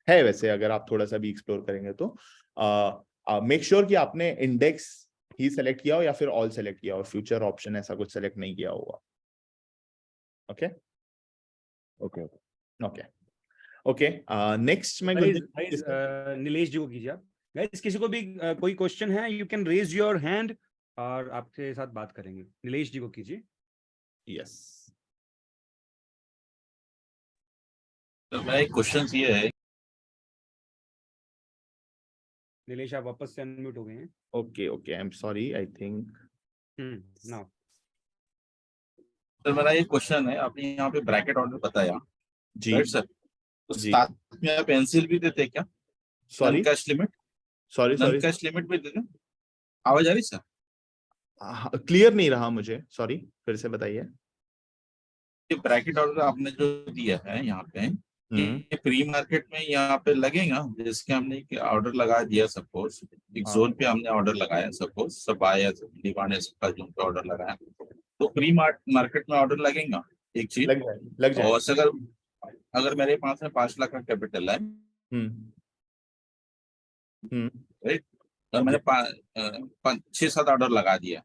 है वैसे, अगर आप थोड़ा सा भी एक्सप्लोर करेंगे तो मेक श्योर कि आपने इंडेक्स ही सेलेक्ट किया हो या फिर ऑल सेलेक्ट किया हो. फ्यूचर ऑप्शन ऐसा कुछ सेलेक्ट नहीं किया होगा. Okay okay okay okay. Next मैं नीलेश जी को कीजिए आप. गाइस, किसी को भी कोई क्वेश्चन है, you can raise your hand और आपके साथ बात करेंगे. नीलेश जी को कीजिए. यस. तो मेरा एक क्वेश्चन ये है. नीलेश, आप वापस से अनम्यूट हो गए हैं. Okay, I am sorry, I think now. Sir मेरा एक क्वेश्चन है. आपने यहाँ पे ब्रैकेट ऑर्डर बताया जी, राइट सर, तो साथ में आप पेंसिल भी देते क्या? Sorry, cash limit, sorry, cash limit भी देते? आवाज आ रही सर? क्लियर नहीं रहा मुझे, सॉरी, फिर से बताइए. ये ब्रैकेट ऑर्डर आपने जो दिया है यहाँ पे, ये प्री मार्केट में यहाँ पे लगेगा, जिसके हमने ऑर्डर लगा दिया. सपोज एक जोन पे हमने ऑर्डर लगाया, सपोज सब आया, दीवाने सबका जोन पे ऑर्डर लगाया, तो प्री मार्केट में ऑर्डर लगेगा एक चीज लग जाए. और अगर मेरे पास में 5 लाख का कैपिटल है, राइट, और मैंने 6-7 ऑर्डर लगा दिया,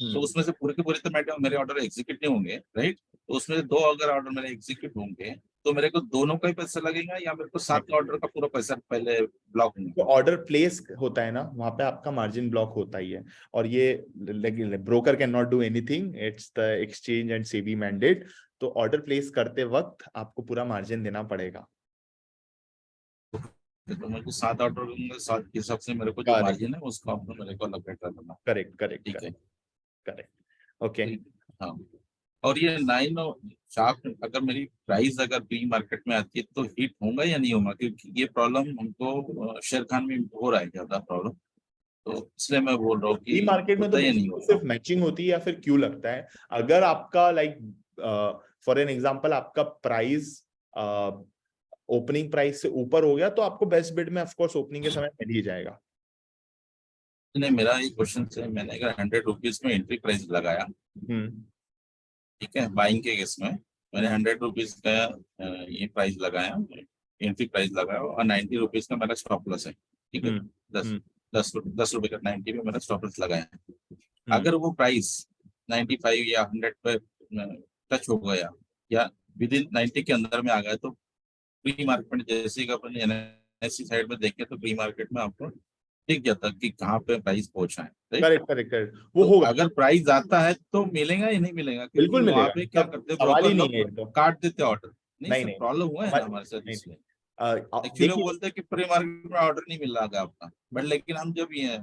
तो उसमें से पूरे के पूरे तो मेरे ऑर्डर एग्जीक्यूट नहीं होंगे, राइट. तो उसमें से 2 अगर ऑर्डर मेरे एग्जीक्यूट होंगे तो मेरे को दोनों का ही पैसा लगेगा या मेरे को 7 ऑर्डर का पूरा पैसा पहले ब्लॉक होगा? तो ऑर्डर प्लेस होता है ना, वहां पे आपका मार्जिन ब्लॉक होता ही है। और ये broker can not do anything, it's the exchange and SEBI mandate. तो ऑर्डर प्लेस करते वक्त आपको पूरा मार्जिन देना पड़ेगा। तो मेरे को 7 ऑर्डर दूंगा, 7 के हिसाब से मेरे को जो Correct. मार्जिन है उसको आपको मेरे को अलग कर देना। करेक्ट करेक्ट ठीक है, करेक्ट। ओके, हाँ। और ये 9 शार्प अगर मेरी प्राइस अगर प्री मार्केट में आती है तो हिट होगा या नहीं होगा? क्योंकि ये प्रॉब्लम हमको शेयर खान में हो रहा है ज्यादा प्रॉब्लम, तो इसलिए मैं बोल रहा हूँ कि प्री मार्केट में तो होता या नहीं सिर्फ होता। मैचिंग होती है या फिर क्यू लगता है। अगर आपका लाइक फॉर एन एग्जांपल आपका प्राइस ओपनिंग प्राइस से ऊपर हो गया तो आपको बेस्ट बिड में ऑफ कोर्स ओपनिंग के समय मिल ही जाएगा। नहीं, मेरा एक क्वेश्चन है, मैंने अगर 100 रुपीज में एंट्री प्राइस लगाया, ठीक है, बाइंग के केस में मैंने 100 रुपीज का ये प्राइस लगाया, एंट्री प्राइस लगाया, और 90 रुपीज का मेरा स्टॉप लॉस है, ठीक है, 10 रुपए का 90 में मैंने स्टॉप लॉस लगाया। अगर वो प्राइस 95 या 100 पे टच हो गया या विद इन 90 के अंदर में आ गया, तो प्री मार्केट जैसे कि अपने एनएससी साइड में देखें तो प्री मार्केट में आपको दिख जाता कि कहाँ पे प्राइस पहुंचा है, राइट? करेक्ट करेक्ट करेक्ट, वो तो होगा। अगर प्राइस आता है तो मिलेगा या नहीं मिलेगा? क्योंकि बिल्कुल वहाँ मिलेगा, पे क्या तब करते हैं, सवाल ही ब्रोकर नहीं है ये लोग तो। काट देते ऑर्डर। नहीं नहीं सर, नहीं प्रॉब्लम हुआ है ना हमारे साथ नहीं, इसमें। एक्चुअली वो देखिए बोलते हैं कि प्री मार्केट में ऑर्डर नहीं मिल रहा है आपका, बट लेकिन हम जब ये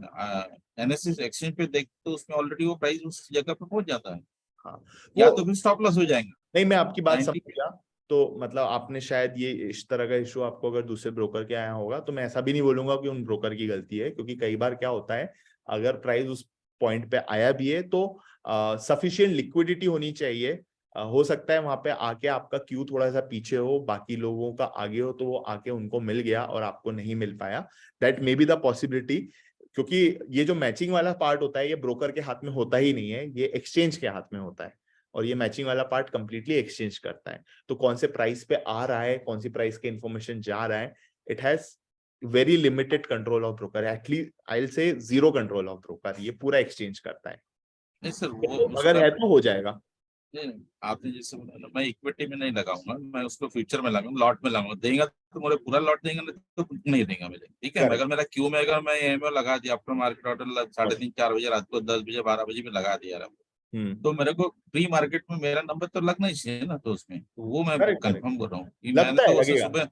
एनएससी एक्सचेंज पे देखते तो उसमें ऑलरेडी वो प्राइस उस जगह पे पहुंच जाता है, हाँ या वो तो फिर स्टॉप लॉस हो जाएगा। नहीं, मैं आपकी बात 90 समझ गया। तो मतलब आपने शायद ये इस तरह का इशू आपको अगर दूसरे ब्रोकर के आया होगा, तो मैं ऐसा भी नहीं बोलूंगा कि उन ब्रोकर की गलती है, क्योंकि कई बार क्या होता है अगर प्राइस उस पॉइंट पे आया भी है तो सफिशिएंट लिक्विडिटी होनी चाहिए। हो सकता है वहां पे आके आपका क्यू थोड़ा सा पीछे हो, बाकी लोगों का आगे हो, तो वो आके उनको मिल गया और आपको नहीं मिल पाया। That may be the possibility, क्योंकि ये जो मैचिंग वाला पार्ट होता है ये ब्रोकर के हाथ में होता ही नहीं है, ये एक्सचेंज के हाथ में होता है। और ये मैचिंग वाला पार्ट कंप्लीटली एक्सचेंज करता है। तो कौन से प्राइस पे आ रहा है, कौन सी प्राइस के इंफॉर्मेशन जा रहा है, it has very limited control of broker, at least I will say zero control of broker, ये पूरा एक्सचेंज करता है। नहीं सर, वो तो अगर है तो हो जाएगा। नहीं, आपने जैसे बोला ना, मैं इक्विटी में नहीं लगाऊंगा, मैं उसको फ्यूचर में लगाऊंगा, लॉट में लगाऊंगा। देगा तो मुझे पूरा लॉट देगा, नहीं तो नहीं देगा मुझे, ठीक है। अगर मेरा क्यू में अगर मैं एमओ लगा दिया, आफ्टर मार्केट ऑर्डर 3:30-4 बजे रात को 10 बजे 12 बजे में लगा दिया रहा, तो मेरे को प्री मार्केट में मेरा नंबर तो लगना ही चाहिए ना, तो उसमें तो वो मैं कंफर्म कर रहा हूँ कि मैंने लगता है, तो उसे लगेगा सुबह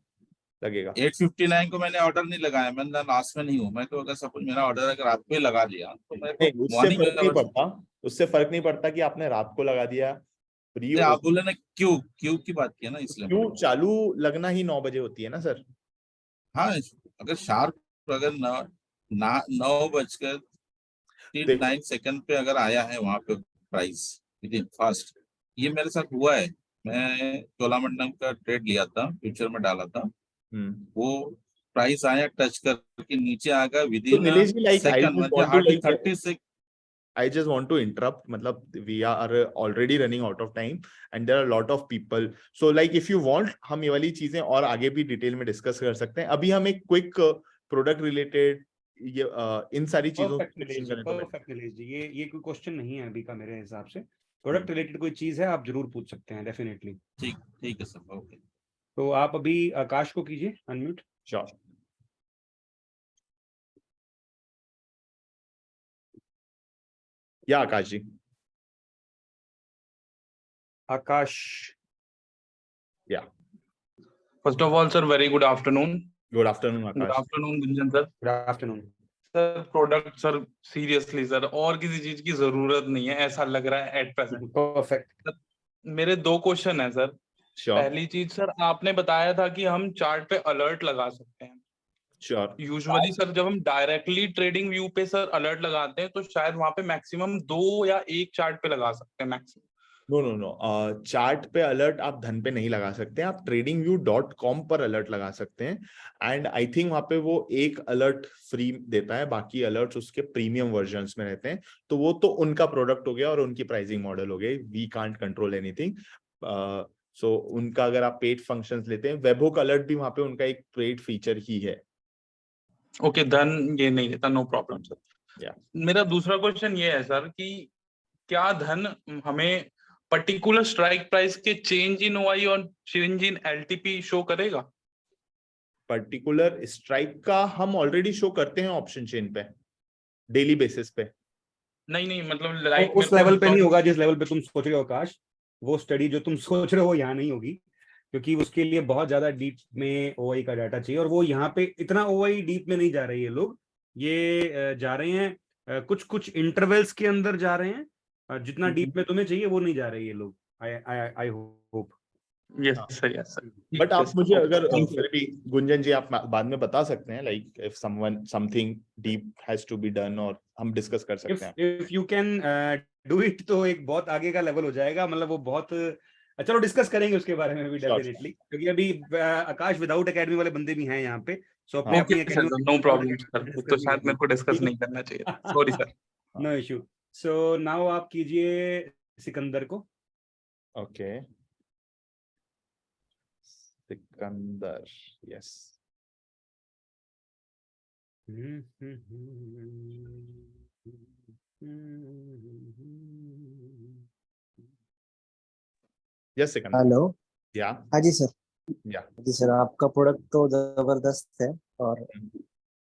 लगेगा 8:59 को मैंने ऑर्डर नहीं लगाया, मैं लास्ट में नहीं हूँ। मैं तो अगर सपोज मेरा ऑर्डर अगर रात को ही लगा लिया तो मेरे नहीं, को उससे मॉर्निंग फर्क नहीं पड़ता। उससे फर्क नहीं पड़ता कि आपने रात को लगा दिया प्री। आप बोले ना क्यू क्यू की बात की है ना, इसलिए क्यों चालू लगना ही 9 बजे होती है ना सर। हाँ, अगर शार्प अगर 9:09 पे अगर आया है वहां पे प्राइस विद इन फास्ट, ये मेरे साथ हुआ है। मैं चोलामंडलम का ट्रेड लिया था, फ्यूचर में डाला था, वो प्राइस आया टच करके नीचे आ गया विद तो इन नीलेश जी, लाइक आई सेकंड, जस्ट मतलब वांट टू हार्डली लाइक 30 से। I just want to interrupt. मतलब we are already running out of time and there are a lot of people. So like if you want, हम ये वाली चीजें और आगे भी डिटेल में डिस्कस कर सकते हैं। अभी हम एक क्विक प्रोडक्ट रिलेटेड ये इन सारी चीजों परफेक्ट नीलेश जी, ये कोई क्वेश्चन नहीं है अभी का मेरे हिसाब से। प्रोडक्ट रिलेटेड कोई चीज है आप जरूर पूछ सकते हैं, डेफिनेटली। ठीक है सर, ओके। तो आप अभी आकाश को कीजिए अनम्यूट। श्योर। या आकाश जी। आकाश। या first of all sir, very good afternoon. Good afternoon good Akash. Afternoon Gunjan sir. Good afternoon sir, product sir seriously sir और किसी चीज की जरूरत नहीं है, ऐसा लग रहा है एट प्रेजेंट। परफेक्ट। मेरे 2 क्वेश्चन है सर। श्योर पहली चीज सर, आपने बताया था कि हम चार्ट पे अलर्ट लगा सकते हैं। श्योर। यूजुअली सर जब हम डायरेक्टली ट्रेडिंग व्यू पे सर अलर्ट लगाते हैं तो शायद वहां पे मैक्सिमम 2 या 1 चार्ट पे लगा सकते हैं मैक्सिमम। नो चार्ट पे अलर्ट आप धन पे नहीं लगा सकते, आप tradingview.com पर अलर्ट लगा सकते हैं। एंड आई थिंक वहां पे वो एक अलर्ट फ्री देता है, बाकी अलर्ट्स उसके प्रीमियम वर्जन्स में रहते हैं। तो वो तो उनका प्रोडक्ट हो गया और उनकी प्राइसिंग मॉडल हो गई, वी कांट कंट्रोल एनीथिंग। सो उनका अगर आप पेड फंक्शंस लेते हैं, वेबहुक अलर्ट भी वहां पे उनका एक पेड फीचर ही है। ओके, धन ये नहीं देता, नो प्रॉब्लम सर। Yeah. मेरा दूसरा क्वेश्चन ये है सर कि क्या धन हमें पर्टिकुलर स्ट्राइक प्राइस के चेंज इन ओआई और चेंज इन एलटीपी शो करेगा? पर्टिकुलर स्ट्राइक का हम ऑलरेडी शो करते हैं ऑप्शन चेन पे डेली बेसिस पे। नहीं मतलब तो लाइक उस लेवल पे नहीं होगा जिस लेवल पे तुम सोच रहे हो आकाश। वो स्टडी जो तुम सोच रहे हो यहाँ नहीं होगी, क्योंकि उसके लिए बहुत ज्यादा डीप में ओआई का डाटा चाहिए, और वो यहाँ पे इतना ओआई डीप में नहीं जा रहे ये लोग। ये जा रहे हैं कुछ कुछ इंटरवल्स के अंदर जा रहे हैं, जितना डीप में तुम्हें चाहिए वो नहीं जा रहे ये लोग। I hope. Yes sir, yes sir. But आप मुझे अगर Thank you. फिर भी गुंजन जी आप बाद में बता सकते हैं, like if something deep has to be done, और हम डिस्कस कर सकते हैं। If you can do it तो एक बहुत आगे का लेवल हो जाएगा, मतलब वो बहुत चलो डिस्कस करेंगे उसके बारे में भी डेफिनेटली, क्योंकि अभी आकाश विदाउट एकेडमी वाले बंदे भी हैं यहाँ पे, सो अपने अपनी okay sir, no problem sir, तो शायद मेरे को डिस्कस नहीं करना चाहिए, sorry sir. No issue. So now आप कीजिए सिकंदर को। Okay Sikandar, yes. Yes Sikandar. Hello. Yeah हाँ जी सर। या जी सर, आपका प्रोडक्ट तो जबरदस्त है, और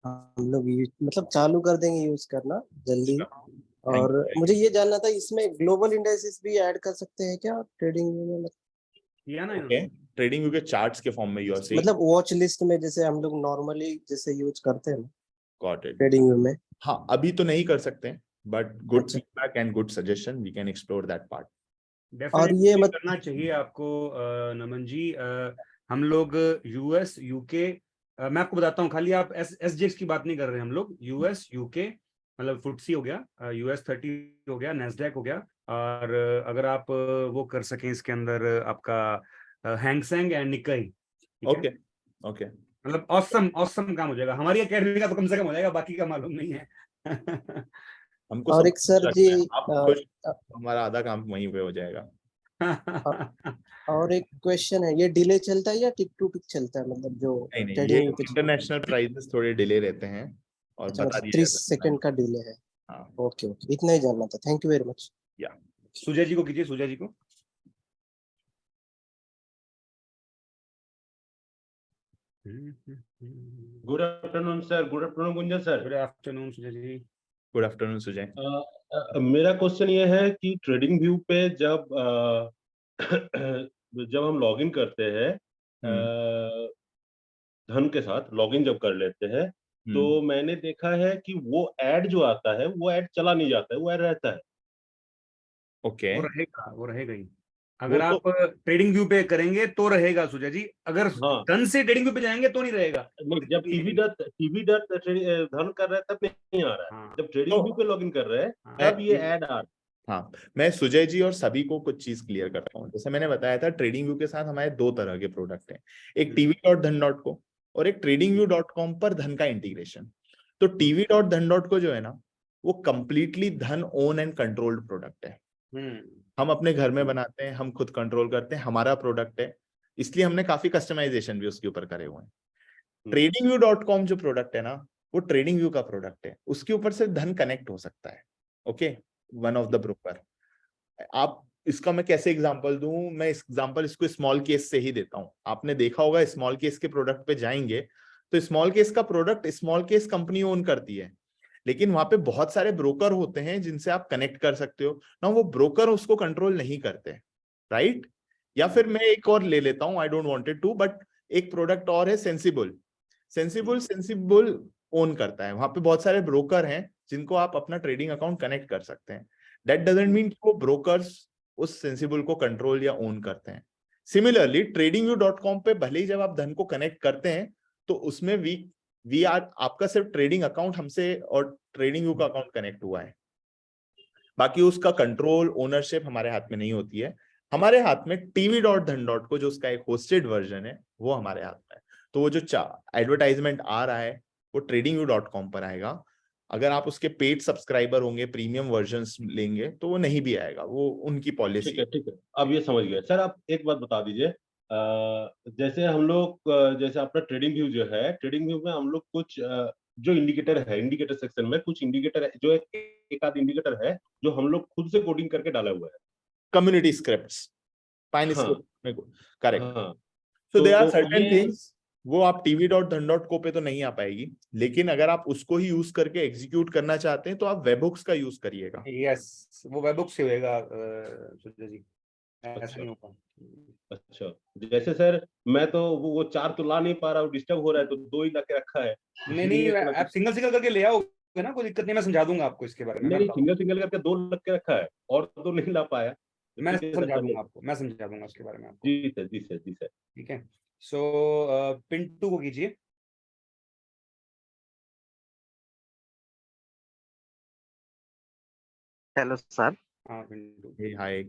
हम लोग मतलब चालू कर देंगे यूज करना जल्दी। और मुझे ये जानना था, इसमें ग्लोबल इंडाइसेस भी ऐड कर सकते हैं क्या ट्रेडिंग में? या ना ओके, ट्रेडिंग व्यू के चार्ट्स के फॉर्म में यू आर सेइंग, मतलब वॉच लिस्ट में जैसे हम लोग नॉर्मली जैसे यूज करते हैं गॉट इट। ट्रेडिंग व्यू में। हाँ, अभी तो नहीं कर सकते, बट गुड अच्छा। Feedback and good suggestion, we can explore that part. और ये करना चाहिए आपको नमन जी। हम लोग यूएस यूके, मैं आपको बताता हूँ, खाली आप एसजेएक्स की बात नहीं कर रहे हैं हम लोग। यूएस यूके मतलब फुटसी हो गया, यूएस 30 हो गया, नैस्डैक हो गया, और अगर आप वो कर सकें इसके अंदर आपका Hang Seng and Nikkei. Okay okay, मतलब ऑसम ऑसम काम हो जाएगा। हमारी एकेडमी का तो कम से कम हो जाएगा, बाकी का मालूम नहीं है। हमको और सब एक सर लगता जी, है, आप खुश, हमारा आधा काम वहीं पे हो जाएगा। और एक क्वेश्चन है, ये डिले चलता है या टिक टू टिक चलता है? मतलब जो नहीं नहीं, ये ट्रेडिंग पे इंटरनेशनल प्राइसेस थोड़े डिले रहते हैं, और अच्छा, बता मतलब दिया 30 जाता है। सेकंड का डिले है। हाँ, ओके ओके, इतना ही जानना था। Thank you very much. या सुजय जी को कीजिए, सुजय जी को। Good afternoon sir. Good afternoon Gunjan sir. Good afternoon Sujay ji. Good afternoon Sujay. मेरा क्वेश्चन ये है कि ट्रेडिंग व्यू पे जब जब हम लॉगिन करते हैं धन के साथ लॉगिन जब कर लेते हैं, तो मैंने देखा है कि वो ऐड जो आता है वो ऐड चला नहीं जाता है, वो ऐड रहता है। ओके, वो रहेगा ही। अगर वो आप ट्रेडिंग व्यू पे करेंगे तो रहेगा सुजय जी, अगर हाँ, धन से ट्रेडिंग व्यू पे जाएंगे तो नहीं रहेगा। नहीं, जब टीवी डॉट धन कर रहे हैं तब नहीं आ रहा है। हाँ, जब ट्रेडिंग व्यू पे लॉगिन कर रहे हैं हाँ, तब ये ऐड आ रहा है। हाँ, मैं सुजय जी और सभी को कुछ चीज क्लियर करता हूँ। जैसे मैंने बताया था, ट्रेडिंग व्यू के साथ हमारे दो तरह के प्रोडक्ट हैं, एक tv.dhan.co और एक tradingview.com पर धन का इंटीग्रेशन। तो tv.dhan.co जो है ना, वो कंप्लीटली धन ओन एंड कंट्रोल्ड प्रोडक्ट है। हम अपने घर में बनाते हैं, हम खुद कंट्रोल करते हैं, हमारा प्रोडक्ट है, इसलिए हमने काफी कस्टमाइजेशन भी उसके ऊपर करे हुए हैं। tradingview.com जो प्रोडक्ट है ना, वो ट्रेडिंग व्यू का प्रोडक्ट है, उसके ऊपर से धन कनेक्ट हो सकता है। Okay, one of the broker. आप इसका मैं कैसे एग्जांपल दूं? मैं एग्जांपल इसको स्मॉल केस से ही देता हूं। आपने देखा होगा स्मॉल केस के प्रोडक्ट पे जाएंगे तो स्मॉल केस का product small case company own करती है, लेकिन वहां पे बहुत सारे ब्रोकर होते हैं जिनसे आप कनेक्ट कर सकते हो ना, वो ब्रोकर उसको कंट्रोल नहीं करते, राइट? या फिर मैं एक और ले लेता हूं, I don't wanted to, but एक प्रोडक्ट और है सेंसिबल। सेंसिबल ओन करता है, वहां पे बहुत सारे ब्रोकर हैं जिनको आप अपना ट्रेडिंग अकाउंट कनेक्ट कर सकते हैं। दैट डजंट मीन वो ब्रोकर्स उस सेंसिबल को कंट्रोल या ओन करते हैं। सिमिलरली tradingview.com पे भले ही जब आप धन को कनेक्ट करते हैं तो उसमें वी आर, आपका सिर्फ ट्रेडिंग अकाउंट हमसे और ट्रेडिंग व्यू का अकाउंट कनेक्ट हुआ है, बाकी उसका कंट्रोल ओनरशिप हमारे हाथ में नहीं होती है। हमारे हाथ में tv.dhan.co जो उसका एक होस्टेड वर्जन है वो हमारे हाथ में है। तो वो जो एडवर्टाइजमेंट आ रहा है वो tradingview.com पर आएगा। अगर आप उसके पेड सब्सक्राइबर होंगे, प्रीमियम वर्जन्स लेंगे, तो वो नहीं भी आएगा, वो उनकी पॉलिसी। ठीक है, अब ये समझ गए सर। आप एक बात बता दीजिए, जैसे हम लोग जैसे अपना ट्रेडिंग व्यू जो है, ट्रेडिंग व्यू में हम लोग कुछ जो इंडिकेटर है, इंडिकेटर सेक्शन में कुछ इंडिकेटर है, जो एक आध इंडिकेटर है जो हम लोग खुद से कोडिंग करके डाला हुआ है। community scripts, fine हाँ, script, correct. हाँ, So there are तो certain ये things वो आप tv.dhan.co पे तो नहीं आ पाएगी, लेकिन अगर आप उसको ही यूज करके एग्जीक्यूट करना चाहते हैं तो आप वेबहुक्स का यूज करिएगा। यस, वो वेबबुक से होएगा सुजय जी, ऐसा अच्छा नहीं होगा। अच्छा, जैसे सर मैं तो वो 4 तो ला नहीं पा रहा हूँ, डिस्टर्ब हो रहा है, तो 2 ही ला के रखा है, नहीं इसलिए नहीं, थोड़ा आप सिंगल सिंगल करके ले आओगे ना, कोई दिक्कत नहीं, मैं समझा दूंगा आपको इसके बारे में। नहीं मैं नहीं, सिंगल सिंगल करके 2 लग के रखा है और 2 नहीं ला पाया, तो मैं ठीक है समझा सर, दूंगा आपको, मैं समझा दूंगा उसके बारे में आपको। जी सर, जी सर, जी सर। ठीक है, सो पिंटू को कीजिए। Hello sir. हाँ पिंटू। हे हाय।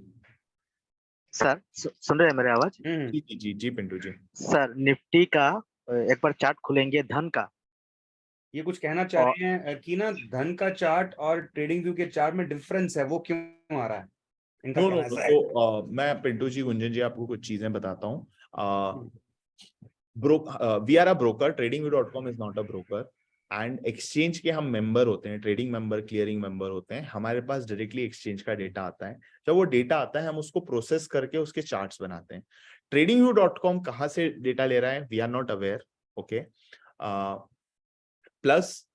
सर सुन रहे हैं मेरी आवाज? जी जी जी जी पिंटू जी। सर निफ्टी का एक बार चार्ट खुलेंगे धन का। ये कुछ कहना चाह और रहे हैं कि ना धन का चार्ट और ट्रेडिंग व्यू के चार्ट में डिफरेंस है, वो क्यों आ रहा है, इनका नो नो, कहना ऐसा है। तो मैं पिंटू जी, गुंजन जी, आपको कुछ चीजें बताता हूँ। We are a broker, tradingview.com is not a broker, and exchange के हम मेंबर होते हैं, ट्रेडिंग मेंबर, क्लियरिंग मेंबर होते हैं। हमारे पास डायरेक्टली एक्सचेंज का डेटा आता है, जब वो डेटा आता है हम उसको प्रोसेस करके उसके चार्ट्स बनाते हैं। tradingview.com कहाँ से डेटा ले रहा है, we are not aware, okay. Plus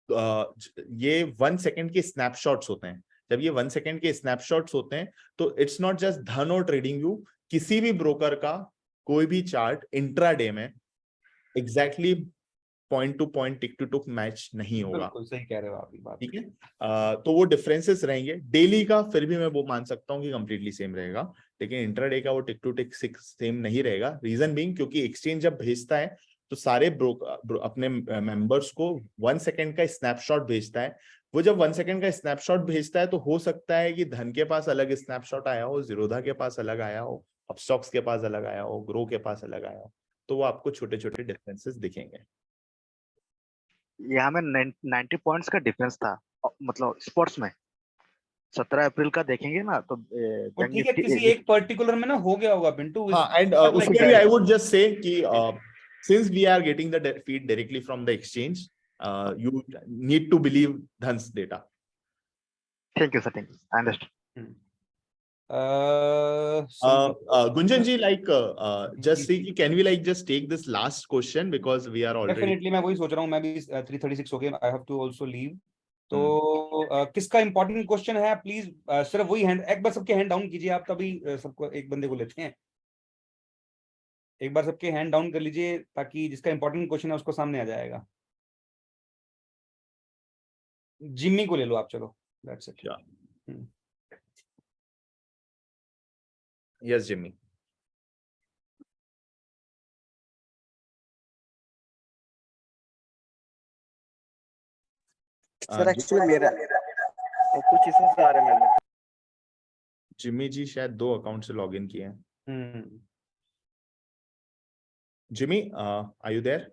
ये 1 सेकेंड के स्नैपशॉट्स होते हैं। जब ये 1 सेकेंड के स्नैपशॉट्स होते हैं तो इट्स नॉट जस्ट धन और ट्रेडिंग व्यू, किसी भी ब्रोकर का कोई भी चार्ट इंट्राडे में exactly point to point, tick to tick match नहीं होगा। बिल्कुल सही कह रहे हो आप ये बात। ठीक है, तो वो डिफरेंसेस रहेंगे। डेली का फिर भी मैं वो मान सकता हूँ कि कंप्लीटली सेम रहेगा, लेकिन इंट्राडे का वो टिक टू टिक सेम नहीं रहेगा। रीजन बीइंग क्योंकि एक्सचेंज जब भेजता है तो सारे अपने मेंबर्स को 1 सेकेंड का स्नैपशॉट भेजता है। वो जब 1 सेकेंड का स्नैपशॉट भेजता है तो हो सकता है कि धन के पास अलग स्नैपशॉट आया हो, जीरोधा के पास अलग आया हो, अपस्टॉक्स के पास अलग आया हो, ग्रो के पास अलग आया हो, तो वो आपको छोटे छोटे डिफरेंसेस दिखेंगे। यहाँ में 90 पॉइंट्स का डिफरेंस था, मतलब स्पोर्ट्स में 17 अप्रैल का देखेंगे ना तो और ठीक है, किसी एक पर्टिकुलर में ना हो गया होगा पिंटू। हाँ, एंड उसमें भी आई वुड जस्ट से कि since we are getting the feed directly from the exchange, you need to believe Dhan's data. Thank you sir, thank you, I understand. Gunjan ji, like just see, can we like just take this last question because we are already definitely, मैं वही सोच रहा हूँ, मैं भी 3:36 हो गए, I have to also leave. तो किसका इंपॉर्टेंट क्वेश्चन है, प्लीज सिर्फ वही हैंड, एक बार सबके हैंड डाउन कीजिए आप, तभी सबको एक बंदे को लेते हैं। एक बार सबके हैंड डाउन कर लीजिए ताकि जिसका इंपॉर्टेंट क्वेश्चन है उसको सामने आ जाएगा। जिम्मी को ले लो आप, चलो, that's it. yes Jimmy. Sir actually मेरा कुछ इश्यूज आ रहे हैं मेरे। जिम्मी जी शायद 2 अकाउंट से लॉगिन किए हैं। Jimmy, are you there?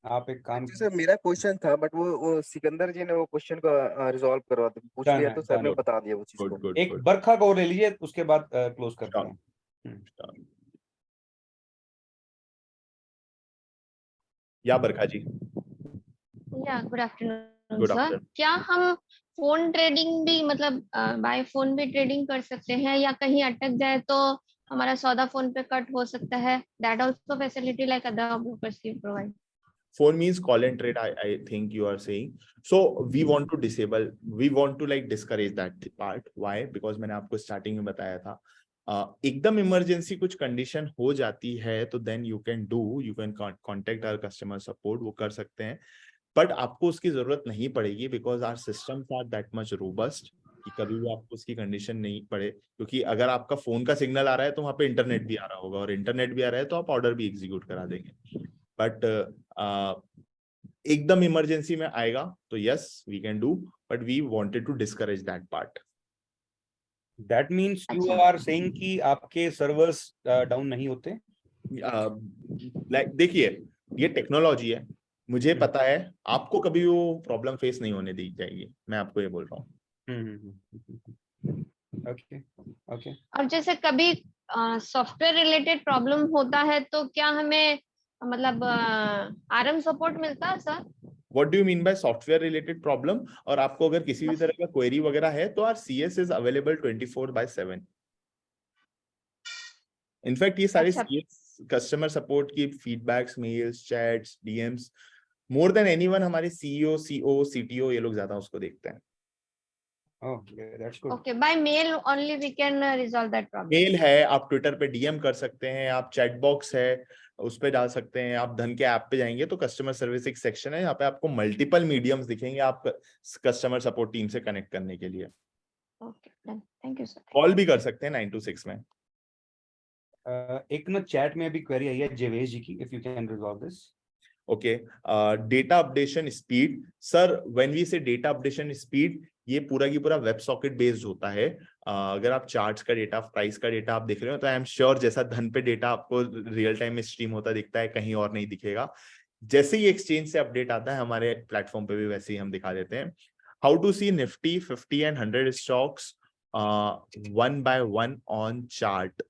आप एक काम, सर मेरा क्वेश्चन था बट वो सिकंदर जी ने वो क्वेश्चन को रिजॉल्व करवा दिया, पूछ लिया, तो सर ने बता दिया वो चीज को। गुड एक बरखा को ले लीजिए, उसके बाद क्लोज करते हैं। या बरखा जी, या good afternoon Good sir. afternoon. क्या हम फोन ट्रेडिंग भी, मतलब बाय फोन भी ट्रेडिंग कर सकते हैं, या कहीं अटक जाए तो हमारा सौदा फोन पे कट हो सकता है? That also facility like other brokers can provide. phone means call and trade, I think you are saying. So we want to disable, we want to like discourage that part. Why? Because मैंने आपको starting में बताया था, एकदम emergency कुछ condition हो जाती है तो then you can contact our customer support, वो कर सकते हैं, बट आपको उसकी जरूरत नहीं पड़ेगी because our systems are that much robust कि कभी भी आपको उसकी कंडीशन नहीं पड़े। क्योंकि अगर आपका फोन का सिग्नल आ रहा है तो वहाँ पे इंटरनेट भी आ रहा होगा, और इंटरनेट भी आ रहा है तो आप ऑर्डर भी एग्जीक्यूट करा देंगे। बट एकदम इमरजेंसी में आएगा तो yes we can do, but we wanted to discourage that part. That means you are saying कि आपके सर्वर्स डाउन नहीं होते? लाइक देखिए, ये टेक्नोलॉजी है, मुझे पता है आपको कभी वो प्रॉब्लम फेस नहीं होने दी जाएगी, मैं आपको ये बोल रहा हूँ। Okay okay. और जैसे कभी सॉफ्टवेयर रिलेटेड प्रॉब्लम होता है तो क्या हमें मतलब आरएम सपोर्ट मिलता है sir? What do you mean by software related problem? और आपको अगर किसी भी तरह का क्वेरी वगैरह है तो our CS is available 24/7. In fact ये सारे अच्छा। CS कस्टमर सपोर्ट की feedbacks, mails, chats, DMs more than anyone हमारे CEO, CO, CTO ये लोग ज्यादा उसको देखते हैं। that's good. Okay, by mail only we can resolve that problem. Mail है, आप ट्विटर पे डीएम कर सकते हैं, आप चैट बॉक्स है उस पे डाल सकते हैं, आप धन के ऐप पे जाएंगे तो कस्टमर सर्विस एक सेक्शन है, यहाँ पे आपको मल्टीपल मीडियम्स दिखेंगे आप कस्टमर सपोर्ट टीम से कनेक्ट करने के लिए। Okay, done. Thank you, sir. Call भी कर सकते हैं 926 में। एक ना चैट में अभी क्वेरी आई है जेवेश जी की, if you can resolve this. Okay, data updation speed. Sir when we say data updation speed, ये पूरा की पूरा वेब सॉकेट बेस्ड होता है। अगर आप चार्ट्स का डेटा, प्राइस का डेटा आप देख रहे हो तो आई एम श्योर जैसा धन पे डेटा आपको रियल टाइम में स्ट्रीम होता दिखता है, कहीं और नहीं दिखेगा। जैसे ही एक्सचेंज से अपडेट आता है हमारे प्लेटफॉर्म पे भी वैसे ही हम दिखा देते हैं। How to see Nifty 50 and 100 stocks 1 by 1 on chart.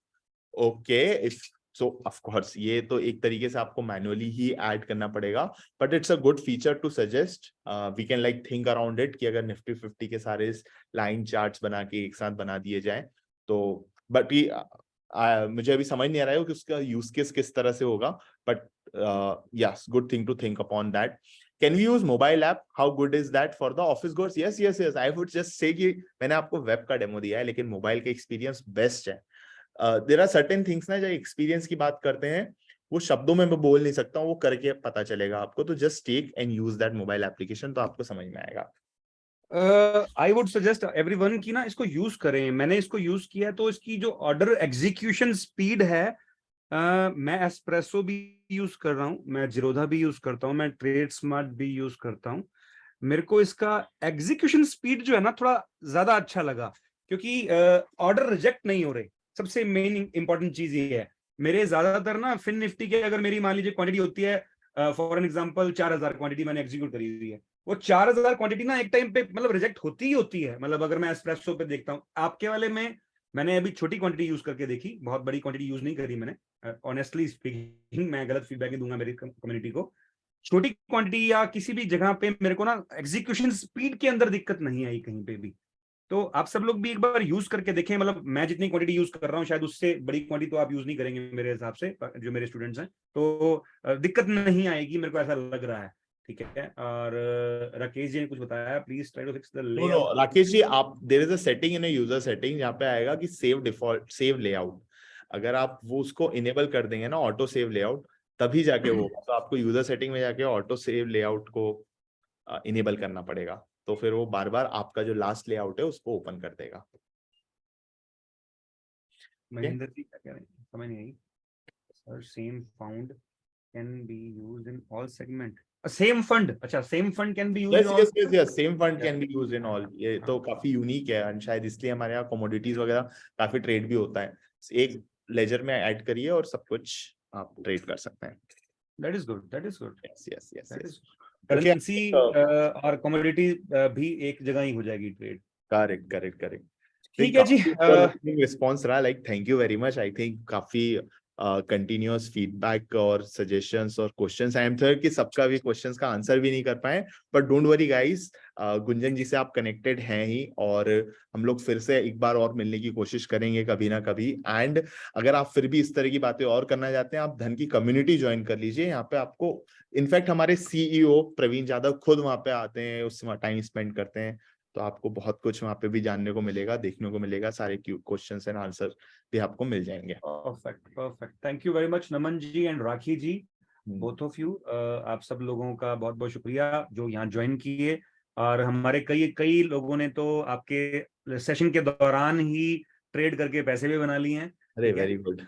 Okay, if so of course ये तो एक तरीके से आपको मैनुअली ही ऐड करना पड़ेगा, but it's a good feature to suggest. We can like think around it कि अगर निफ्टी 50 के सारे लाइन चार्ट्स बना के एक साथ बना दिए जाए तो, बट मुझे अभी समझ नहीं आ रहा है कि उसका यूज केस किस तरह से होगा, but yes, good thing to think upon that. Can we use mobile app? How good is that for the office goers? Yes yes yes, I would just say कि मैंने आपको वेब का demo दिया है लेकिन मोबाइल का experience best है। There are certain things ना, जो एक्सपीरियंस की बात करते हैं वो शब्दों में मैं बोल नहीं सकता हूँ, वो करके पता चलेगा आपको, तो just take and use that mobile application तो आपको समझ में आएगा। आई वुड सजेस्ट एवरीवन की ना इसको यूज करें। मैंने इसको यूज किया तो इसकी जो ऑर्डर एग्जीक्यूशन स्पीड है, मैं एस्प्रेसो भी यूज कर रहा हूँ, मैं जीरोधा भी यूज करता हूँ, मैं ट्रेड स्मार्ट भी यूज करता हूँ। मेरे को इसका एग्जीक्यूशन स्पीड जो है ना थोड़ा ज्यादा अच्छा लगा, क्योंकि ऑर्डर रिजेक्ट नहीं हो रहे। सबसे मेन इंपॉर्टेंट चीज ये है। मेरे ज्यादातर ना फिन निफ्टी के अगर मेरी मान लीजिए क्वांटिटी होती है, फॉर एन एग्जांपल 4000 क्वांटिटी मैंने एग्जीक्यूट करी हुई है, वो 4000 क्वांटिटी ना एक टाइम पे मतलब रिजेक्ट होती ही होती है। मतलब अगर मैं एस्प्रेसो पे देखता हूँ, आपके वाले में मैंने अभी छोटी क्वांटिटी यूज करके देखी, बहुत बड़ी क्वांटिटी यूज नहीं करी मैंने। ऑनेस्टली स्पीकिंग, मैं गलत फीडबैक नहीं दूंगा मेरी कम्युनिटी को। छोटी क्वांटिटी या किसी भी जगह पे मेरे को ना एग्जीक्यूशन स्पीड के अंदर दिक्कत नहीं आई कहीं पे भी। तो आप सब लोग भी एक बार यूज करके देखें। मतलब मैं जितनी क्वांटिटी यूज कर रहा हूँ शायद उससे बड़ी क्वांटिटी तो आप यूज नहीं करेंगे मेरे हिसाब से, जो मेरे स्टूडेंट्स हैं, तो दिक्कत नहीं आएगी, मेरे को ऐसा लग रहा है। ठीक है। और राकेश जी ने कुछ बताया, please try to fix the layout. Rakesh ji, आप there is a setting in user setting, यहाँ पे आएगा कि सेव डिफॉल्ट सेव लेआउट। अगर आप वो उसको इनेबल कर देंगे ना, ऑटो सेव लेआउट, तभी जाके वो, तो आपको यूजर सेटिंग में जाके ऑटो सेव लेआउट को इनेबल करना पड़ेगा, तो फिर वो बार बार आपका जो लास्ट लेआउट है उसको ओपन कर देगा। महेंद्र जी क्या कह रहे हैं, समझ नहीं आई sir. Same fund can be used in all segment. Same fund, अच्छा same fund can be used in all. Yes yes yes, same fund can be used in all. ये तो काफी यूनिक है और शायद इसलिए हमारे यहाँ कमोडिटीज वगैरह काफी ट्रेड भी होता है। एक लेजर में ऐड करिए और सब कुछ आप ट्रेड कर सकते हैं। That is good, that is good. Yes yes yes That yes, is- currency और कमोडिटी भी एक जगह ही हो जाएगी ट्रेड। Correct correct correct. ठीक है जी। रिस्पॉन्स रहा, like thank you very much. I think काफी कंटिन्यूअस फीडबैक और सजेशंस और क्वेश्चंस। आई एम श्योर कि सबका भी क्वेश्चंस का आंसर भी नहीं कर पाए, but don't worry guys, Gunjan ji से आप कनेक्टेड हैं ही, और हम लोग फिर से एक बार और मिलने की कोशिश करेंगे कभी ना कभी। एंड अगर आप फिर भी इस तरह की बातें और करना चाहते हैं, आप धन की कम्युनिटी ज्वाइन कर लीजिए। यहाँ पे आपको इनफैक्ट हमारे CEO प्रवीण यादव खुद वहां पे आते हैं, उस टाइम स्पेंड करते हैं, तो आपको बहुत कुछ वहां पे भी जानने को मिलेगा, देखने को मिलेगा। सारे क्वेश्चंस एंड आंसर भी आपको मिल जाएंगे। Perfect perfect, thank you very much Naman ji and Rakhi ji, both of you. आप सब लोगों का बहुत बहुत शुक्रिया जो यहाँ ज्वाइन किए, और हमारे कई लोगों ने तो आपके सेशन के दौरान ही ट्रेड करके पैसे भी बना लिए हैं। अरे वेरी गुड।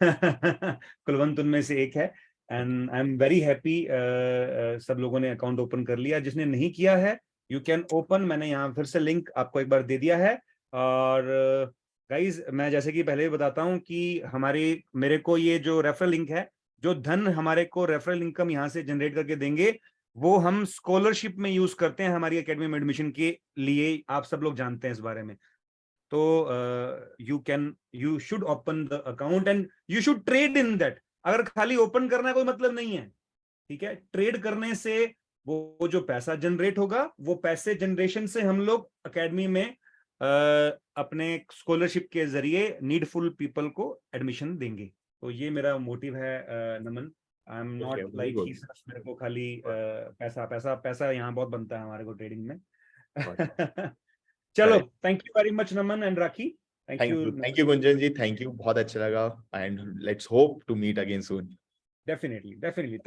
कुलवंत उनमें से एक है, and I am very happy. सब लोगों ने अकाउंट ओपन कर लिया। जिसने नहीं किया है, यू कैन ओपन। मैंने यहाँ फिर से लिंक आपको एक बार दे दिया है। और गाइज मैं जैसे कि पहले भी बताता हूँ कि मेरे को ये जो रेफरल लिंक है, जो धन हमारे को रेफरल इनकम यहाँ से जनरेट करके देंगे, वो हम स्कॉलरशिप में यूज करते हैं हमारी एकेडमी में एडमिशन के लिए। आप सब लोग जानते हैं इस बारे में। तो you should open the account and you should trade in that. अगर खाली ओपन करना कोई मतलब नहीं है, ठीक है। ट्रेड करने से वो जो पैसा जनरेट होगा, वो पैसे जनरेशन से हम लोग एकेडमी में अपने स्कॉलरशिप के जरिए नीडफुल पीपल को एडमिशन देंगे। तो ये मेरा मोटिव है Naman. I am not very like good. मेरे को खाली पैसा पैसा पैसा यहाँ बहुत बनता है हमारे को ट्रेडिंग में। चलो, Correct. Thank you very much Naman and rakhi. Thank you Gunjan ji, thank you, बहुत अच्छा लगा, and let's hope to meet again soon. Definitely,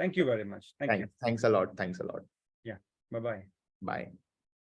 thank you very much, thank you, Thanks a lot. yeah, bye bye. Bye.